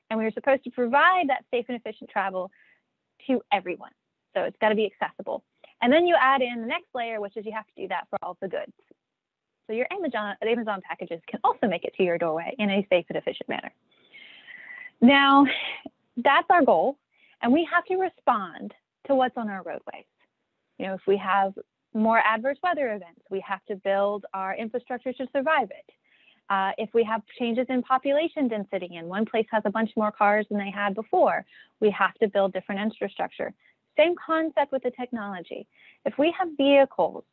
And we're supposed to provide that safe and efficient travel to everyone. So it's got to be accessible. And then you add in the next layer, which is you have to do that for all the goods. So your Amazon packages can also make it to your doorway in a safe and efficient manner. Now, that's our goal, and we have to respond to what's on our roadways. You know, if we have more adverse weather events, we have to build our infrastructure to survive it. If we have changes in population density and one place has a bunch more cars than they had before, we have to build different infrastructure. Same concept with the technology. If we have vehicles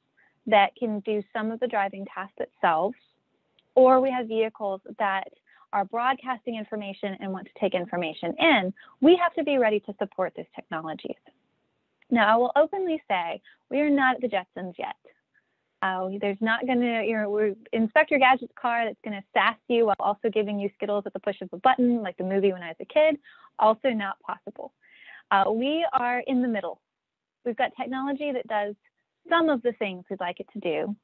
that can do some of the driving tasks themselves, or we have vehicles that are broadcasting information and want to take information in, we have to be ready to support these technologies. Now, I will openly say we are not at the Jetsons yet. There's not going to, you know, Inspector Gadget's car that's going to sass you while also giving you Skittles at the push of a button, like the movie when I was a kid. Also not possible. We are in the middle. We've got technology that does some of the things we'd like it to do,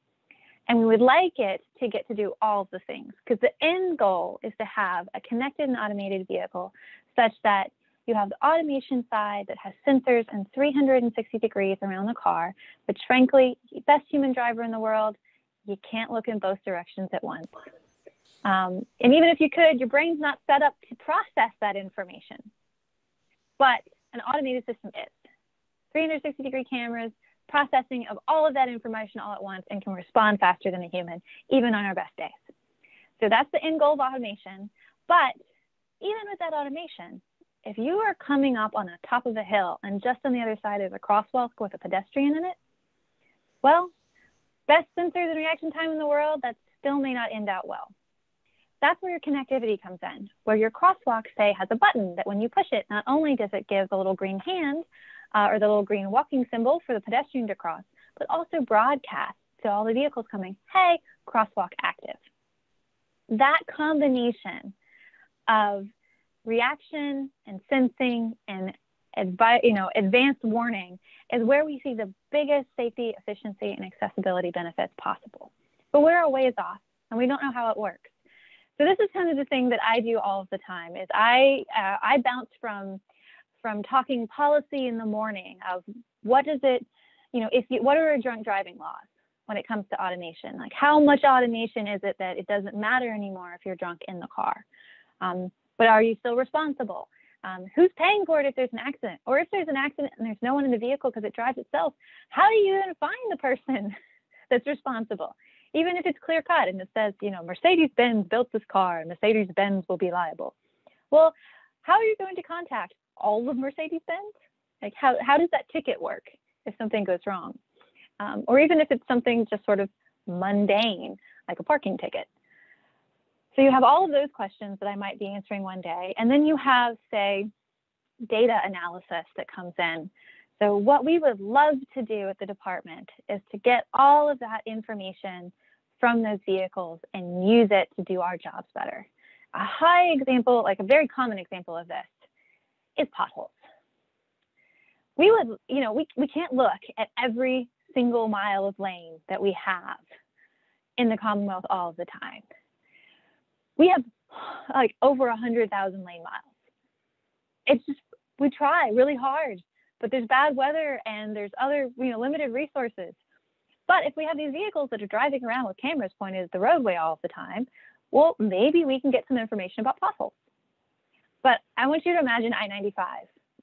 and we would like it to get to do all of the things, because the end goal is to have a connected and automated vehicle such that you have the automation side that has sensors and 360 degrees around the car, which frankly, best human driver in the world, you can't look in both directions at once. And even if you could, your brain's not set up to process that information. But an automated system is. 360-degree cameras, processing of all of that information all at once, and can respond faster than a human, even on our best days. So that's the end goal of automation. But even with that automation, if you are coming up on the top of a hill and just on the other side is a crosswalk with a pedestrian in it, well, best sensors and reaction time in the world, that still may not end out well. That's where your connectivity comes in, where your crosswalk, say, has a button that when you push it, not only does it give the little green hand or the little green walking symbol for the pedestrian to cross, but also broadcasts to all the vehicles coming, hey, crosswalk active. That combination of reaction and sensing and advanced warning is where we see the biggest safety, efficiency, and accessibility benefits possible. But we're a ways off, and we don't know how it works. So this is kind of the thing that I do all of the time. Is I bounce from talking policy in the morning of what does it, what are our drunk driving laws when it comes to automation? Like, how much automation is it that it doesn't matter anymore if you're drunk in the car? But are you still responsible? Who's paying for it if there's an accident? Or if there's an accident and there's no one in the vehicle because it drives itself, how do you even find the person that's responsible? Even if it's clear cut and it says, Mercedes-Benz built this car and Mercedes-Benz will be liable. Well, how are you going to contact all of Mercedes-Benz? Like, how does that ticket work if something goes wrong? Or even if it's something just sort of mundane, like a parking ticket. So you have all of those questions that I might be answering one day. And then you have, say, data analysis that comes in. So what we would love to do at the department is to get all of that information from those vehicles and use it to do our jobs better. A high example, like a very common example of this, is potholes. We would, we can't look at every single mile of lane that we have in the Commonwealth all of the time. We have like over 100,000 lane miles. It's just, we try really hard, but there's bad weather and there's other, limited resources. But if we have these vehicles that are driving around with cameras pointed at the roadway all the time, well, maybe we can get some information about potholes. But I want you to imagine I-95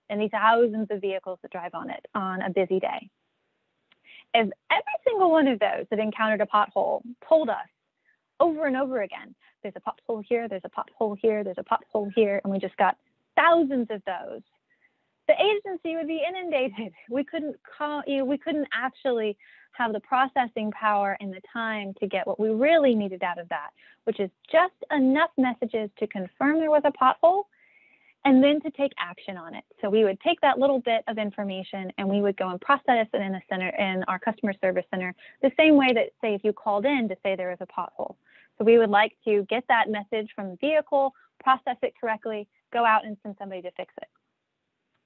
and these thousands of vehicles that drive on it on a busy day. If every single one of those that encountered a pothole told us over and over again, there's a pothole here, there's a pothole here, there's a pothole here, and we just got thousands of those, the agency would be inundated. We couldn't actually have the processing power and the time to get what we really needed out of that, which is just enough messages to confirm there was a pothole and then to take action on it. So we would take that little bit of information and we would go and process it in in our customer service center, the same way that, say, if you called in to say there was a pothole. So we would like to get that message from the vehicle, process it correctly, go out and send somebody to fix it.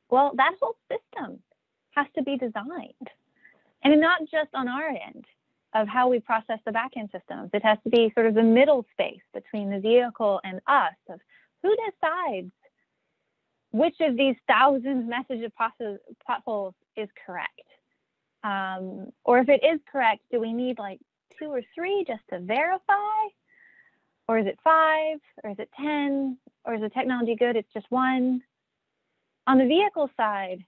Well, that whole system has to be designed. And not just on our end of how we process the backend systems. It has to be sort of the middle space between the vehicle and us of who decides which of these thousands message of potholes is correct. Or if it is correct, do we need like 2 or 3 just to verify? Or is it 5? Or is it 10? Or is the technology good? It's just 1. On the vehicle side,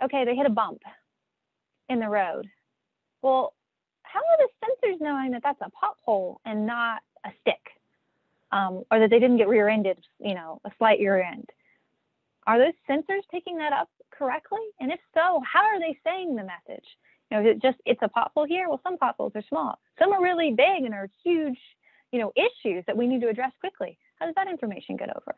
okay, they hit a bump in the road. Well, how are the sensors knowing that that's a pothole and not a stick? Or that they didn't get rear-ended, a slight rear end? Are those sensors picking that up correctly? And if so, how are they saying the message? Is it just, it's a pothole here? Well, some potholes are small. Some are really big and are huge, issues that we need to address quickly. How does that information get over?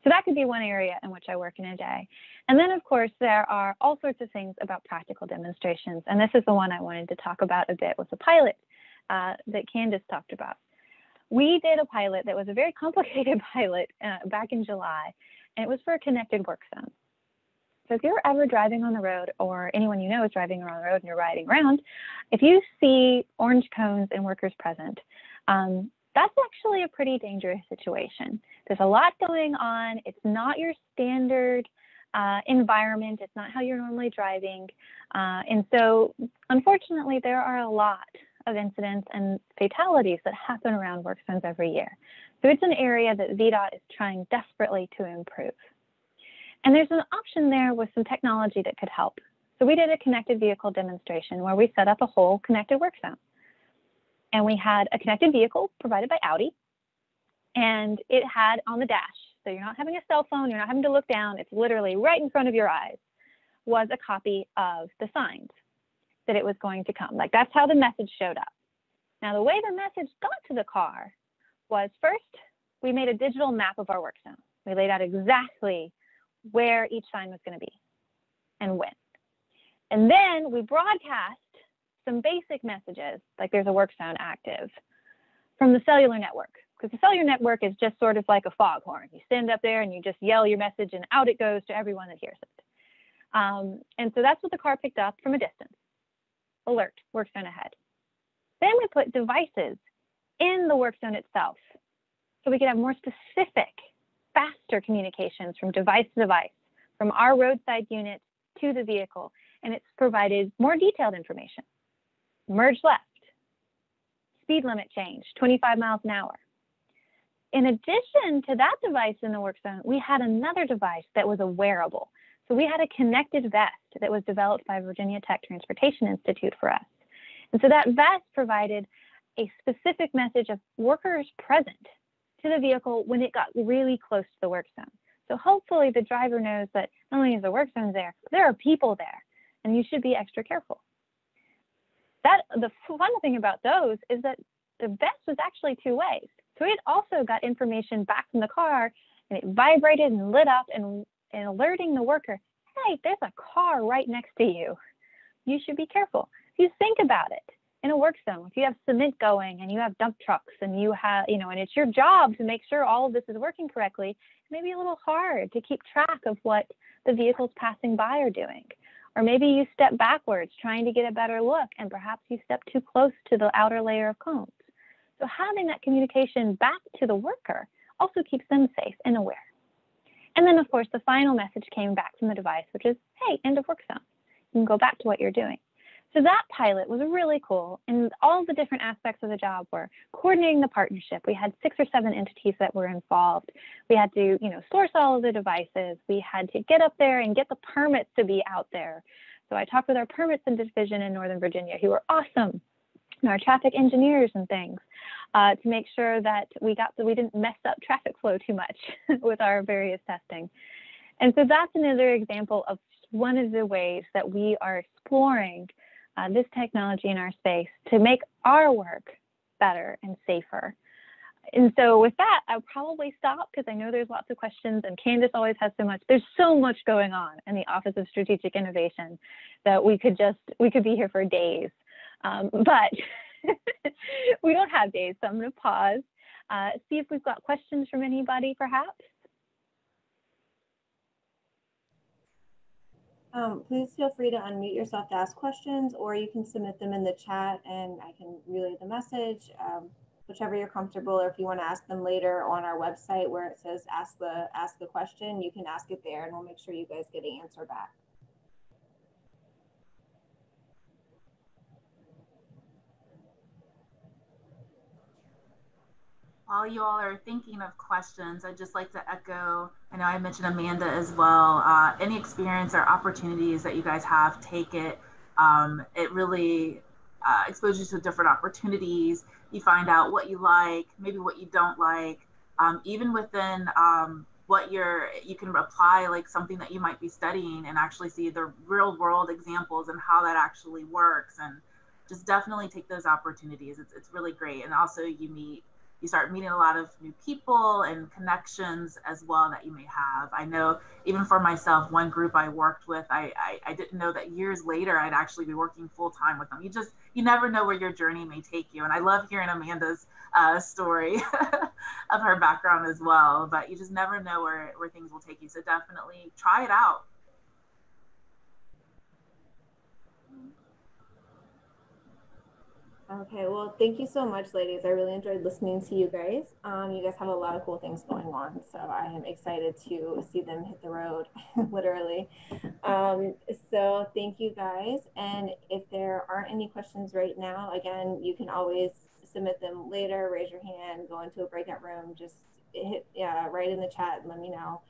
So that could be one area in which I work in a day. And then, of course, there are all sorts of things about practical demonstrations. And this is the one I wanted to talk about a bit with the pilot that Candace talked about. We did a pilot that was a very complicated pilot back in July, and it was for a connected work zone. So if you're ever driving on the road, or anyone you know is driving around the road and you're riding around, if you see orange cones and workers present, that's actually a pretty dangerous situation. There's a lot going on. It's not your standard environment. It's not how you're normally driving. And so, unfortunately, there are a lot of incidents and fatalities that happen around work zones every year. So it's an area that VDOT is trying desperately to improve. And there's an option there with some technology that could help. So we did a connected vehicle demonstration where we set up a whole connected work zone. And we had a connected vehicle provided by Audi, and it had on the dash, so you're not having a cell phone, you're not having to look down, it's literally right in front of your eyes, was a copy of the signs that it was going to come. Like, that's how the message showed up. Now, the way the message got to the car was, first, we made a digital map of our work zone. We laid out exactly where each sign was going to be and when. And then we broadcast some basic messages, like there's a work zone active, from the cellular network, because the cellular network is just sort of like a foghorn. You stand up there and you just yell your message and out it goes to everyone that hears it. And so that's what the car picked up from a distance. Alert, work zone ahead. Then we put devices in the work zone itself so we could have more specific, faster communications from device to device, from our roadside unit to the vehicle. And it's provided more detailed information. Merge left, speed limit change, 25 miles an hour. In addition to that device in the work zone, we had another device that was a wearable. So we had a connected vest that was developed by Virginia Tech Transportation Institute for us. And so that vest provided a specific message of workers present to the vehicle when it got really close to the work zone. So hopefully the driver knows that not only is the work zone there are people there, and you should be extra careful. The fun thing about those is that the vest was actually two ways. So it also got information back from the car, and it vibrated and lit up and alerting the worker, hey, there's a car right next to you. You should be careful. If you think about it, in a work zone, if you have cement going and you have dump trucks and you have, and it's your job to make sure all of this is working correctly, it may be a little hard to keep track of what the vehicles passing by are doing. Or maybe you step backwards trying to get a better look, and perhaps you step too close to the outer layer of cones. So having that communication back to the worker also keeps them safe and aware. And then, of course, the final message came back from the device, which is, hey, end of work zone. You can go back to what you're doing. So that pilot was really cool. And all the different aspects of the job were coordinating the partnership. We had 6 or 7 entities that were involved. We had to, source all of the devices. We had to get up there and get the permits to be out there. So I talked with our permits division in Northern Virginia, who were awesome, and our traffic engineers and things, to make sure that we didn't mess up traffic flow too much with our various testing. And so that's another example of one of the ways that we are exploring this technology in our space to make our work better and safer. And so with that, I'll probably stop because I know there's lots of questions, and Candace always has there's so much going on in the Office of Strategic Innovation that we could be here for days. But we don't have days, so I'm going to pause, see if we've got questions from anybody, perhaps. Please feel free to unmute yourself to ask questions, or you can submit them in the chat and I can relay the message, whichever you're comfortable. Or if you want to ask them later on our website where it says ask the question, you can ask it there and we'll make sure you guys get an answer back. While you all are thinking of questions, I'd just like to echo, I know I mentioned Amanda as well, any experience or opportunities that you guys have, take it. It really exposes you to different opportunities. You find out what you like, maybe what you don't like, even within what you can apply like something that you might be studying and actually see the real world examples and how that actually works, and just definitely take those opportunities. It's really great. And also you start meeting a lot of new people and connections as well that you may have. I know even for myself, one group I worked with, I didn't know that years later I'd actually be working full time with them. You never know where your journey may take you. And I love hearing Amanda's story of her background as well, but you just never know where things will take you. So definitely try it out. Okay, well, thank you so much, ladies. I really enjoyed listening to you guys. You guys have a lot of cool things going on, so I am excited to see them hit the road, literally. So thank you guys. And if there aren't any questions right now, again, you can always submit them later, raise your hand, go into a breakout room, just write in the chat and let me know.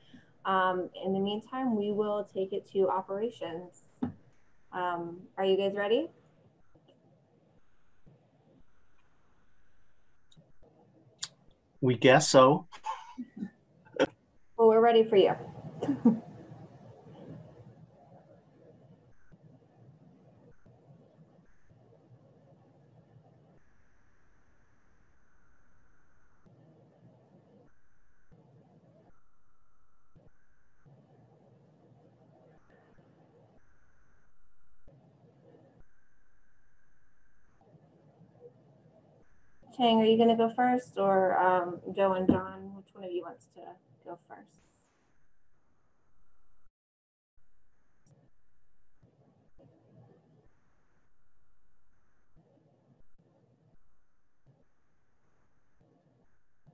In the meantime, we will take it to operations. Are you guys ready? We guess so. Well, we're ready for you. Chang, are you going to go first, or Joe and John? Which one of you wants to go first?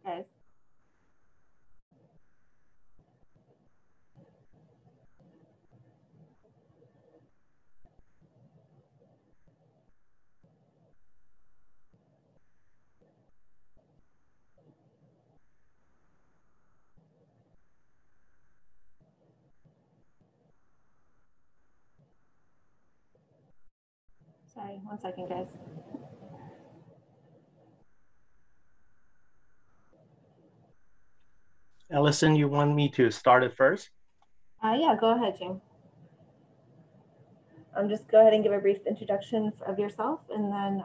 Guys. Sorry, 1 second, guys. Ellison, you want me to start it first? Yeah, go ahead, Chang. Just go ahead and give a brief introduction of yourself, and then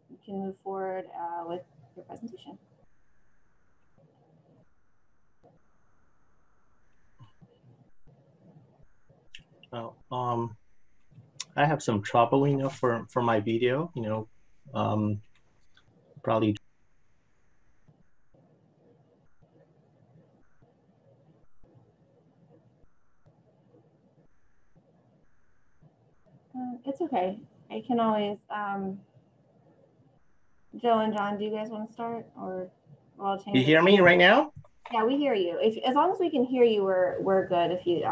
you can move forward with your presentation. Well, I have some trouble, for my video, probably. It's okay. I can always, Joe and John, do you guys want to start, or I'll change? You hear me right now? Yeah, we hear you. As long as we can hear you, we're good. If you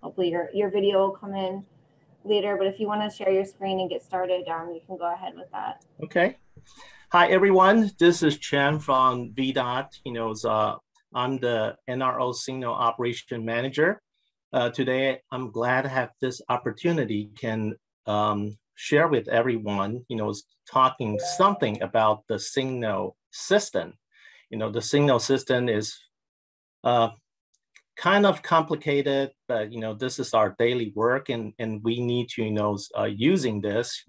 hopefully your video will come in later, but if you want to share your screen and get started, you can go ahead with that. Okay. Hi everyone. This is Chen from VDOT. I'm the NRO Signal Operation Manager. Today, I'm glad to have this opportunity can share with everyone, talking something about the signal system. The signal system is kind of complicated, but this is our daily work, and we need to using this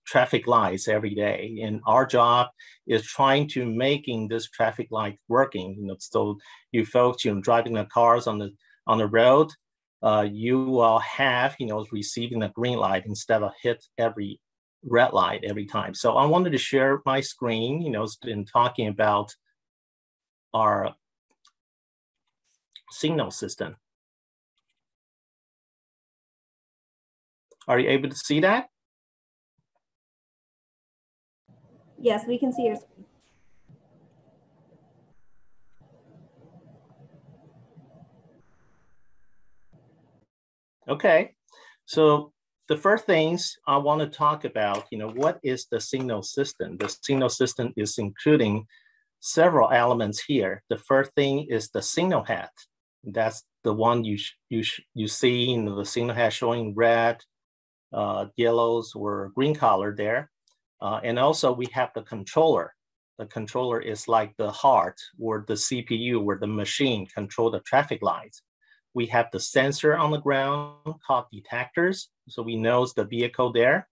traffic lights every day, and our job is trying to making this traffic light working. So you folks driving the cars on the road, you will have receiving a green light instead of hit every red light every time. So I wanted to share my screen, in talking about our signal system. Are you able to see that? Yes, we can see your screen. Okay, so the first things I want to talk about, what is the signal system? The signal system is including several elements here. The first thing is the signal head. That's the one you see, the signal head showing red, yellows, or green color there. And also we have the controller. The controller is like the heart or the CPU where the machine control the traffic lights. We have the sensor on the ground called detectors, so we know the vehicle there.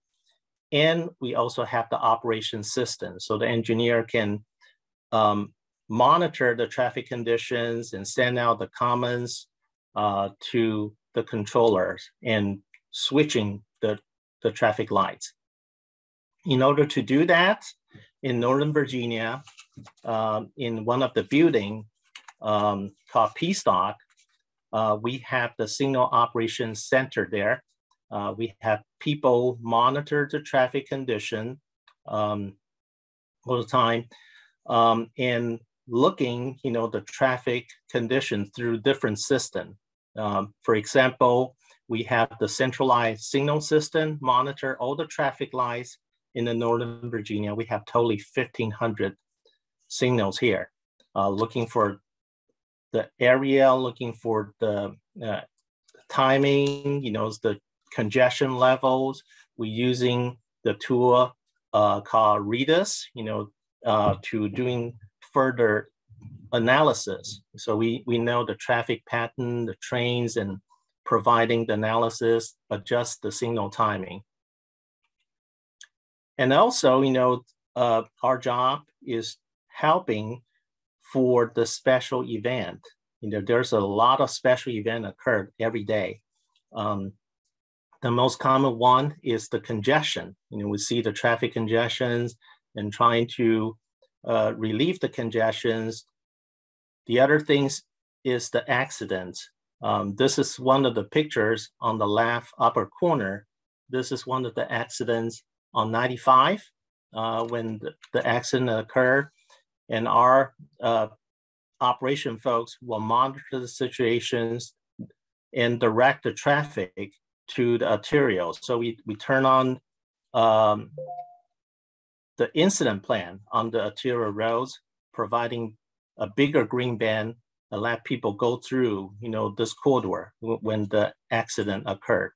And we also have the operation system, so the engineer can monitor the traffic conditions and send out the commands to the controllers and switching the traffic lights. In order to do that, in Northern Virginia, in one of the buildings called P-Stock, we have the Signal Operations Center there. We have people monitor the traffic condition all the time, and looking, the traffic conditions through different systems. For example, we have the centralized signal system monitor all the traffic lights in the Northern Virginia. We have totally 1,500 signals here, looking for the area, looking for the timing, the congestion levels. We're using the tool called Redis, to doing further analysis. So we know the traffic pattern, the trains, and providing the analysis, adjust the signal timing. And also, our job is helping for the special event. There's a lot of special event occurred every day. The most common one is the congestion. We see the traffic congestions, and trying to relieve the congestions. The other things is the accidents. This is one of the pictures on the left upper corner. This is one of the accidents on 95 when the accident occurred, and our operation folks will monitor the situations and direct the traffic to the arterials. So we turn on the incident plan on the arterial roads, providing a bigger green band and let people go through, this corridor when the accident occurred.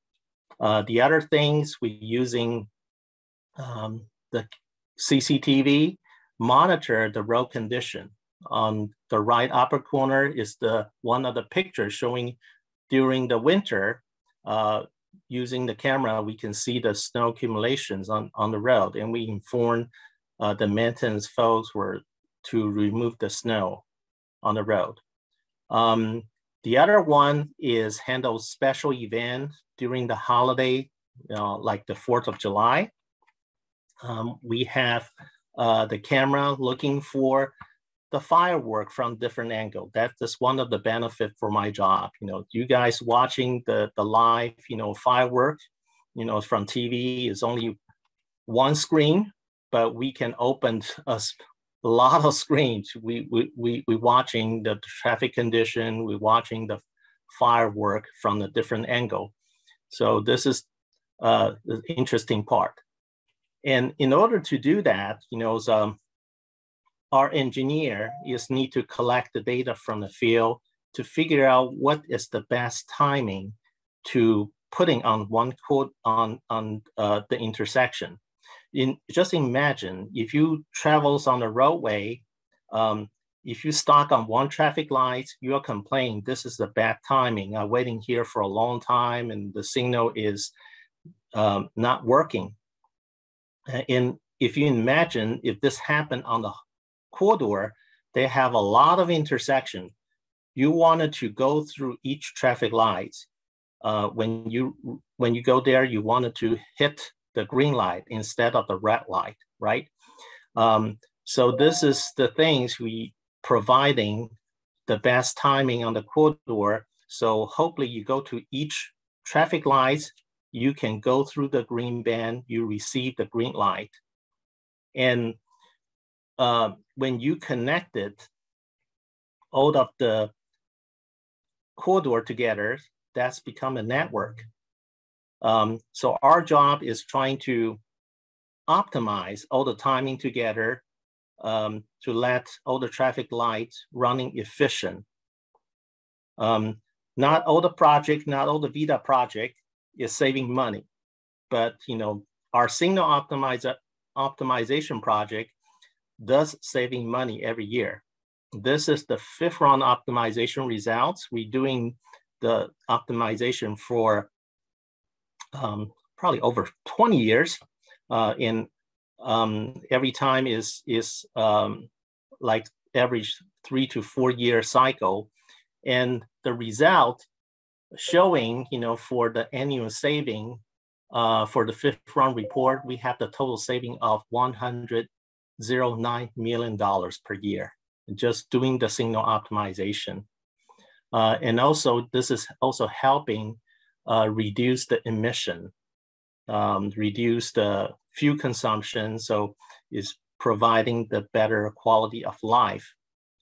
The other things, we're using the CCTV monitor the road condition. On the right upper corner is one of the pictures showing during the winter, using the camera, we can see the snow accumulations on the road, and we inform the maintenance folks to remove the snow on the road. The other one is handle special events during the holiday, like the 4th of July. We have the camera looking for the firework from different angle. That is one of the benefits for my job. You guys watching the live, firework, from TV is only one screen, but we can open a lot of screens. We watching the traffic condition, we watching the firework from a different angle. So this is the interesting part. And in order to do that, our engineer need to collect the data from the field to figure out what is the best timing to putting on one code on the intersection. Just imagine if you travels on the roadway, if you stop on one traffic light, you are complaining, this is the bad timing. I'm waiting here for a long time and the signal is not working. And if you imagine if this happened on the corridor, they have a lot of intersection. You wanted to go through each traffic light. When you go there, you wanted to hit the green light instead of the red light, right? So this is the things we providing the best timing on the corridor. So hopefully you go to each traffic light, you can go through the green band, you receive the green light. And when you connected all of the corridor together, that's become a network. So our job is trying to optimize all the timing together to let all the traffic lights running efficient. Not all the project, not all the VDOT project is saving money, but our signal optimization project does saving money every year. This is the 5th round optimization results. We're doing the optimization for probably over 20 years. Every time is like average 3 to 4 year cycle. And the result showing, for the annual saving for the 5th round report, we have the total saving of $109 million per year, just doing the signal optimization. And also, this is also helping reduce the emission, reduce the fuel consumption, so it's providing the better quality of life.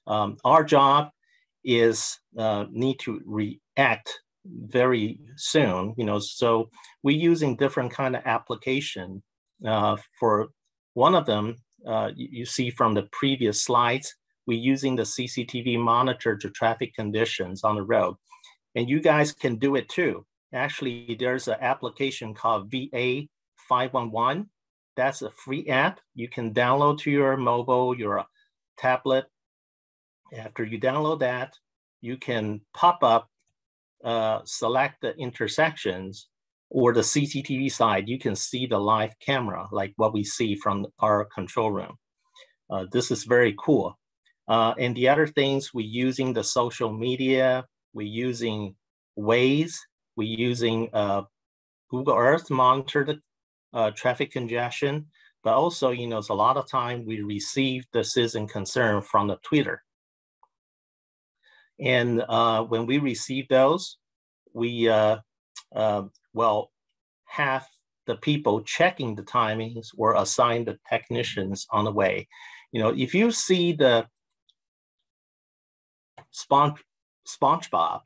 Our job is need to react very soon, so we're using different kind of application. For one of them, you see from the previous slides, we're using the CCTV monitor to traffic conditions on the road. And you guys can do it too. Actually, there's an application called VA511. That's a free app you can download to your mobile, your tablet. After you download that, you can pop up, select the intersections, or the CCTV side, you can see the live camera, like what we see from our control room. This is very cool. And the other things, we're using the social media, we're using Waze, we're using Google Earth to monitor the traffic congestion, but also, it's a lot of time we receive the citizen concern from the Twitter. And when we receive those, we have the people checking the timings or assign the technicians on the way. If you see the SpongeBob,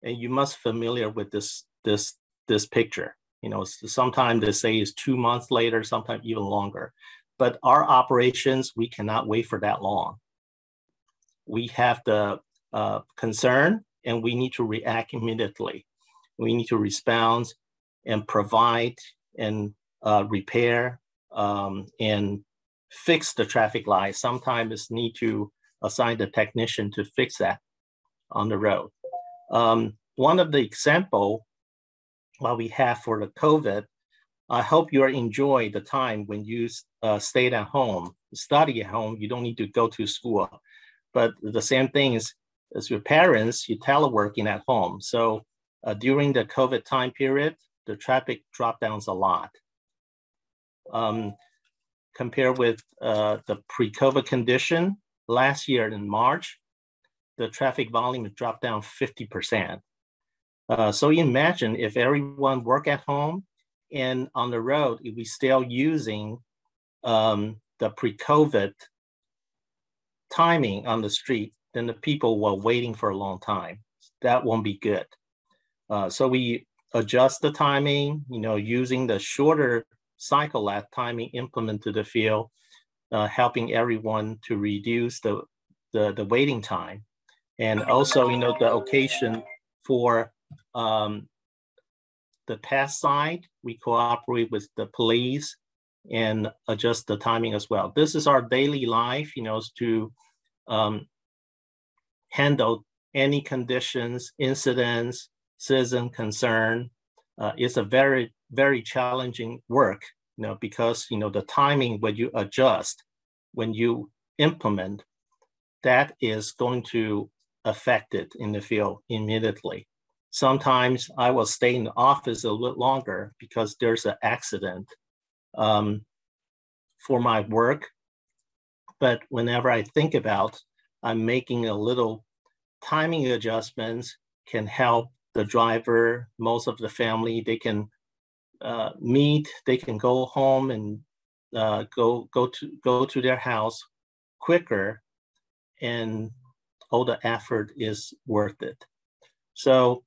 and you must familiar with this picture. Sometimes they say it's 2 months later, sometimes even longer. But our operations, we cannot wait for that long. We have the concern, and we need to react immediately. We need to respond and provide and repair and fix the traffic light. Sometimes it's need to assign the technician to fix that on the road. One of the example what we have for the COVID, I hope you enjoy the time when you stayed at home, study at home. You don't need to go to school. But the same thing is as your parents, you're teleworking at home. So during the COVID time period, the traffic dropped down a lot. Compared with the pre-COVID condition, last year in March, the traffic volume dropped down 50%. So imagine if everyone work at home and on the road, if we still using the pre-COVID timing on the street, then the people were waiting for a long time. That won't be good. So we adjust the timing, using the shorter cycle lap timing implement to the field, helping everyone to reduce the waiting time. And also, the occasion for the test side, we cooperate with the police and adjust the timing as well. This is our daily life, to handle any conditions, incidents, citizen concern. It's a very, very challenging work, because, the timing when you adjust, when you implement, that is going to affect it in the field immediately. Sometimes I will stay in the office a little longer because there's an accident for my work. But whenever I think about I'm making a little timing adjustments can help the driver, most of the family, they can meet, they can go home and go to their house quicker, and all the effort is worth it. So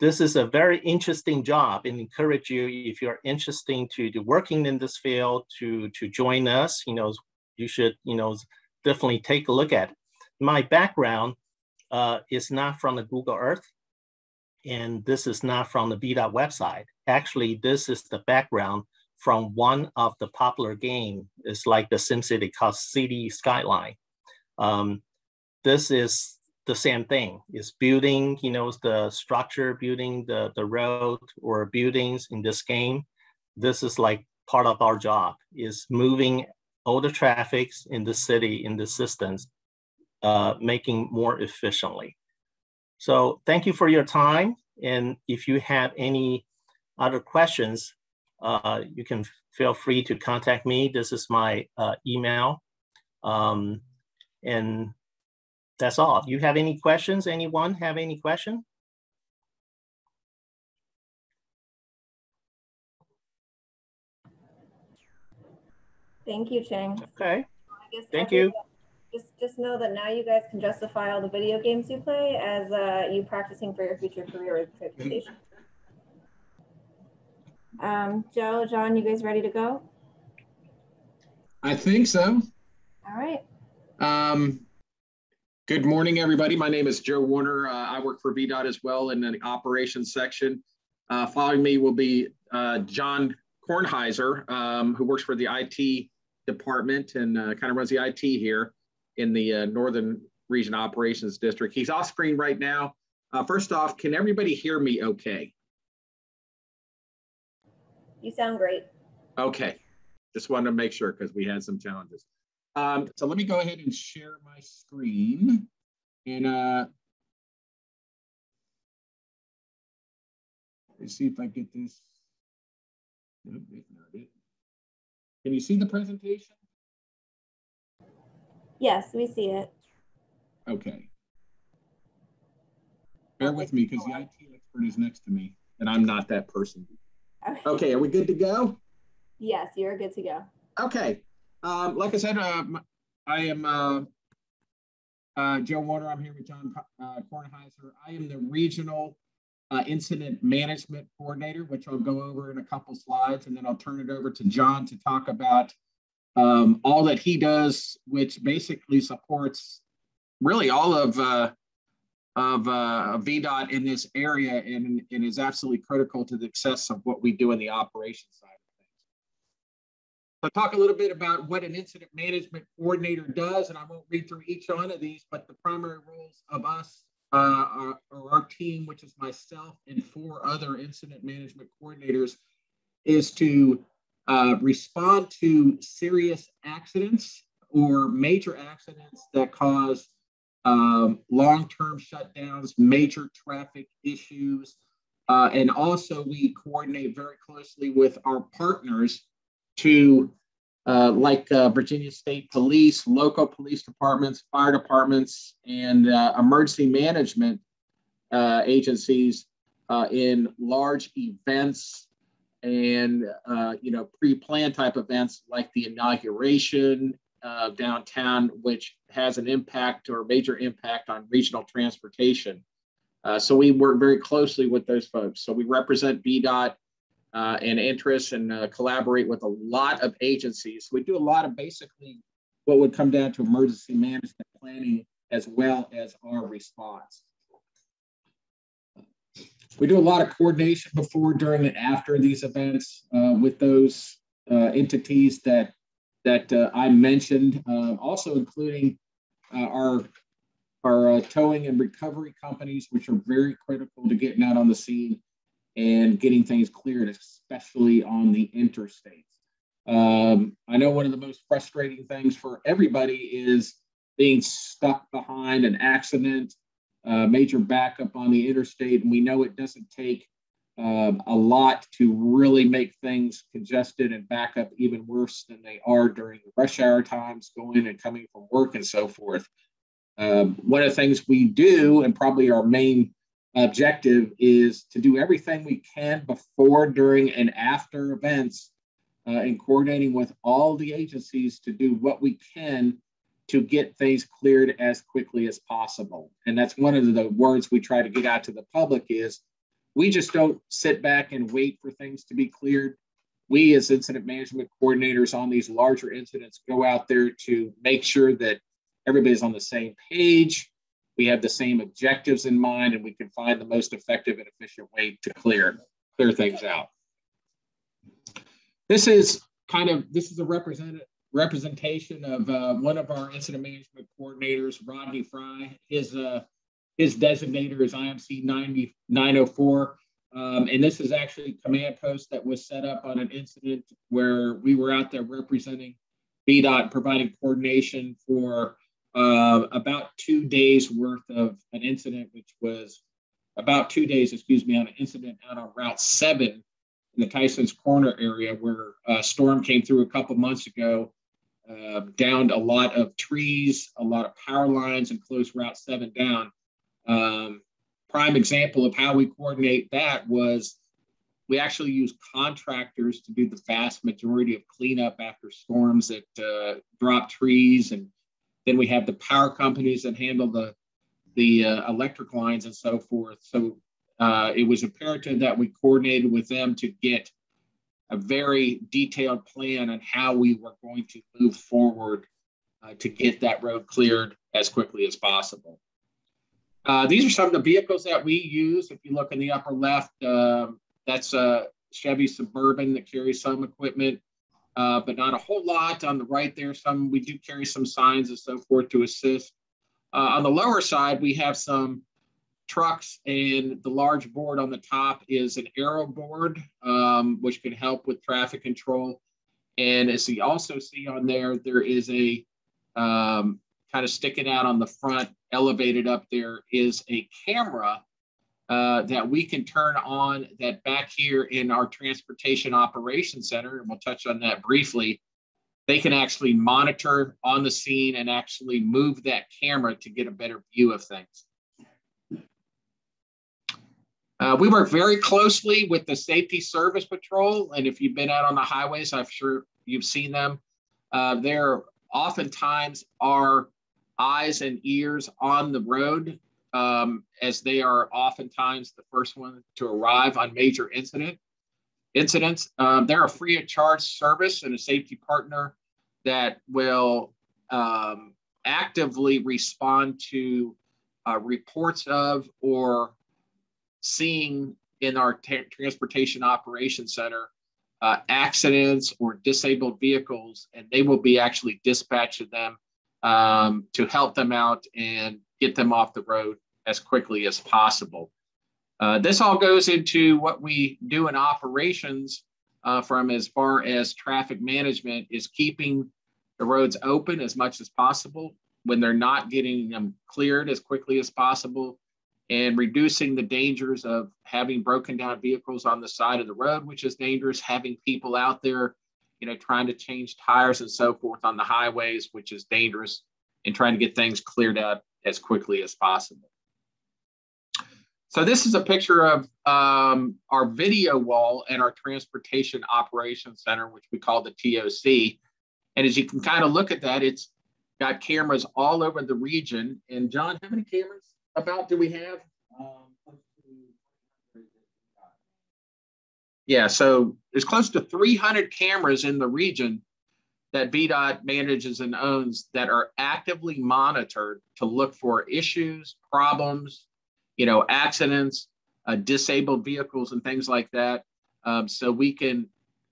this is a very interesting job, and encourage you, if you're interested to working in this field, to join us. You should definitely take a look at it. My background is not from the Google Earth, and this is not from the VDOT website. Actually, this is the background from one of the popular game. It's like the SimCity called City Skyline. This is the same thing. It's building, the structure, building the road or buildings in this game. This is like part of our job, is moving all the traffics in the city, in the systems, making more efficiently. So thank you for your time. And if you have any other questions, you can feel free to contact me. This is my email. And that's all. You have any questions? Anyone have any question? Thank you, Cheng. Okay. Thank you. Just know that now you guys can justify all the video games you play as you practicing for your future career with transportation. Joe, John, you guys ready to go? I think so. All right. Good morning, everybody. My name is Joe Warner. I work for VDOT as well in the operations section. Following me will be John Kornheiser, who works for the IT department and kind of runs the IT here in the Northern Region Operations District. He's off screen right now. First off, can everybody hear me okay? You sound great. Okay. Just wanted to make sure because we had some challenges. So let me go ahead and share my screen. And let's see if I get this. Nope, ignored it. Can you see the presentation? Yes, we see it. Okay. Bear with me because the IT expert is next to me and I'm not that person. Okay, are we good to go? Yes, you're good to go. Okay. Like I said, I am Joe Warner. I'm here with John Kornheiser. I am the regional incident management coordinator, which I'll go over in a couple slides, and then I'll turn it over to John to talk about all that he does, which basically supports really all of VDOT in this area and is absolutely critical to the success of what we do in the operations side of things. So talk a little bit about what an incident management coordinator does, and I won't read through each one of these, but the primary roles of us, or our team, which is myself and 4 other incident management coordinators, is to respond to serious accidents or major accidents that cause long-term shutdowns, major traffic issues, and also we coordinate very closely with our partners to like Virginia State Police, local police departments, fire departments, and emergency management agencies in large events and pre-planned type events like the inauguration downtown, which has an impact or major impact on regional transportation. So we work very closely with those folks. So we represent VDOT and interests and collaborate with a lot of agencies. We do a lot of basically what would come down to emergency management planning as well as our response. We do a lot of coordination before, during, and after these events with those entities that I mentioned, also including our towing and recovery companies, which are very critical to getting out on the scene and getting things cleared, especially on the interstates. I know one of the most frustrating things for everybody is being stuck behind an accident, major backup on the interstate, and we know it doesn't take a lot to really make things congested and back up even worse than they are during the rush hour times, going and coming from work and so forth. One of the things we do, and probably our main objective, is to do everything we can before, during, and after events, and coordinating with all the agencies to do what we can to get things cleared as quickly as possible. And that's one of the words we try to get out to the public is, we just don't sit back and wait for things to be cleared. We as incident management coordinators on these larger incidents go out there to make sure that everybody's on the same page, we have the same objectives in mind, and we can find the most effective and efficient way to clear things out. This is a representation of one of our incident management coordinators, Rodney Fry. His designator is IMC 904. And this is actually a command post that was set up on an incident where we were out there representing VDOT, providing coordination for about 2 days worth of an incident, which was about 2 days, on an incident out on Route 7 in the Tyson's Corner area, where a storm came through a couple months ago, downed a lot of trees, a lot of power lines, and closed Route 7 down. Prime example of how we coordinate that was we actually use contractors to do the vast majority of cleanup after storms that drop trees, and then we have the power companies that handle the electric lines and so forth. So it was imperative that we coordinated with them to get a very detailed plan on how we were going to move forward to get that road cleared as quickly as possible. These are some of the vehicles that we use. If you look in the upper left, that's a Chevy Suburban that carries some equipment, but not a whole lot. On the right there, we do carry some signs and so forth to assist. On the lower side, we have some trucks, and the large board on the top is an aero board, which can help with traffic control. And as you also see on there, there is a kind of sticking out on the front, elevated up there, is a camera that we can turn on that back here in our transportation operations center, and we'll touch on that briefly. they can actually monitor on the scene and actually move that camera to get a better view of things. We work very closely with the Safety Service Patrol, and if you've been out on the highways, I'm sure you've seen them. They're oftentimes our eyes and ears on the road, as they are oftentimes the first one to arrive on major incidents. They're a free of charge service and a safety partner that will actively respond to reports of or seeing in our Transportation Operations Center accidents or disabled vehicles, and they will be actually dispatching them to help them out and get them off the road as quickly as possible. This all goes into what we do in operations from as far as traffic management is keeping the roads open as much as possible when they're not getting them cleared as quickly as possible, and reducing the dangers of having broken down vehicles on the side of the road, which is dangerous, having people out there, trying to change tires and so forth on the highways, which is dangerous, and trying to get things cleared out as quickly as possible. So this is a picture of our video wall at our Transportation Operations Center, which we call the TOC. And as you can kind of look at that, it's got cameras all over the region. And John, how many cameras about do we have? Yeah, so there's close to 300 cameras in the region that VDOT manages and owns that are actively monitored to look for issues, problems, accidents, disabled vehicles and things like that. So we can,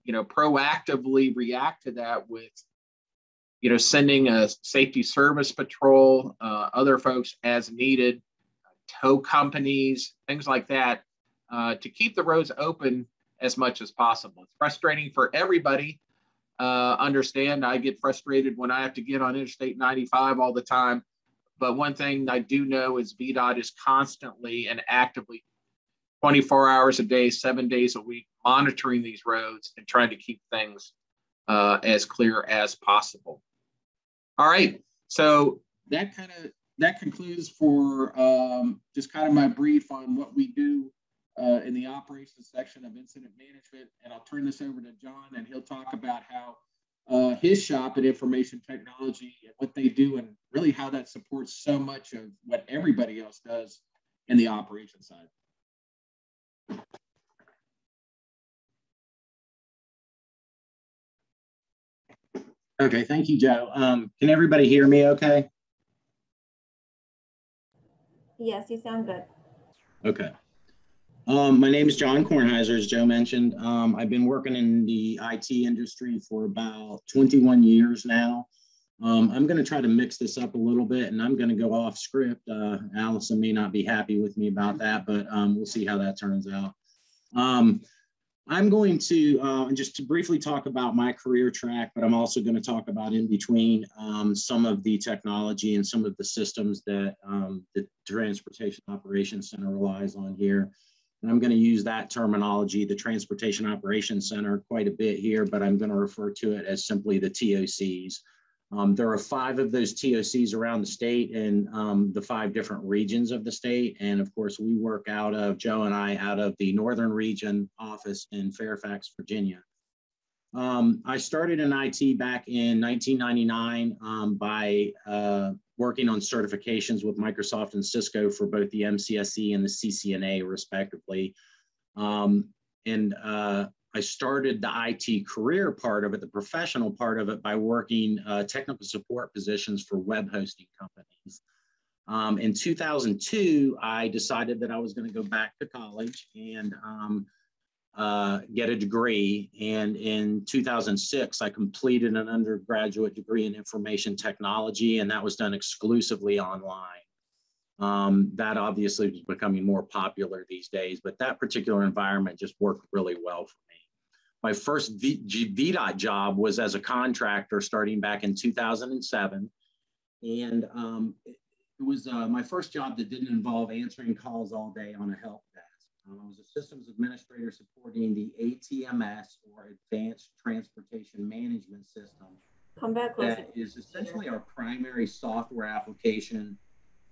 proactively react to that with, sending a safety service patrol, other folks as needed, tow companies, things like that, to keep the roads open as much as possible. It's frustrating for everybody. Understand, I get frustrated when I have to get on Interstate 95 all the time. But one thing I do know is VDOT is constantly and actively 24 hours a day, 7 days a week, monitoring these roads and trying to keep things as clear as possible. All right, so that concludes for just kind of my brief on what we do in the operations section of incident management. And I'll turn this over to John, and he'll talk about how his shop at Information Technology and what they do, and really how that supports so much of what everybody else does in the operations side. Okay, thank you, Joe. Can everybody hear me okay? Yes, you sound good. Okay. My name is John Kornheiser, as Joe mentioned. I've been working in the IT industry for about 21 years now. I'm going to try to mix this up a little bit, and I'm going to go off script. Allison may not be happy with me about that, but we'll see how that turns out. I'm going to just to briefly talk about my career track, but I'm also going to talk about in between some of the technology and some of the systems that the Transportation Operations Center relies on here. And I'm going to use that terminology, the Transportation Operations Center, quite a bit here, but I'm going to refer to it as simply the TOCs. There are 5 of those TOCs around the state in the 5 different regions of the state. And of course, we work out of, Joe and I, out of the Northern Region office in Fairfax, Virginia. I started in IT back in 1999 by working on certifications with Microsoft and Cisco for both the MCSE and the CCNA, respectively. I started the IT career part of it, the professional part of it, by working technical support positions for web hosting companies. In 2002, I decided that I was going to go back to college and get a degree. And in 2006, I completed an undergraduate degree in information technology, and that was done exclusively online. That obviously is becoming more popular these days, but that particular environment just worked really well for me. My first VDOT job was as a contractor starting back in 2007. And it was my first job that didn't involve answering calls all day on a help desk. I was a systems administrator supporting the ATMS, or Advanced Transportation Management System, Come back closer. That is essentially our primary software application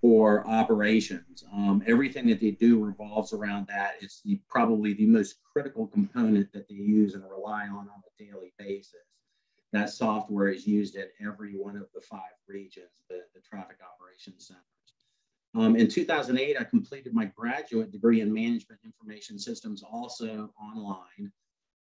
for operations. Everything that they do revolves around that. It's probably the most critical component that they use and rely on a daily basis. That software is used in every one of the 5 regions, the traffic operations centers. In 2008, I completed my graduate degree in management information systems, also online.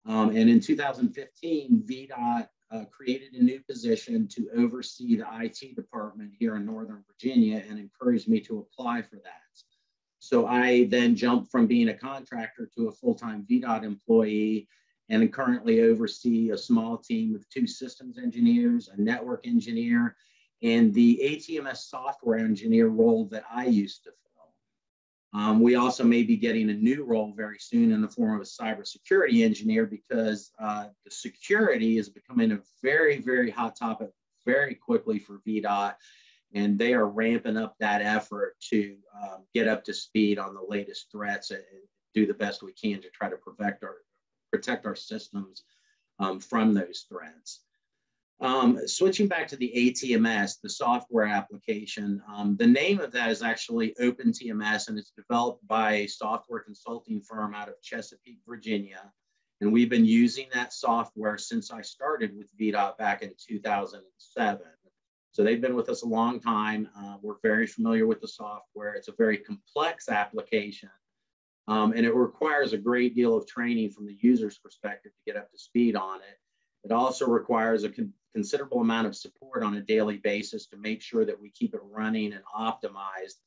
And in 2015, VDOT created a new position to oversee the IT department here in Northern Virginia and encouraged me to apply for that. So I then jumped from being a contractor to a full-time VDOT employee, and currently oversee a small team of 2 systems engineers, a network engineer, and the ATMS software engineer role that I used to fill. We also may be getting a new role very soon in the form of a cybersecurity engineer, because the security is becoming a very, very hot topic very quickly for VDOT, and they are ramping up that effort to get up to speed on the latest threats and do the best we can to try to protect our systems from those threats. Switching back to the ATMS, the software application, the name of that is actually OpenTMS, and it's developed by a software consulting firm out of Chesapeake, Virginia. And we've been using that software since I started with VDOT back in 2007. So they've been with us a long time. We're very familiar with the software. It's a very complex application. And it requires a great deal of training from the user's perspective to get up to speed on it. It also requires a considerable amount of support on a daily basis to make sure that we keep it running and optimized,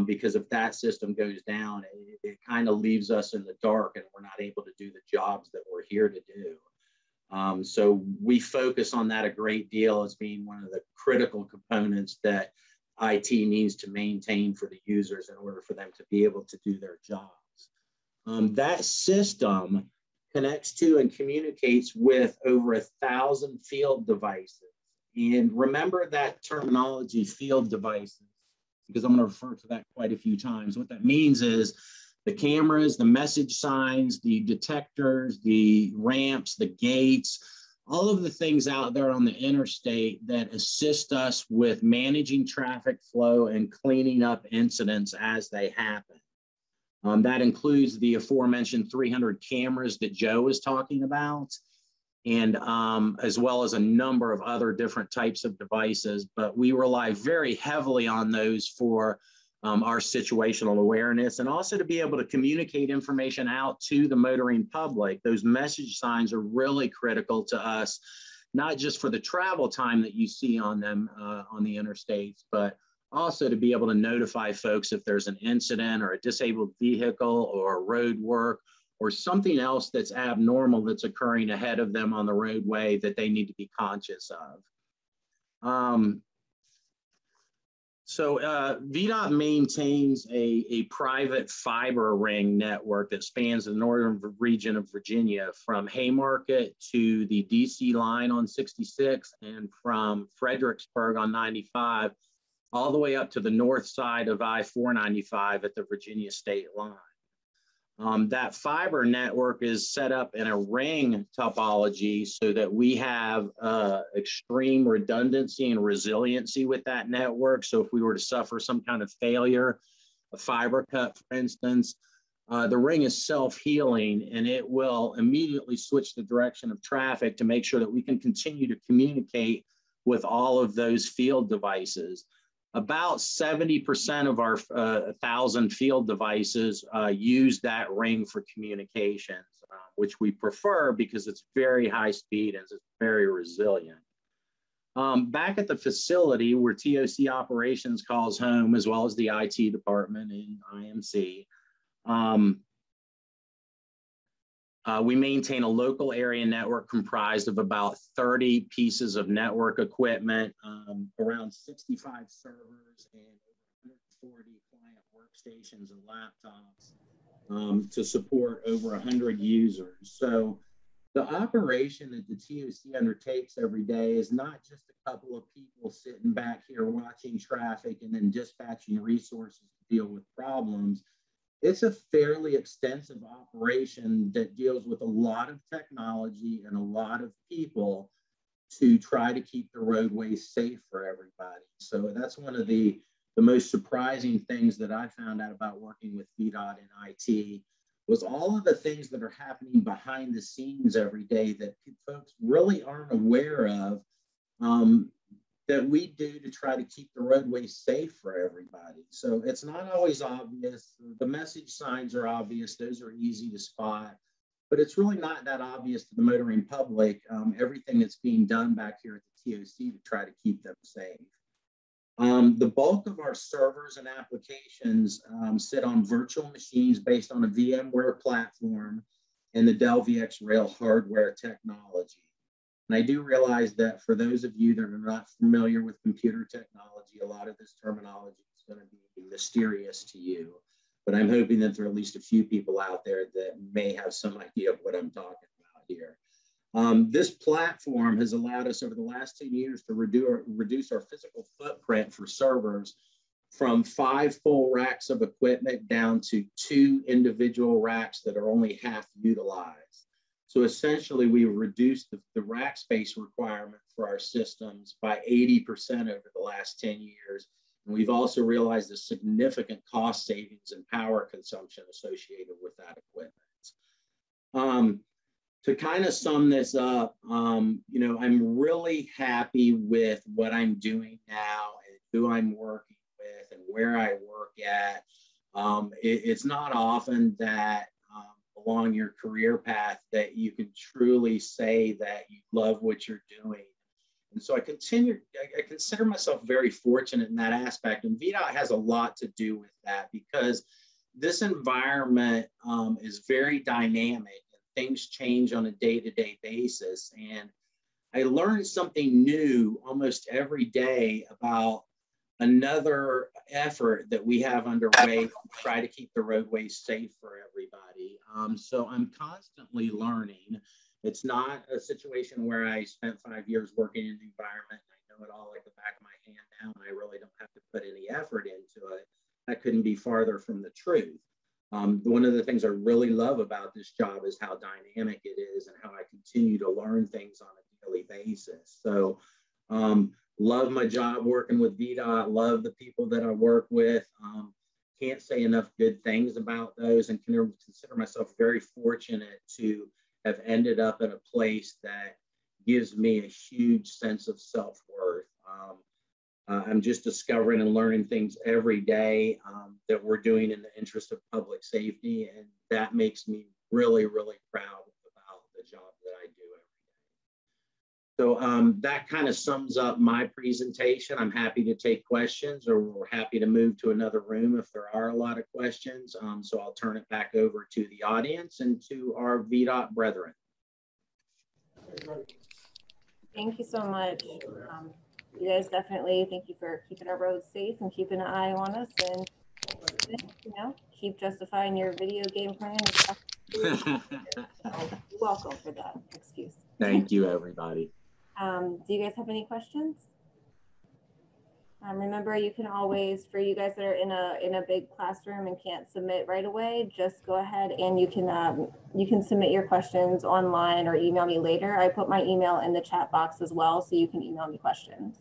because if that system goes down, it kind of leaves us in the dark and we're not able to do the jobs that we're here to do. So we focus on that a great deal as being one of the critical components that IT needs to maintain for the users in order for them to be able to do their jobs. That system connects to and communicates with over 1,000 field devices. And remember that terminology, field devices, because I'm going to refer to that quite a few times. What that means is the cameras, the message signs, the detectors, the ramps, the gates, all of the things out there on the interstate that assist us with managing traffic flow and cleaning up incidents as they happen. That includes the aforementioned 300 cameras that Joe was talking about, and as well as a number of other different types of devices. But we rely very heavily on those for our situational awareness, and also to be able to communicate information out to the motoring public. Those message signs are really critical to us, not just for the travel time that you see on them on the interstates, but also to be able to notify folks if there's an incident or a disabled vehicle or road work or something else that's abnormal that's occurring ahead of them on the roadway that they need to be conscious of. So VDOT maintains a private fiber ring network that spans the northern region of Virginia, from Haymarket to the DC line on 66 and from Fredericksburg on 95, all the way up to the north side of I-495 at the Virginia state line. That fiber network is set up in a ring topology so that we have extreme redundancy and resiliency with that network. So if we were to suffer some kind of failure, a fiber cut, for instance, the ring is self-healing, and it will immediately switch the direction of traffic to make sure that we can continue to communicate with all of those field devices. About 70% of our 1,000 field devices use that ring for communications, which we prefer because it's very high speed and it's very resilient. Back at the facility where TOC operations calls home, as well as the IT department and IMC, we maintain a local area network comprised of about 30 pieces of network equipment, around 65 servers, and 140 client workstations and laptops to support over 100 users. So the operation that the TOC undertakes every day is not just a couple of people sitting back here watching traffic and then dispatching resources to deal with problems. It's a fairly extensive operation that deals with a lot of technology and a lot of people to try to keep the roadways safe for everybody. So that's one of the most surprising things that I found out about working with VDOT and IT was all of the things that are happening behind the scenes every day that folks really aren't aware of, that we do to try to keep the roadways safe for everybody. So it's not always obvious. The message signs are obvious. Those are easy to spot, but it's really not that obvious to the motoring public, everything that's being done back here at the TOC to try to keep them safe. The bulk of our servers and applications sit on virtual machines based on a VMware platform and the Dell VxRail hardware technology. And I do realize that for those of you that are not familiar with computer technology, a lot of this terminology is going to be mysterious to you. But I'm hoping that there are at least a few people out there that may have some idea of what I'm talking about here. This platform has allowed us over the last 10 years to reduce our physical footprint for servers from 5 full racks of equipment down to 2 individual racks that are only half utilized. So essentially, we reduced the rack space requirement for our systems by 80% over the last 10 years. And we've also realized a significant cost savings and power consumption associated with that equipment. To kind of sum this up, you know, I'm really happy with what I'm doing now and who I'm working with and where I work at. It's not often that along your career path that you can truly say that you love what you're doing. And so I consider myself very fortunate in that aspect. And VDOT has a lot to do with that because this environment is very dynamic. Things change on a day-to-day basis. And I learned something new almost every day about another effort that we have underway to try to keep the roadways safe for everybody. So I'm constantly learning. It's not a situation where I spent 5 years working in the environment and I know it all like the back of my hand now and I really don't have to put any effort into it. That couldn't be farther from the truth. One of the things I really love about this job is how dynamic it is and how I continue to learn things on a daily basis. So love my job working with VDOT, love the people that I work with. Can't say enough good things about those and can consider myself very fortunate to have ended up in a place that gives me a huge sense of self-worth. I'm just discovering and learning things every day that we're doing in the interest of public safety. And that makes me really, really proud about the job that I do every day. So that kind of sums up my presentation. I'm happy to take questions or we're happy to move to another room if there are a lot of questions. So I'll turn it back over to the audience and to our VDOT brethren. Thank you so much. You guys definitely, thank you for keeping our roads safe and keeping an eye on us and, you know, keep justifying your video game plan. So you're welcome for that excuse. Thank you, everybody. Do you guys have any questions? Remember, you can always, for you guys that are in a big classroom and can't submit right away, just go ahead and you can submit your questions online or email me later. I put my email in the chat box as well, so you can email me questions.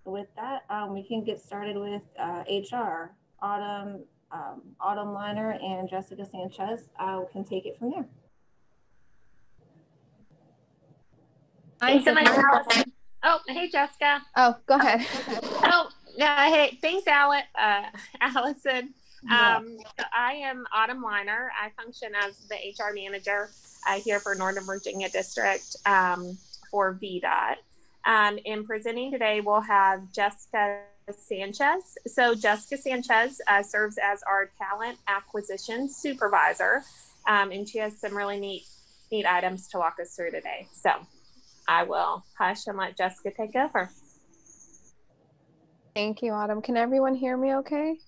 With that, we can get started with HR. Autumn Liner and Jessica Sanchez can take it from there. Thanks so much. Oh, hey, Jessica. Oh, go ahead. Oh, hey, thanks, Allison. I am Autumn Liner. I function as the HR manager here for Northern Virginia District for VDOT. In presenting today, we'll have Jessica Sanchez. So Jessica Sanchez serves as our talent acquisition supervisor, and she has some really neat items to walk us through today. So I will hush and let Jessica take over. Thank you, Autumn. Can everyone hear me okay?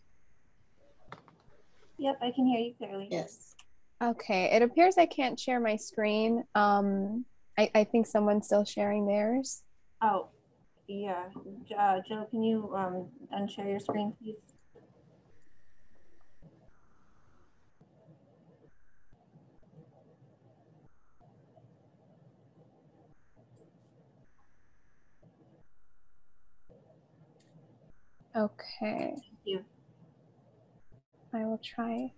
Yep, I can hear you clearly. Yes. Okay, it appears I can't share my screen. I think someone's still sharing theirs. Oh, yeah. Joe, can you unshare your screen, please? Okay. Thank you. I will try.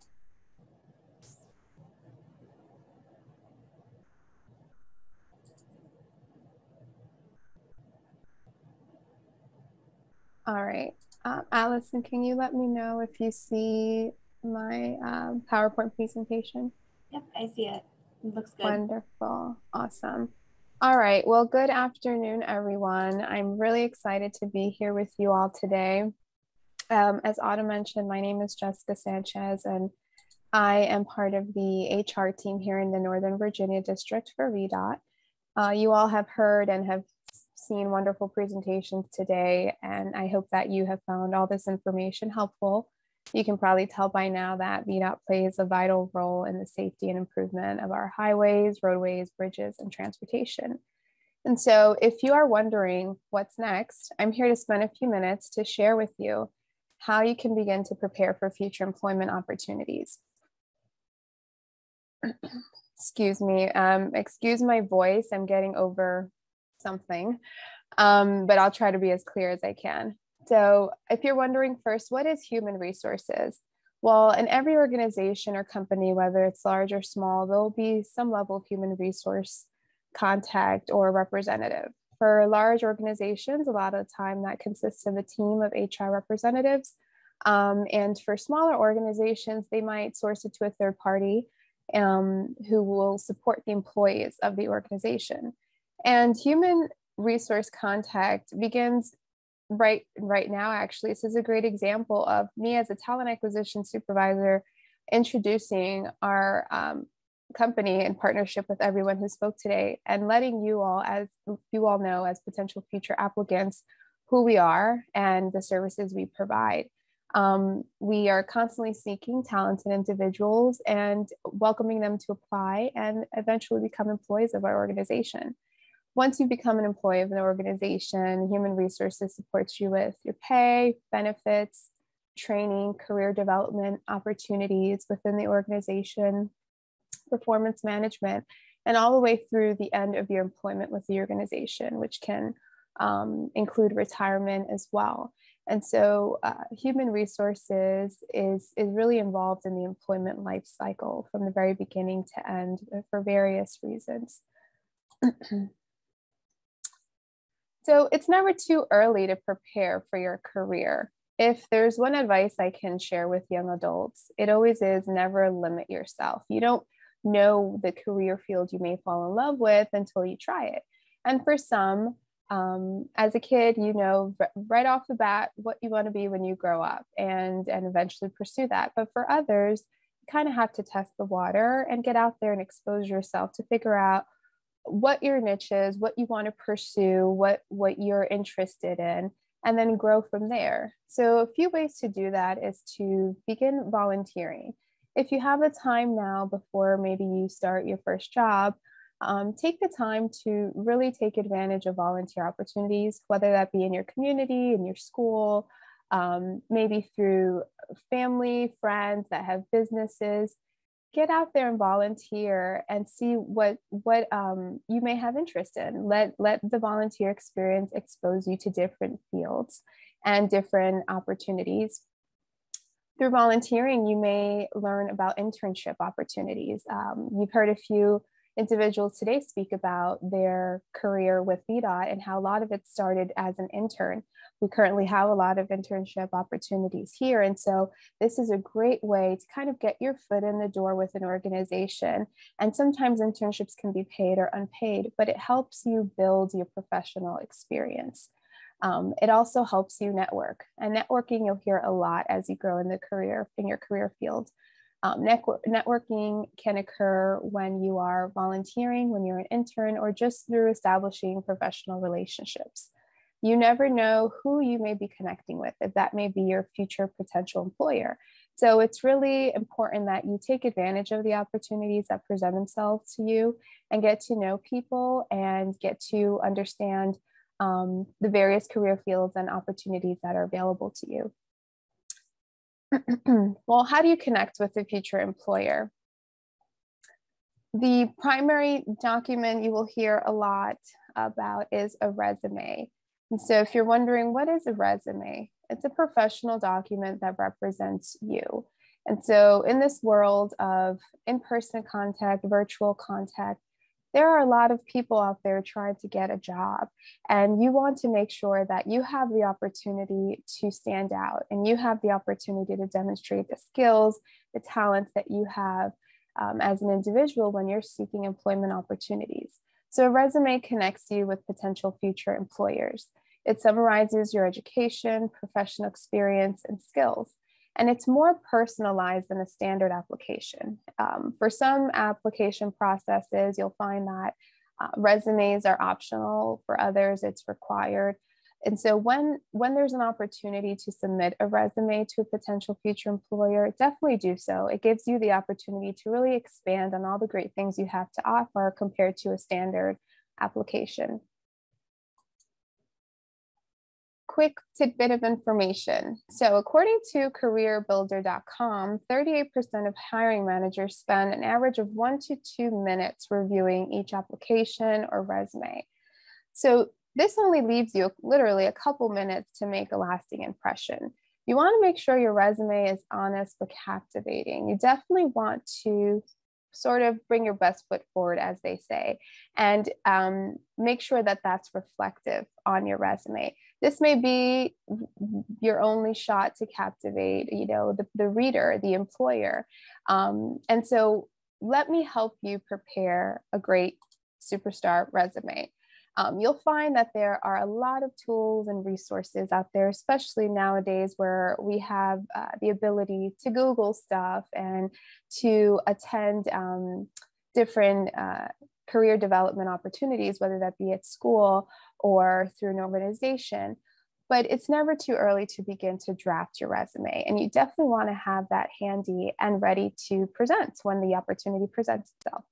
All right. Allison, can you let me know if you see my PowerPoint presentation? Yep, I see it. It looks good. Wonderful. Awesome. All right. Well, good afternoon, everyone. I'm really excited to be here with you all today. As Autumn mentioned, my name is Jessica Sanchez, and I am part of the HR team here in the Northern Virginia district for VDOT. You all have heard and have seen wonderful presentations today, and I hope that you have found all this information helpful. You can probably tell by now that VDOT plays a vital role in the safety and improvement of our highways, roadways, bridges, and transportation. And so if you are wondering what's next, I'm here to spend a few minutes to share with you how you can begin to prepare for future employment opportunities. Excuse me, excuse my voice, I'm getting over something, but I'll try to be as clear as I can. So if you're wondering first, what is human resources? Well, in every organization or company, whether it's large or small, there'll be some level of human resource contact or representative. For large organizations, a lot of the time that consists of a team of HR representatives. And for smaller organizations, they might source it to a third party who will support the employees of the organization. And human resource contact begins right now. Actually, this is a great example of me as a talent acquisition supervisor introducing our company in partnership with everyone who spoke today and letting you all, as you all know, as potential future applicants, who we are and the services we provide. We are constantly seeking talented individuals and welcoming them to apply and eventually become employees of our organization. Once you become an employee of an organization, human resources supports you with your pay, benefits, training, career development opportunities within the organization, performance management, and all the way through the end of your employment with the organization, which can include retirement as well. And so human resources is really involved in the employment life cycle from the very beginning to end for various reasons. So it's never too early to prepare for your career. If there's one advice I can share with young adults, it always is never limit yourself. You don't know the career field you may fall in love with until you try it. And for some, as a kid, you know right off the bat what you want to be when you grow up and eventually pursue that. But for others, you kind of have to test the water and get out there and expose yourself to figure out what your niche is, what you want to pursue, what you're interested in, and then grow from there. So a few ways to do that is to begin volunteering. If you have the time now before maybe you start your first job, take the time to really take advantage of volunteer opportunities, whether that be in your community, in your school, maybe through family, friends that have businesses. Get out there and volunteer and see what you may have interest in. Let the volunteer experience expose you to different fields and different opportunities. Through volunteering, you may learn about internship opportunities. You've heard a few individuals today speak about their career with VDOT and how a lot of it started as an intern. We currently have a lot of internship opportunities here. And so this is a great way to kind of get your foot in the door with an organization. And sometimes internships can be paid or unpaid, but it helps you build your professional experience. It also helps you network, and networking you'll hear a lot as you grow in your career field. Networking can occur when you are volunteering, when you're an intern, or just through establishing professional relationships. You never know who you may be connecting with, if that may be your future potential employer. So it's really important that you take advantage of the opportunities that present themselves to you and get to know people and get to understand the various career fields and opportunities that are available to you. Well, how do you connect with a future employer? The primary document you will hear a lot about is a resume. And so if you're wondering, what is a resume? It's a professional document that represents you. And so in this world of in-person contact, virtual contact, there are a lot of people out there trying to get a job, and you want to make sure that you have the opportunity to stand out and you have the opportunity to demonstrate the skills, the talents that you have as an individual when you're seeking employment opportunities. So a resume connects you with potential future employers. It summarizes your education, professional experience, and skills. And it's more personalized than a standard application. For some application processes, you'll find that resumes are optional. For others, it's required. And so when there's an opportunity to submit a resume to a potential future employer, definitely do so. It gives you the opportunity to really expand on all the great things you have to offer compared to a standard application. Quick tidbit of information. So according to careerbuilder.com, 38% of hiring managers spend an average of 1 to 2 minutes reviewing each application or resume. So this only leaves you literally a couple minutes to make a lasting impression. You want to make sure your resume is honest but captivating. You definitely want to sort of bring your best foot forward, as they say, and make sure that that's reflective on your resume. This may be your only shot to captivate, the reader, the employer. And so let me help you prepare a great superstar resume. You'll find that there are a lot of tools and resources out there, especially nowadays where we have the ability to Google stuff and to attend different career development opportunities, whether that be at school or through an organization. But it's never too early to begin to draft your resume. And you definitely want to have that handy and ready to present when the opportunity presents itself.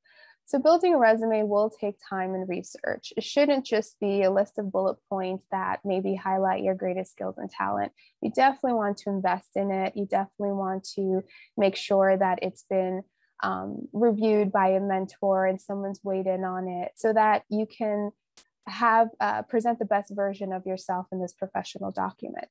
So building a resume will take time and research. It shouldn't just be a list of bullet points that maybe highlight your greatest skills and talent. You definitely want to invest in it. You definitely want to make sure that it's been reviewed by a mentor and someone's weighed in on it so that you can present the best version of yourself in this professional document.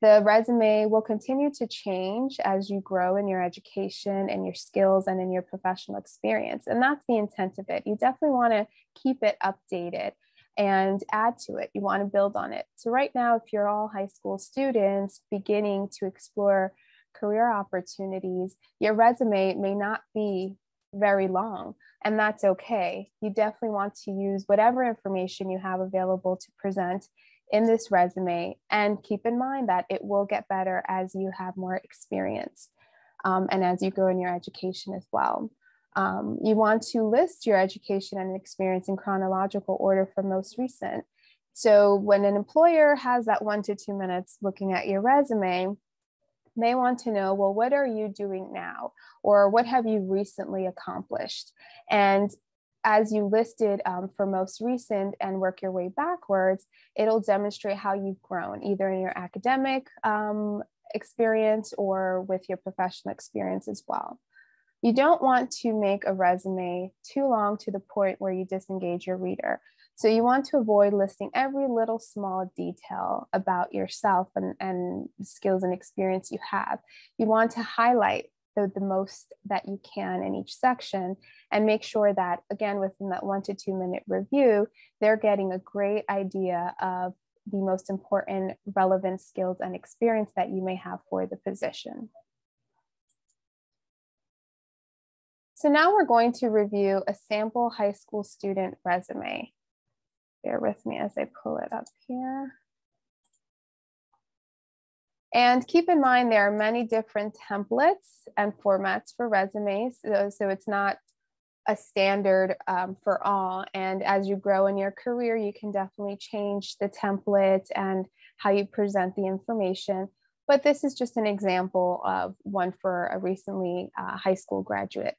The resume will continue to change as you grow in your education and your skills and in your professional experience. And that's the intent of it. You definitely want to keep it updated and add to it. You want to build on it. So right now, if you're all high school students beginning to explore career opportunities, your resume may not be very long, and that's okay. You definitely want to use whatever information you have available to present in this resume, and keep in mind that it will get better as you have more experience and as you grow in your education as well. You want to list your education and experience in chronological order from most recent. So when an employer has that 1 to 2 minutes looking at your resume, they want to know, well, what are you doing now? Or what have you recently accomplished? And as you listed for most recent and work your way backwards, it'll demonstrate how you've grown, either in your academic experience or with your professional experience as well. You don't want to make a resume too long to the point where you disengage your reader. So you want to avoid listing every little small detail about yourself and the skills and experience you have. You want to highlight the most that you can in each section and make sure that, again, within that 1 to 2 minute review, they're getting a great idea of the most important relevant skills and experience that you may have for the position. So now we're going to review a sample high school student resume. Bear with me as I pull it up here. And keep in mind, there are many different templates and formats for resumes. So it's not a standard for all. And as you grow in your career, you can definitely change the template and how you present the information. But this is just an example of one for a recently high school graduate.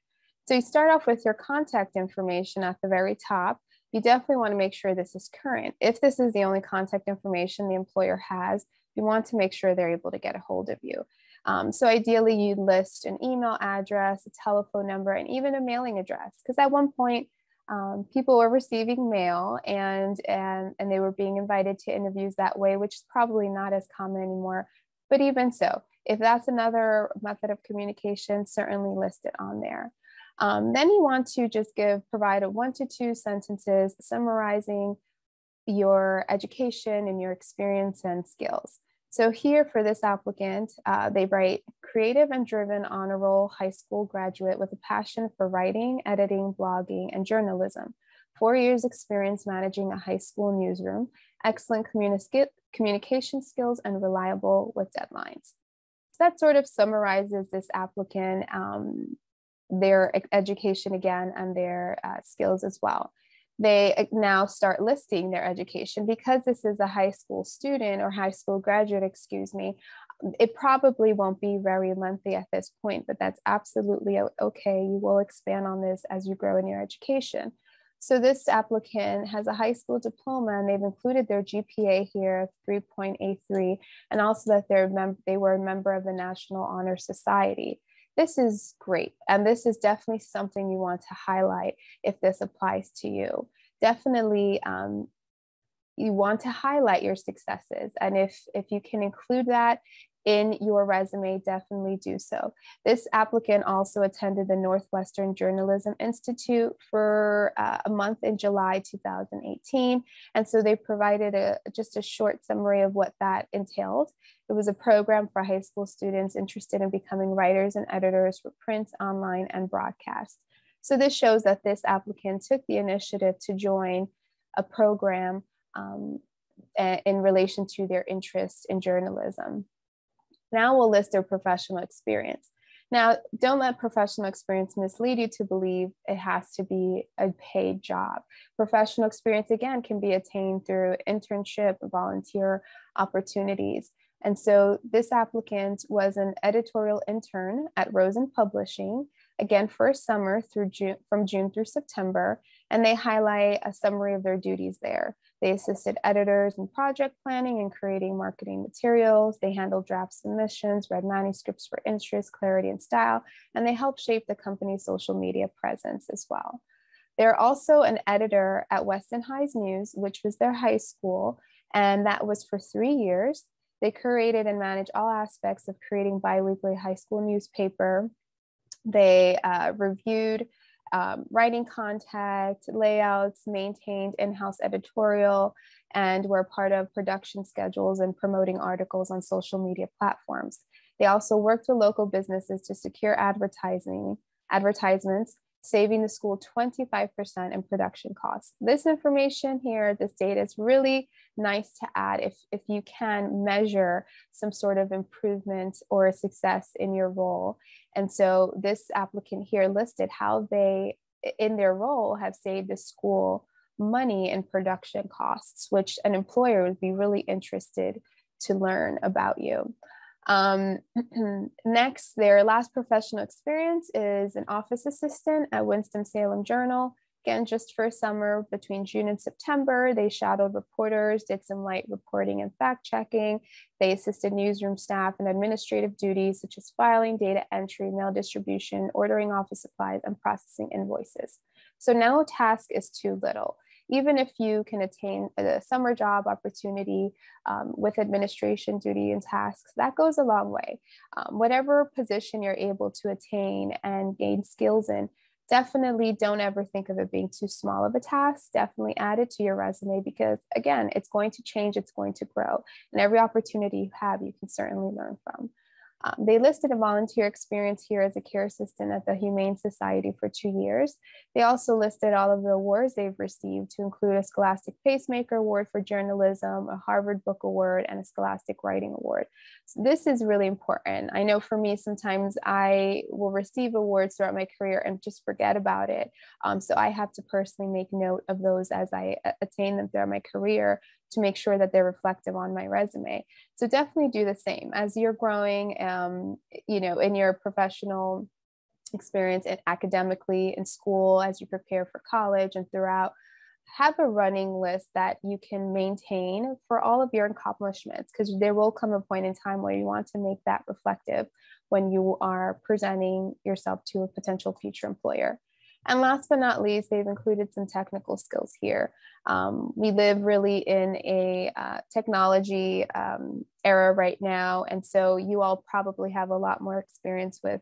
So you start off with your contact information at the very top. You definitely want to make sure this is current. If this is the only contact information the employer has, you want to make sure they're able to get a hold of you. So ideally, you'd list an email address, a telephone number, and even a mailing address. Because at one point, people were receiving mail and they were being invited to interviews that way, which is probably not as common anymore. But even so, if that's another method of communication, certainly list it on there. Then you want to just provide a 1 to 2 sentences summarizing your education and your experience and skills. So here for this applicant, they write creative and driven honor roll high school graduate with a passion for writing, editing, blogging, and journalism. 4 years experience managing a high school newsroom, excellent communication skills, and reliable with deadlines. So that sort of summarizes this applicant, their education again, and their skills as well. They now start listing their education. Because this is a high school student or high school graduate, excuse me, it probably won't be very lengthy at this point, but that's absolutely okay. You will expand on this as you grow in your education. So this applicant has a high school diploma, and they've included their GPA here, 3.83, and also that they were a member of the National Honor Society. This is great. And this is definitely something you want to highlight if this applies to you. Definitely, you want to highlight your successes. And if you can include that in your resume, definitely do so. This applicant also attended the Northwestern Journalism Institute for a month in July 2018. And so they provided just a short summary of what that entailed. It was a program for high school students interested in becoming writers and editors for print, online, and broadcast. So this shows that this applicant took the initiative to join a program in relation to their interest in journalism. Now we'll list their professional experience. Now, don't let professional experience mislead you to believe it has to be a paid job. Professional experience, again, can be attained through internship, volunteer opportunities. And so this applicant was an editorial intern at Rosen Publishing, again, for a summer from June through September, and they highlight a summary of their duties there. They assisted editors in project planning and creating marketing materials. They handled draft submissions, read manuscripts for interest, clarity, and style, and they helped shape the company's social media presence as well. They're also an editor at Weston High's News, which was their high school, and that was for 3 years. They curated and managed all aspects of creating biweekly high school newspaper. They reviewed writing content, layouts, maintained in-house editorial, and were part of production schedules and promoting articles on social media platforms. They also worked with local businesses to secure advertisements, saving the school 25% in production costs. This information here, this data is really nice to add if you can measure some sort of improvement or success in your role. And so this applicant here listed how they, in their role, have saved the school money in production costs, which an employer would be really interested to learn about you. Next, their last professional experience is an office assistant at Winston-Salem Journal. Again, just for a summer between June and September, they shadowed reporters, did some light reporting and fact checking. They assisted newsroom staff in administrative duties such as filing, data entry, mail distribution, ordering office supplies, and processing invoices. So no task is too little. Even if you can attain a summer job opportunity with administration duty and tasks, that goes a long way. Whatever position you're able to attain and gain skills in, definitely don't ever think of it being too small of a task. Definitely add it to your resume because, again, it's going to change, it's going to grow. And every opportunity you have, you can certainly learn from. They listed a volunteer experience here as a care assistant at the Humane Society for 2 years. They also listed all of the awards they've received, to include a Scholastic Pacemaker Award for journalism, a Harvard Book Award, and a Scholastic Writing Award. So this is really important. I know for me, sometimes I will receive awards throughout my career and just forget about it. So I have to personally make note of those as I attain them throughout my career to make sure that they're reflective on my resume. So definitely do the same as you're growing, you know, in your professional experience and academically in school, as you prepare for college and throughout. Have a running list that you can maintain for all of your accomplishments, because there will come a point in time where you want to make that reflective when you are presenting yourself to a potential future employer. And last but not least, they've included some technical skills here. We live really in a technology era right now. And so you all probably have a lot more experience with,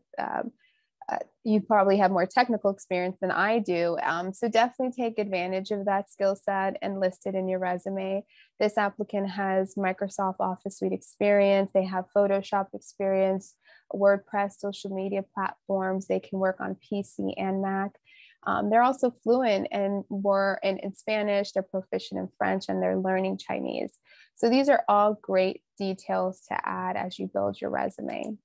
you probably have more technical experience than I do. So definitely take advantage of that skill set and list it in your resume. This applicant has Microsoft Office Suite experience. They have Photoshop experience, WordPress, social media platforms. They can work on PC and Mac. They're also fluent and more in Spanish, they're proficient in French, and they're learning Chinese. So these are all great details to add as you build your resume.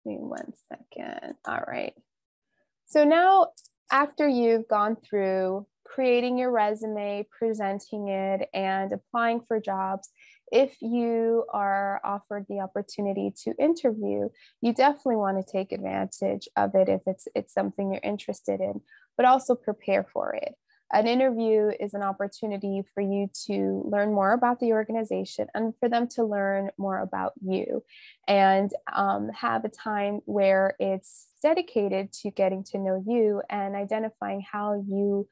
Give me 1 second. All right. So now, after you've gone through creating your resume, presenting it, and applying for jobs, if you are offered the opportunity to interview, you definitely want to take advantage of it if it's something you're interested in, but also prepare for it. An interview is an opportunity for you to learn more about the organization and for them to learn more about you, and have a time where it's dedicated to getting to know you and identifying how you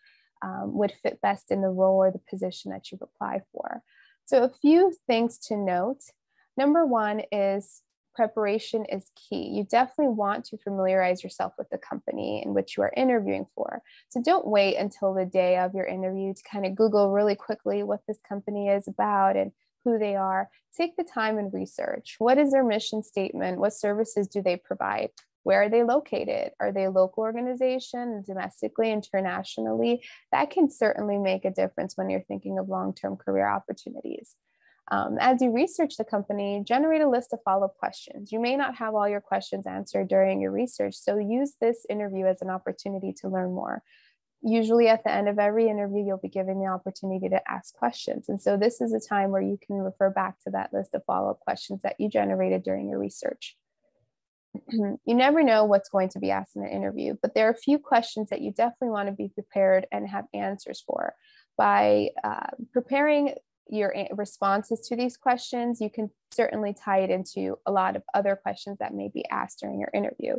would fit best in the role or the position that you've applied for. So a few things to note. Number one is preparation is key. You definitely want to familiarize yourself with the company in which you are interviewing for. So don't wait until the day of your interview to kind of Google really quickly what this company is about and who they are. Take the time and research. What is their mission statement? What services do they provide? Where are they located? Are they a local organization, domestically, internationally? That can certainly make a difference when you're thinking of long-term career opportunities. As you research the company, generate a list of follow-up questions. You may not have all your questions answered during your research, so use this interview as an opportunity to learn more. Usually at the end of every interview, you'll be given the opportunity to ask questions. And so this is a time where you can refer back to that list of follow-up questions that you generated during your research. You never know what's going to be asked in an interview, but there are a few questions that you definitely want to be prepared and have answers for. By preparing your responses to these questions, you can certainly tie it into a lot of other questions that may be asked during your interview.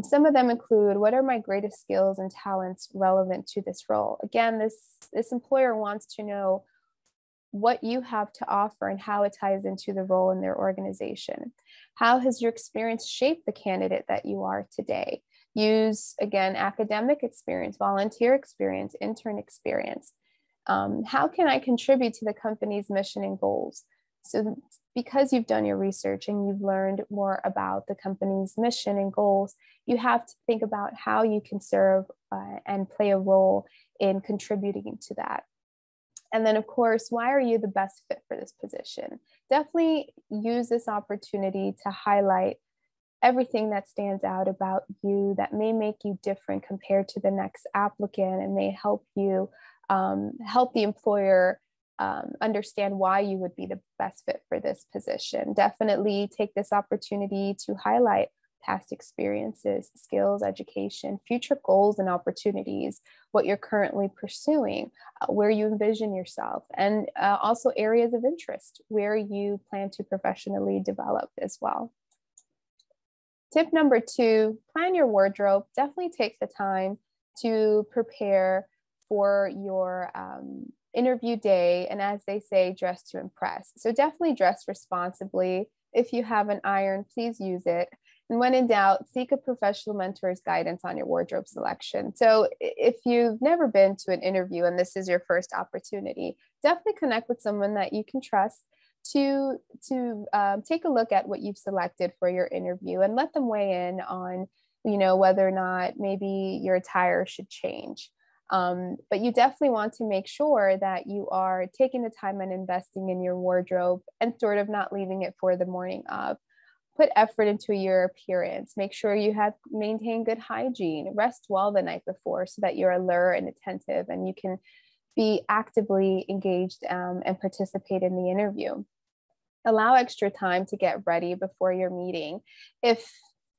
Some of them include, what are my greatest skills and talents relevant to this role? Again, this employer wants to know what you have to offer and how it ties into the role in their organization. How has your experience shaped the candidate that you are today? Use, again, academic experience, volunteer experience, intern experience. How can I contribute to the company's mission and goals? So because you've done your research and you've learned more about the company's mission and goals, you have to think about how you can serve and play a role in contributing to that. And then, of course, why are you the best fit for this position? Definitely use this opportunity to highlight everything that stands out about you that may make you different compared to the next applicant and may help you help the employer understand why you would be the best fit for this position. Definitely take this opportunity to highlight past experiences, skills, education, future goals and opportunities, what you're currently pursuing, where you envision yourself, and also areas of interest where you plan to professionally develop as well. Tip number 2, plan your wardrobe. Definitely take the time to prepare for your interview day, and as they say, dress to impress. So definitely dress responsibly. If you have an iron, please use it. And when in doubt, seek a professional mentor's guidance on your wardrobe selection. So if you've never been to an interview and this is your first opportunity, definitely connect with someone that you can trust to take a look at what you've selected for your interview and let them weigh in on, whether or not maybe your attire should change. But you definitely want to make sure that you are taking the time and investing in your wardrobe and sort of not leaving it for the morning of. Put effort into your appearance. Make sure you have maintained good hygiene. Rest well the night before so that you're alert and attentive and you can be actively engaged and participate in the interview. Allow extra time to get ready before your meeting. If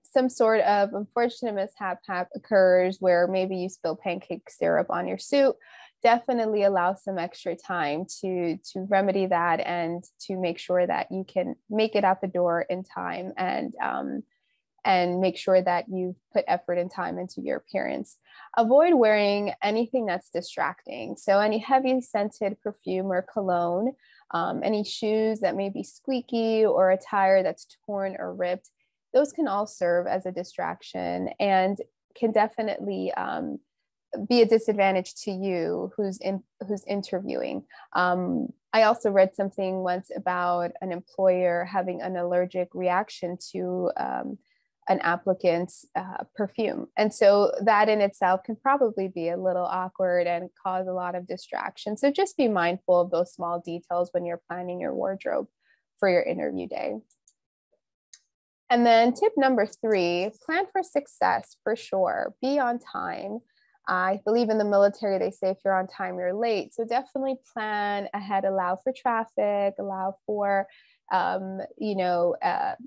some sort of unfortunate mishap occurs where maybe you spill pancake syrup on your suit, definitely allow some extra time to remedy that and to make sure that you can make it out the door in time and and make sure that you put effort and time into your appearance. Avoid wearing anything that's distracting. So any heavy scented perfume or cologne, any shoes that may be squeaky, or attire that's torn or ripped, those can all serve as a distraction and can definitely be a disadvantage to you who's interviewing. I also read something once about an employer having an allergic reaction to an applicant's perfume. And so that in itself can probably be a little awkward and cause a lot of distraction. So just be mindful of those small details when you're planning your wardrobe for your interview day. And then tip number 3, plan for success for sure. Be on time. I believe in the military, they say if you're on time, you're late. So definitely plan ahead, allow for traffic, allow for,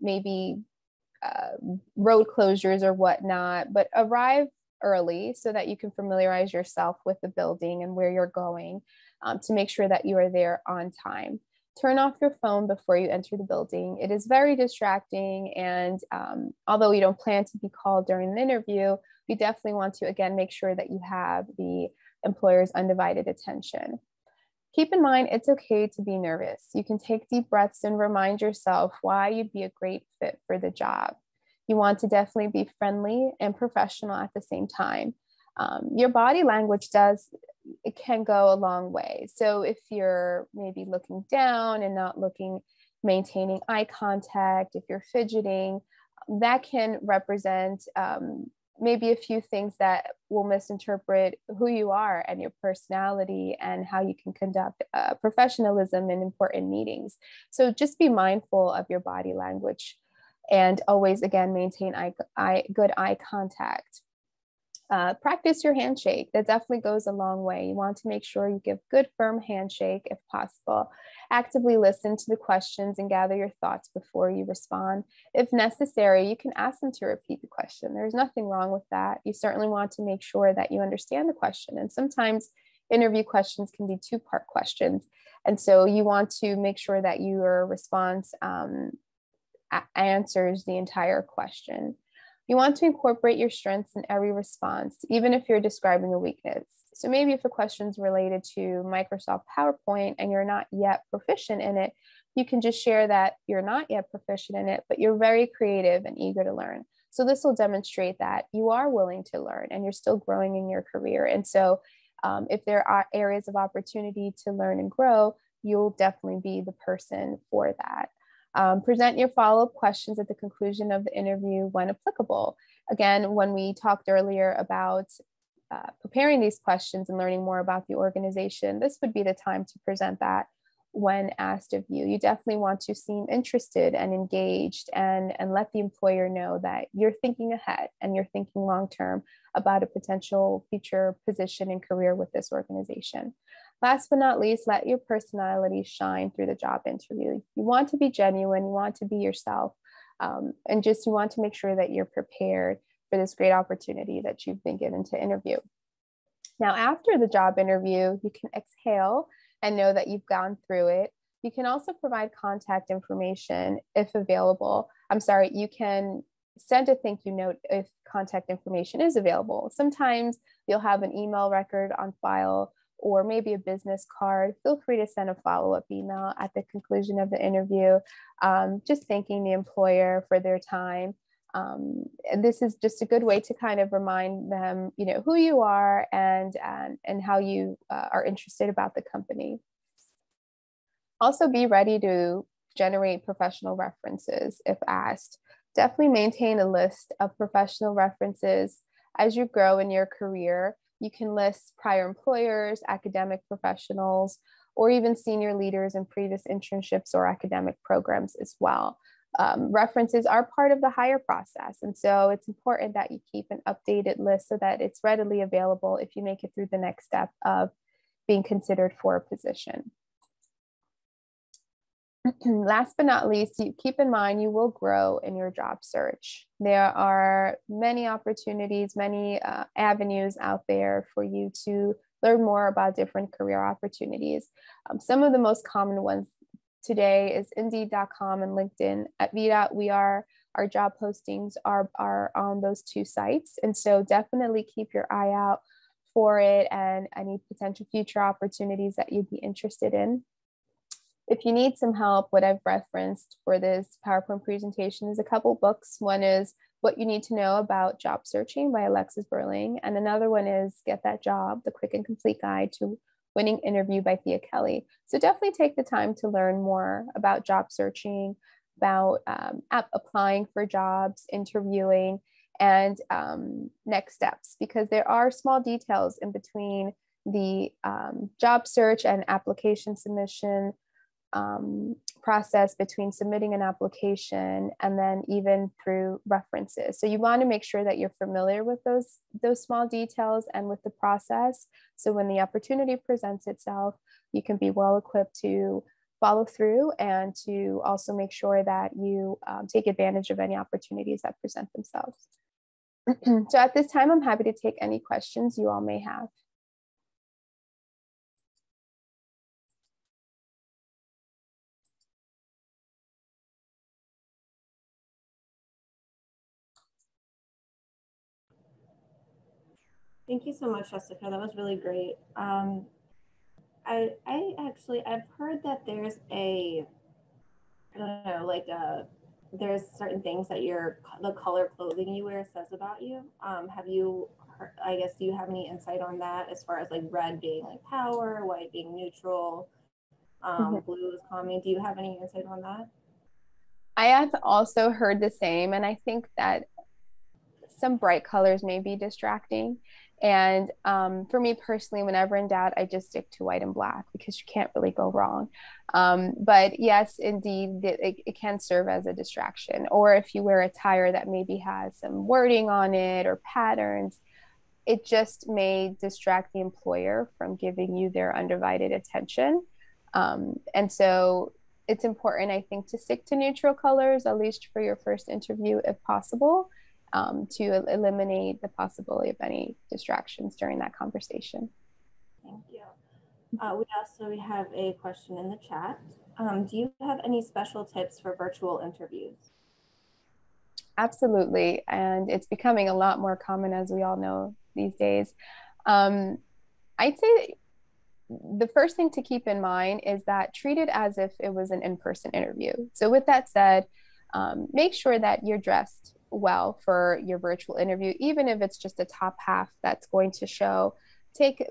maybe road closures or whatnot, but arrive early so that you can familiarize yourself with the building and where you're going to make sure that you are there on time. Turn off your phone before you enter the building. It is very distracting, and although you don't plan to be called during the interview, you definitely want to, again, make sure that you have the employer's undivided attention. Keep in mind, it's okay to be nervous. You can take deep breaths and remind yourself why you'd be a great fit for the job. You want to definitely be friendly and professional at the same time. Your body language it can go a long way. So if you're maybe looking down and not maintaining eye contact, if you're fidgeting, that can represent maybe a few things that will misinterpret who you are and your personality and how you can conduct professionalism in important meetings. So just be mindful of your body language and always, again, maintain good eye contact. Practice your handshake. That definitely goes a long way. You want to make sure you give good, firm handshake if possible. Actively listen to the questions and gather your thoughts before you respond. If necessary, you can ask them to repeat the question. There's nothing wrong with that. You certainly want to make sure that you understand the question. And sometimes interview questions can be 2-part questions. And so you want to make sure that your response answers the entire question. You want to incorporate your strengths in every response, even if you're describing a weakness. So maybe if a question is related to Microsoft PowerPoint and you're not yet proficient in it, you can just share that you're not yet proficient in it, but you're very creative and eager to learn. So this will demonstrate that you are willing to learn and you're still growing in your career. And so if there are areas of opportunity to learn and grow, you'll definitely be the person for that. Present your follow-up questions at the conclusion of the interview when applicable. Again, when we talked earlier about preparing these questions and learning more about the organization, this would be the time to present that when asked of you. You definitely want to seem interested and engaged and let the employer know that you're thinking ahead and you're thinking long-term about a potential future position and career with this organization. Last but not least, let your personality shine through the job interview. You want to be genuine, you want to be yourself, and you want to make sure that you're prepared for this great opportunity that you've been given to interview. Now, after the job interview, you can exhale and know that you've gone through it. You can also provide contact information if available. You can send a thank you note if contact information is available. Sometimes you'll have an email record on file or maybe a business card. Feel free to send a follow-up email at the conclusion of the interview, just thanking the employer for their time. And this is just a good way to kind of remind them, who you are and how you are interested about the company. Also, be ready to generate professional references if asked. Definitely maintain a list of professional references as you grow in your career. You can list prior employers, academic professionals, or even senior leaders in previous internships or academic programs as well. References are part of the hire process. And so it's important that you keep an updated list so that it's readily available if you make it through the next step of being considered for a position. Last but not least, you keep in mind you will grow in your job search. There are many opportunities, many avenues out there for you to learn more about different career opportunities. Some of the most common ones today is Indeed.com and LinkedIn. At VDOT, we are our job postings are on those 2 sites. And so definitely keep your eye out for it and any potential future opportunities that you'd be interested in. If you need some help, what I've referenced for this PowerPoint presentation is a couple books. One is What You Need to Know About Job Searching by Alexis Burling. And another one is Get That Job, The Quick and Complete Guide to Winning Interview by Thea Kelly. So definitely take the time to learn more about job searching, about applying for jobs, interviewing, and next steps, because there are small details in between the job search and application submission process, between submitting an application and then even through references. So you want to make sure that you're familiar with those small details and with the process. So when the opportunity presents itself, you can be well equipped to follow through and to also make sure that you take advantage of any opportunities that present themselves. So at this time, I'm happy to take any questions you all may have. Thank you so much, Jessica. That was really great. I've heard that there's I don't know, like there's certain things that the color clothing you wear says about you. Have you heard, I guess, do you have any insight on that as far as like red being like power, white being neutral, blue is calming? Do you have any insight on that? I have also heard the same, and I think that some bright colors may be distracting. And for me personally, whenever in doubt, I just stick to white and black because you can't really go wrong. But yes, indeed, it can serve as a distraction. Or if you wear attire that maybe has some wording on it or patterns, it just may distract the employer from giving you their undivided attention. And so it's important, I think, to stick to neutral colors, at least for your first interview, if possible. To eliminate the possibility of any distractions during that conversation. Thank you. We have a question in the chat. Do you have any special tips for virtual interviews? Absolutely. And it's becoming a lot more common, as we all know these days. I'd say the first thing to keep in mind is that treat it as if it was an in-person interview. So with that said, make sure that you're dressed well for your virtual interview, even if it's just a top half that's going to show.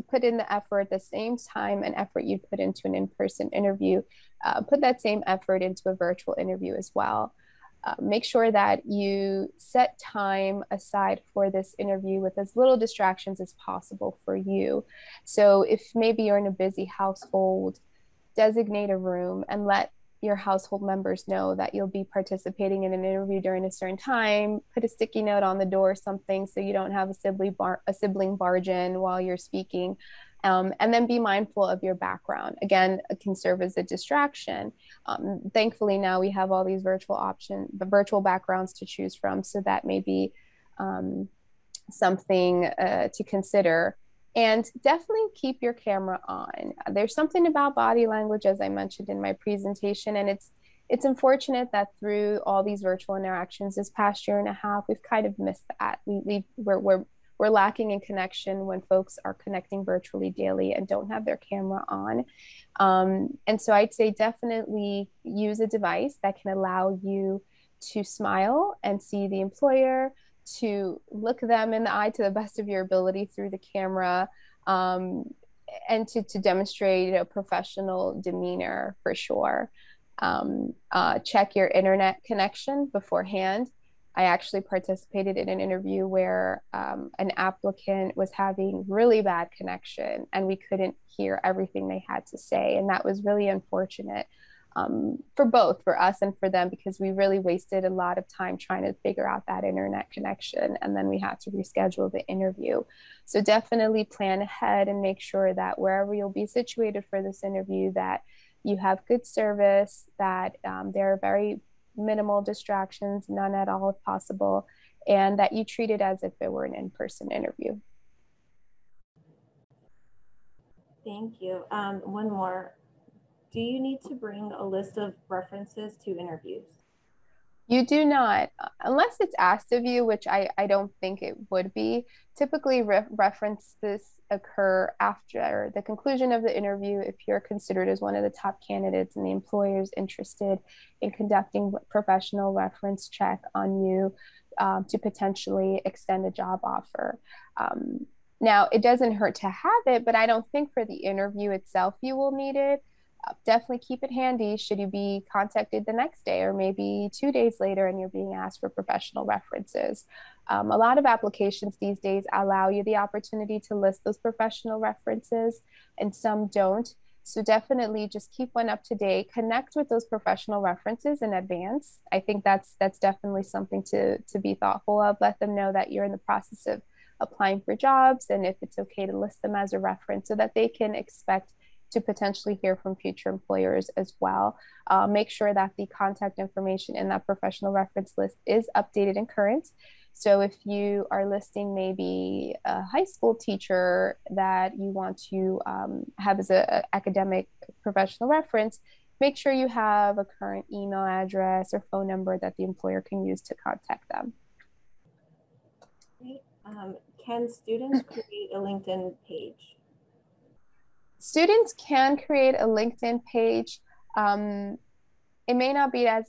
Put in the effort, the same time and effort you put into an in-person interview, put that same effort into a virtual interview as well. Make sure that you set time aside for this interview with as little distractions as possible for you. So if maybe you're in a busy household, designate a room and let your household members know that you'll be participating in an interview during a certain time. Put a sticky note on the door or something so you don't have a sibling barge in while you're speaking. And then be mindful of your background. Again, it can serve as a distraction. Thankfully, now we have all these virtual backgrounds to choose from. So that may be something to consider. And definitely keep your camera on. There's something about body language, as I mentioned in my presentation, and it's unfortunate that through all these virtual interactions this past year and a half, we've kind of missed that. We're lacking in connection when folks are connecting virtually daily and don't have their camera on. And so I'd say definitely use a device that can allow you to smile and see the employer, to look them in the eye to the best of your ability through the camera, and to demonstrate professional demeanor for sure. Check your internet connection beforehand. I actually participated in an interview where an applicant was having really bad connection and we couldn't hear everything they had to say. And that was really unfortunate. For us and for them, because we really wasted a lot of time trying to figure out that internet connection, and then we had to reschedule the interview. So definitely plan ahead and make sure that wherever you'll be situated for this interview, that you have good service, that there are very minimal distractions, none at all if possible, and that you treat it as if it were an in-person interview. Thank you. One more. Do you need to bring a list of references to interviews? You do not, unless it's asked of you, which I don't think it would be. Typically, references occur after the conclusion of the interview if you're considered as one of the top candidates and the employer is interested in conducting professional reference check on you to potentially extend a job offer. Now, it doesn't hurt to have it, but I don't think for the interview itself you will need it. Definitely keep it handy should you be contacted the next day or maybe 2 days later and you're being asked for professional references. A lot of applications these days allow you the opportunity to list those professional references and some don't. So definitely just keep one up to date, connect with those professional references in advance. I think that's definitely something to be thoughtful of. Let them know that you're in the process of applying for jobs and if it's okay to list them as a reference so that they can expect to potentially hear from future employers as well. Make sure that the contact information in that professional reference list is updated and current. So if you are listing maybe a high school teacher that you want to have as an academic professional reference, make sure you have a current email address or phone number that the employer can use to contact them. Can students create a LinkedIn page? Students can create a LinkedIn page. It may not be as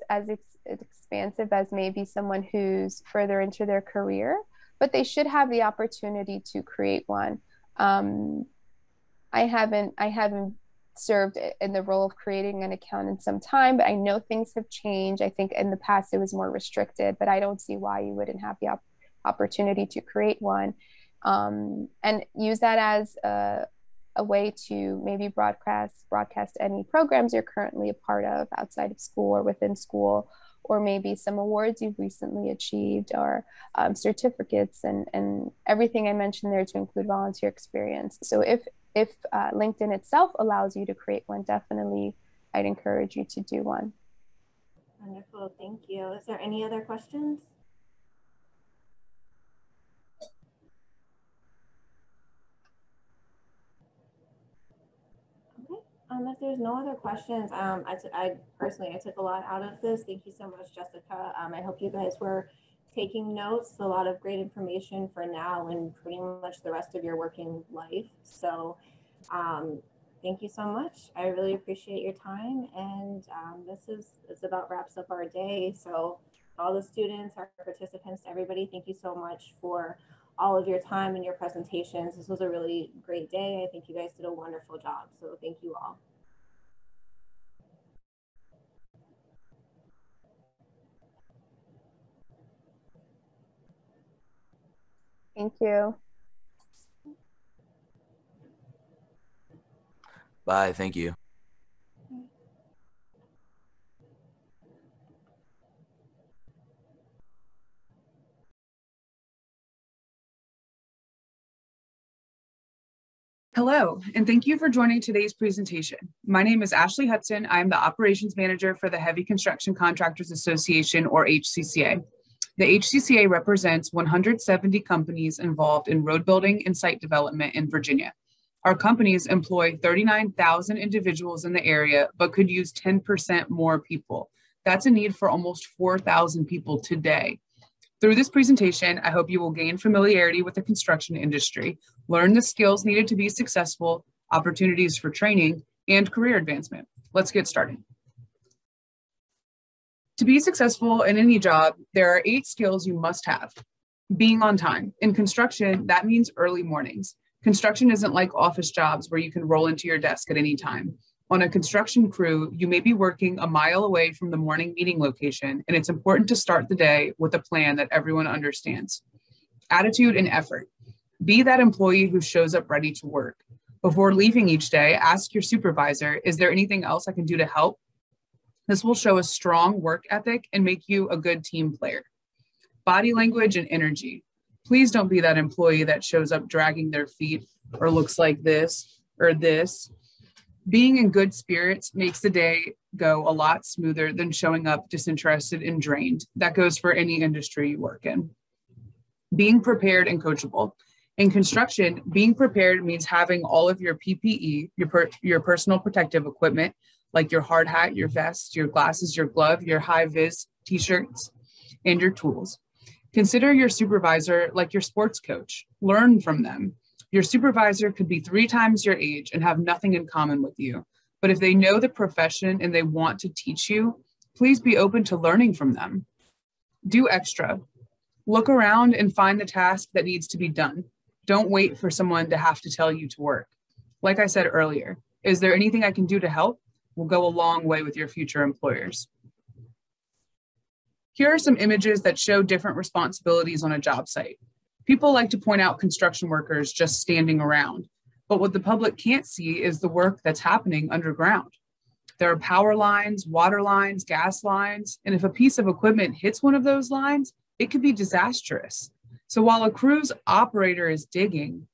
expansive as maybe someone who's further into their career, but they should have the opportunity to create one. I haven't served in the role of creating an account in some time, but I know things have changed. I think in the past it was more restricted, but I don't see why you wouldn't have the opportunity to create one and use that as a way to maybe broadcast any programs you're currently a part of outside of school or within school, or maybe some awards you've recently achieved or certificates and everything I mentioned there to include volunteer experience. So if LinkedIn itself allows you to create one, definitely I'd encourage you to do one. Wonderful, thank you. Is there any other questions? If there's no other questions, I personally took a lot out of this. Thank you so much, Jessica. I hope you guys were taking notes. A lot of great information for now and pretty much the rest of your working life. So thank you so much. I really appreciate your time. And this about wraps up our day. So all the students, our participants, everybody, thank you so much for all of your time and your presentations. This was a really great day. I think you guys did a wonderful job. So thank you all. Thank you. Bye, thank you. Hello, and thank you for joining today's presentation. My name is Ashley Hudson. I am the Operations Manager for the Heavy Construction Contractors Association, or HCCA. The HCCA represents 170 companies involved in road building and site development in Virginia. Our companies employ 39,000 individuals in the area, but could use 10% more people. That's a need for almost 4,000 people today. Through this presentation, I hope you will gain familiarity with the construction industry, learn the skills needed to be successful, opportunities for training, and career advancement. Let's get started. To be successful in any job, there are 8 skills you must have. Being on time. In construction, that means early mornings. Construction isn't like office jobs where you can roll into your desk at any time. On a construction crew, you may be working a mile away from the morning meeting location, and it's important to start the day with a plan that everyone understands. Attitude and effort. Be that employee who shows up ready to work. Before leaving each day, ask your supervisor, is there anything else I can do to help? This will show a strong work ethic and make you a good team player. Body language and energy. Please don't be that employee that shows up dragging their feet or looks like this or this. Being in good spirits makes the day go a lot smoother than showing up disinterested and drained. That goes for any industry you work in. Being prepared and coachable. In construction, being prepared means having all of your PPE, your personal protective equipment, like your hard hat, your vest, your glasses, your glove, your high-vis t-shirts, and your tools. Consider your supervisor like your sports coach. Learn from them. Your supervisor could be 3 times your age and have nothing in common with you. But if they know the profession and they want to teach you, please be open to learning from them. Do extra. Look around and find the task that needs to be done. Don't wait for someone to have to tell you to work. Like I said earlier, is there anything I can do to help? Will go a long way with your future employers. Here are some images that show different responsibilities on a job site. People like to point out construction workers just standing around, but what the public can't see is the work that's happening underground. There are power lines, water lines, gas lines, and if a piece of equipment hits one of those lines, it could be disastrous. So while a crew's operator is digging,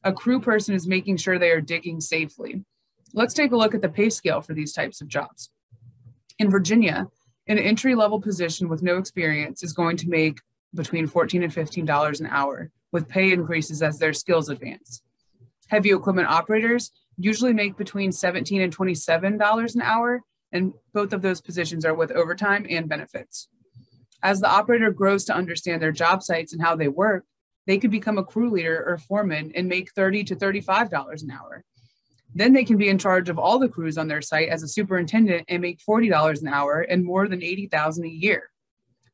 a crew person is making sure they are digging safely. Let's take a look at the pay scale for these types of jobs. In Virginia, an entry-level position with no experience is going to make between $14 and $15 an hour, with pay increases as their skills advance. Heavy equipment operators usually make between $17 and $27 an hour, and both of those positions are with overtime and benefits. As the operator grows to understand their job sites and how they work, they could become a crew leader or foreman and make $30 to $35 an hour. Then they can be in charge of all the crews on their site as a superintendent and make $40 an hour and more than $80,000 a year.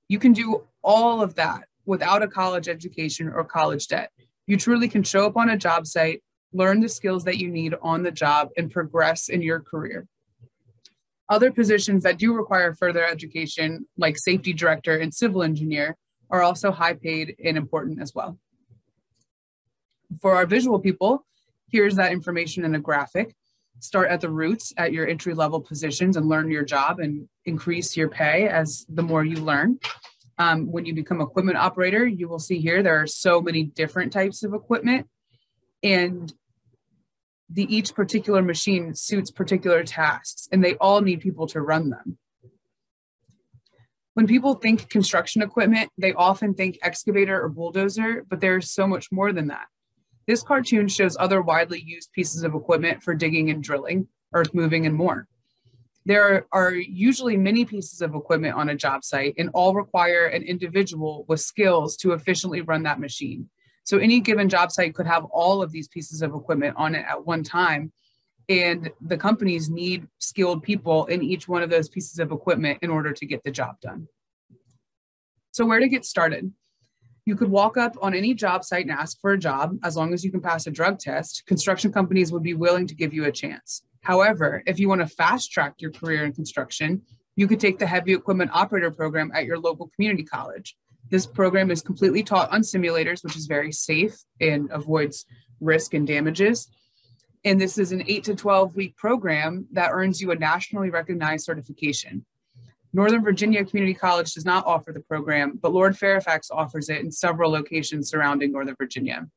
You can do all of that without a college education or college debt. You truly can show up on a job site, learn the skills that you need on the job, and progress in your career. Other positions that do require further education, like safety director and civil engineer, are also high paid and important as well. For our visual people, here's that information in a graphic. Start at the roots at your entry-level positions and learn your job and increase your pay as the more you learn. When you become equipment operator, you will see here there are so many different types of equipment, and each particular machine suits particular tasks, and they all need people to run them. When people think construction equipment, they often think excavator or bulldozer, but there's so much more than that. This cartoon shows other widely used pieces of equipment for digging and drilling, earth moving, and more. There are usually many pieces of equipment on a job site, and all require an individual with skills to efficiently run that machine. So any given job site could have all of these pieces of equipment on it at one time, and the companies need skilled people in each one of those pieces of equipment in order to get the job done. So where to get started? You could walk up on any job site and ask for a job. As long as you can pass a drug test, construction companies would be willing to give you a chance. However, if you want to fast track your career in construction, you could take the heavy equipment operator program at your local community college. This program is completely taught on simulators, which is very safe and avoids risk and damages. And this is an 8 to 12 week program that earns you a nationally recognized certification. Northern Virginia Community College does not offer the program, but Lord Fairfax offers it in several locations surrounding Northern Virginia.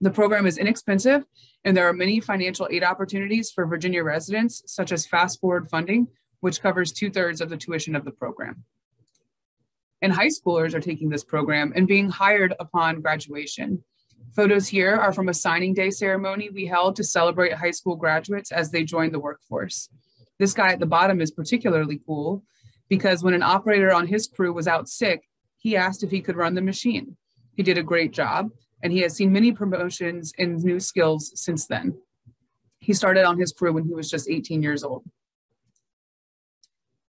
The program is inexpensive, and there are many financial aid opportunities for Virginia residents, such as fast forward funding, which covers 2/3 of the tuition of the program. And high schoolers are taking this program and being hired upon graduation. Photos here are from a signing day ceremony we held to celebrate high school graduates as they joined the workforce. This guy at the bottom is particularly cool because when an operator on his crew was out sick, he asked if he could run the machine. He did a great job, and he has seen many promotions and new skills since then. He started on his crew when he was just 18 years old.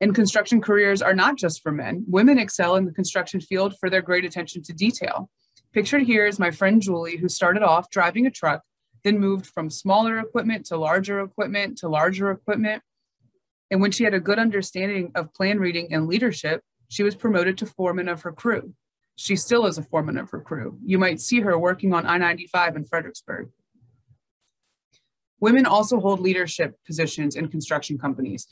And construction careers are not just for men. Women excel in the construction field for their great attention to detail. Pictured here is my friend Julie, who started off driving a truck, then moved from smaller equipment to larger equipment to larger equipment. And when she had a good understanding of plan reading and leadership, she was promoted to foreman of her crew. She still is a foreman of her crew. You might see her working on I-95 in Fredericksburg. Women also hold leadership positions in construction companies.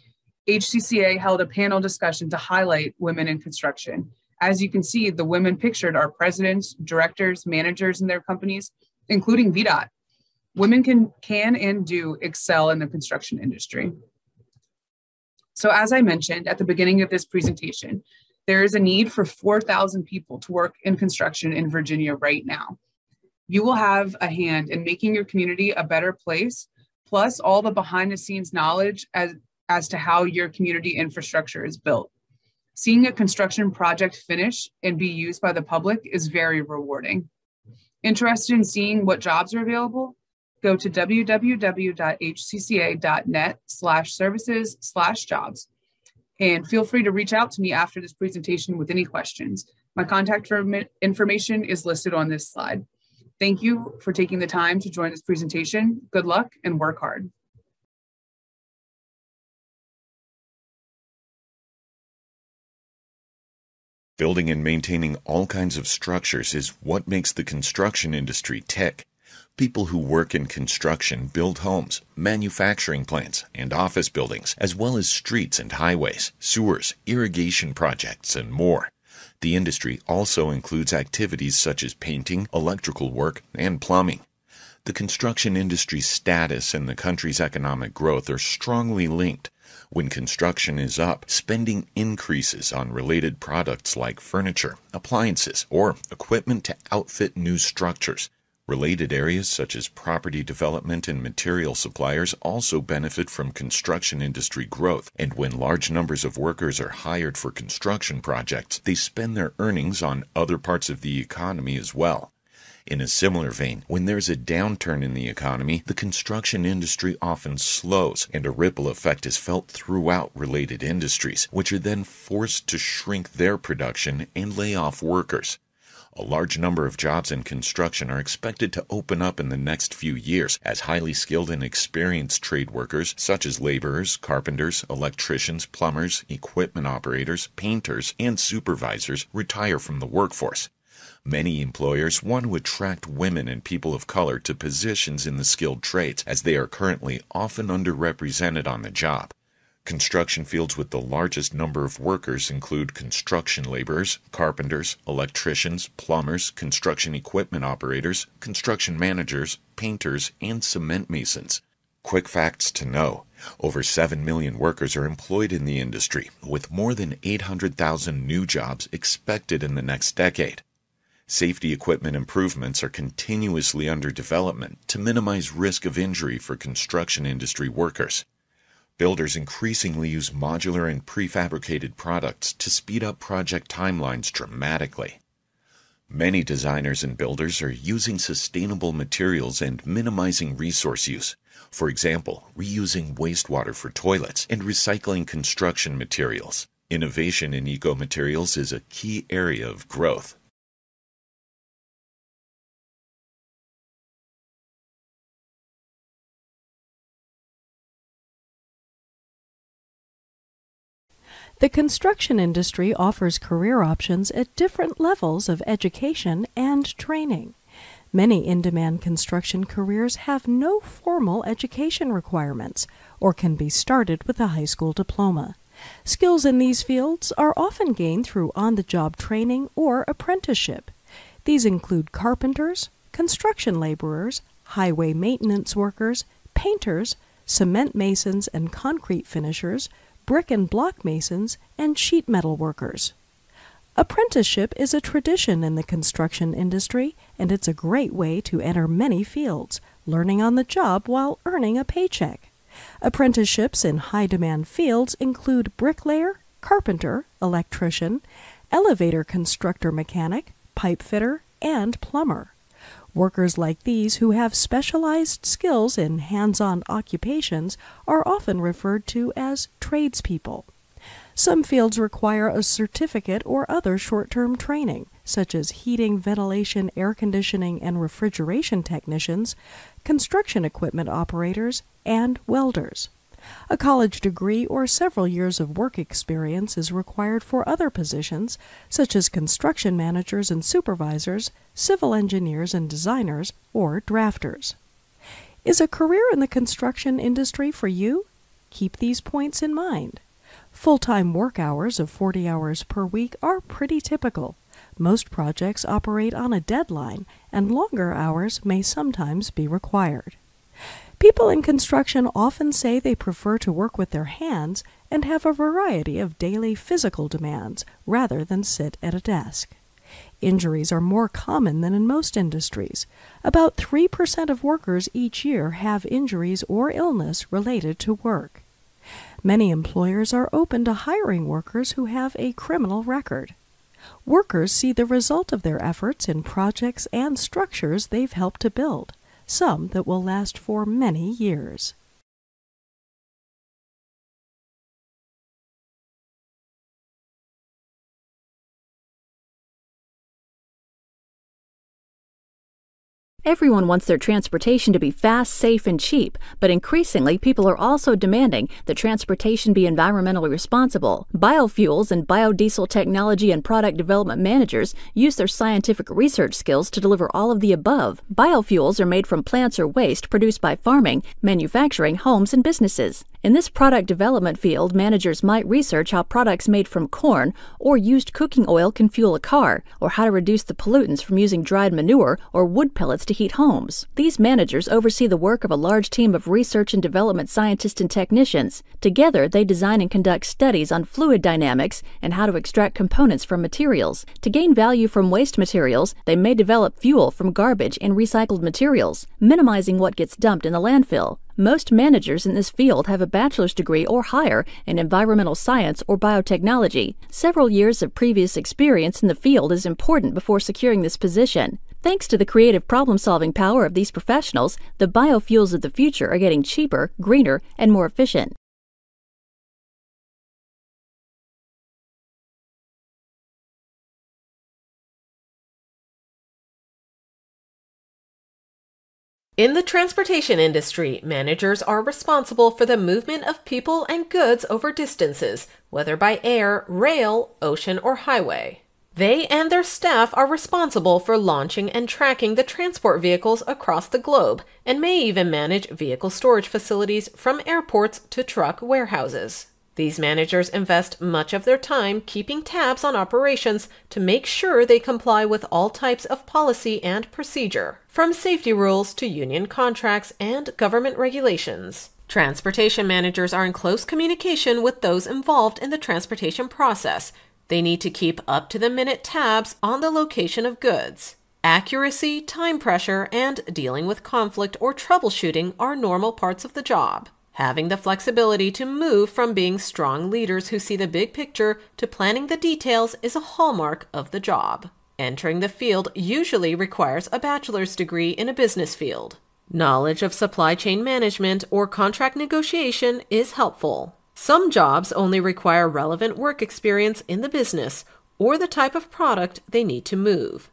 HCCA held a panel discussion to highlight women in construction. As you can see, the women pictured are presidents, directors, managers in their companies, including VDOT. Women can and do excel in the construction industry. So as I mentioned at the beginning of this presentation, there is a need for 4,000 people to work in construction in Virginia right now. You will have a hand in making your community a better place, plus all the behind the scenes knowledge as to how your community infrastructure is built. Seeing a construction project finish and be used by the public is very rewarding. Interested in seeing what jobs are available? Go to www.hcca.net/services/jobs and feel free to reach out to me after this presentation with any questions. My contact information is listed on this slide. Thank you for taking the time to join this presentation. Good luck and work hard. Building and maintaining all kinds of structures is what makes the construction industry tick. People who work in construction build homes, manufacturing plants, and office buildings, as well as streets and highways, sewers, irrigation projects, and more. The industry also includes activities such as painting, electrical work, and plumbing. The construction industry's status and the country's economic growth are strongly linked. When construction is up, spending increases on related products like furniture, appliances, or equipment to outfit new structures. Related areas such as property development and material suppliers also benefit from construction industry growth, and when large numbers of workers are hired for construction projects, they spend their earnings on other parts of the economy as well. In a similar vein, when there's a downturn in the economy, the construction industry often slows, and a ripple effect is felt throughout related industries, which are then forced to shrink their production and lay off workers. A large number of jobs in construction are expected to open up in the next few years as highly skilled and experienced trade workers, such as laborers, carpenters, electricians, plumbers, equipment operators, painters, and supervisors, retire from the workforce. Many employers want to attract women and people of color to positions in the skilled trades, as they are currently often underrepresented on the job. Construction fields with the largest number of workers include construction laborers, carpenters, electricians, plumbers, construction equipment operators, construction managers, painters, and cement masons. Quick facts to know. Over 7 million workers are employed in the industry, with more than 800,000 new jobs expected in the next decade. Safety equipment improvements are continuously under development to minimize risk of injury for construction industry workers. Builders increasingly use modular and prefabricated products to speed up project timelines dramatically. Many designers and builders are using sustainable materials and minimizing resource use. For example, reusing wastewater for toilets and recycling construction materials. Innovation in eco-materials is a key area of growth. The construction industry offers career options at different levels of education and training. Many in-demand construction careers have no formal education requirements or can be started with a high school diploma. Skills in these fields are often gained through on-the-job training or apprenticeship. These include carpenters, construction laborers, highway maintenance workers, painters, cement masons and concrete finishers, brick and block masons, and sheet metal workers. Apprenticeship is a tradition in the construction industry, and it's a great way to enter many fields, learning on the job while earning a paycheck. Apprenticeships in high-demand fields include bricklayer, carpenter, electrician, elevator constructor mechanic, pipe fitter, and plumber. Workers like these who have specialized skills in hands-on occupations are often referred to as tradespeople. Some fields require a certificate or other short-term training, such as heating, ventilation, air conditioning, and refrigeration technicians, construction equipment operators, and welders. A college degree or several years of work experience is required for other positions, such as construction managers and supervisors, civil engineers and designers, or drafters. Is a career in the construction industry for you? Keep these points in mind. Full-time work hours of 40 hours per week are pretty typical. Most projects operate on a deadline, and longer hours may sometimes be required. People in construction often say they prefer to work with their hands and have a variety of daily physical demands rather than sit at a desk. Injuries are more common than in most industries. About 3% of workers each year have injuries or illness related to work. Many employers are open to hiring workers who have a criminal record. Workers see the result of their efforts in projects and structures they've helped to build, some that will last for many years. Everyone wants their transportation to be fast, safe, and cheap, but increasingly people are also demanding that transportation be environmentally responsible. Biofuels and biodiesel technology and product development managers use their scientific research skills to deliver all of the above. Biofuels are made from plants or waste produced by farming, manufacturing, homes, and businesses. In this product development field, managers might research how products made from corn or used cooking oil can fuel a car, or how to reduce the pollutants from using dried manure or wood pellets to heat homes. These managers oversee the work of a large team of research and development scientists and technicians. Together, they design and conduct studies on fluid dynamics and how to extract components from materials. To gain value from waste materials, they may develop fuel from garbage and recycled materials, minimizing what gets dumped in the landfill. Most managers in this field have a bachelor's degree or higher in environmental science or biotechnology. Several years of previous experience in the field is important before securing this position. Thanks to the creative problem-solving power of these professionals, the biofuels of the future are getting cheaper, greener, and more efficient. In the transportation industry, managers are responsible for the movement of people and goods over distances, whether by air, rail, ocean, or highway. They and their staff are responsible for launching and tracking the transport vehicles across the globe, and may even manage vehicle storage facilities from airports to truck warehouses. These managers invest much of their time keeping tabs on operations to make sure they comply with all types of policy and procedure, from safety rules to union contracts and government regulations. Transportation managers are in close communication with those involved in the transportation process. They need to keep up-to-the-minute tabs on the location of goods. Accuracy, time pressure, and dealing with conflict or troubleshooting are normal parts of the job. Having the flexibility to move from being strong leaders who see the big picture to planning the details is a hallmark of the job. Entering the field usually requires a bachelor's degree in a business field. Knowledge of supply chain management or contract negotiation is helpful. Some jobs only require relevant work experience in the business or the type of product they need to move.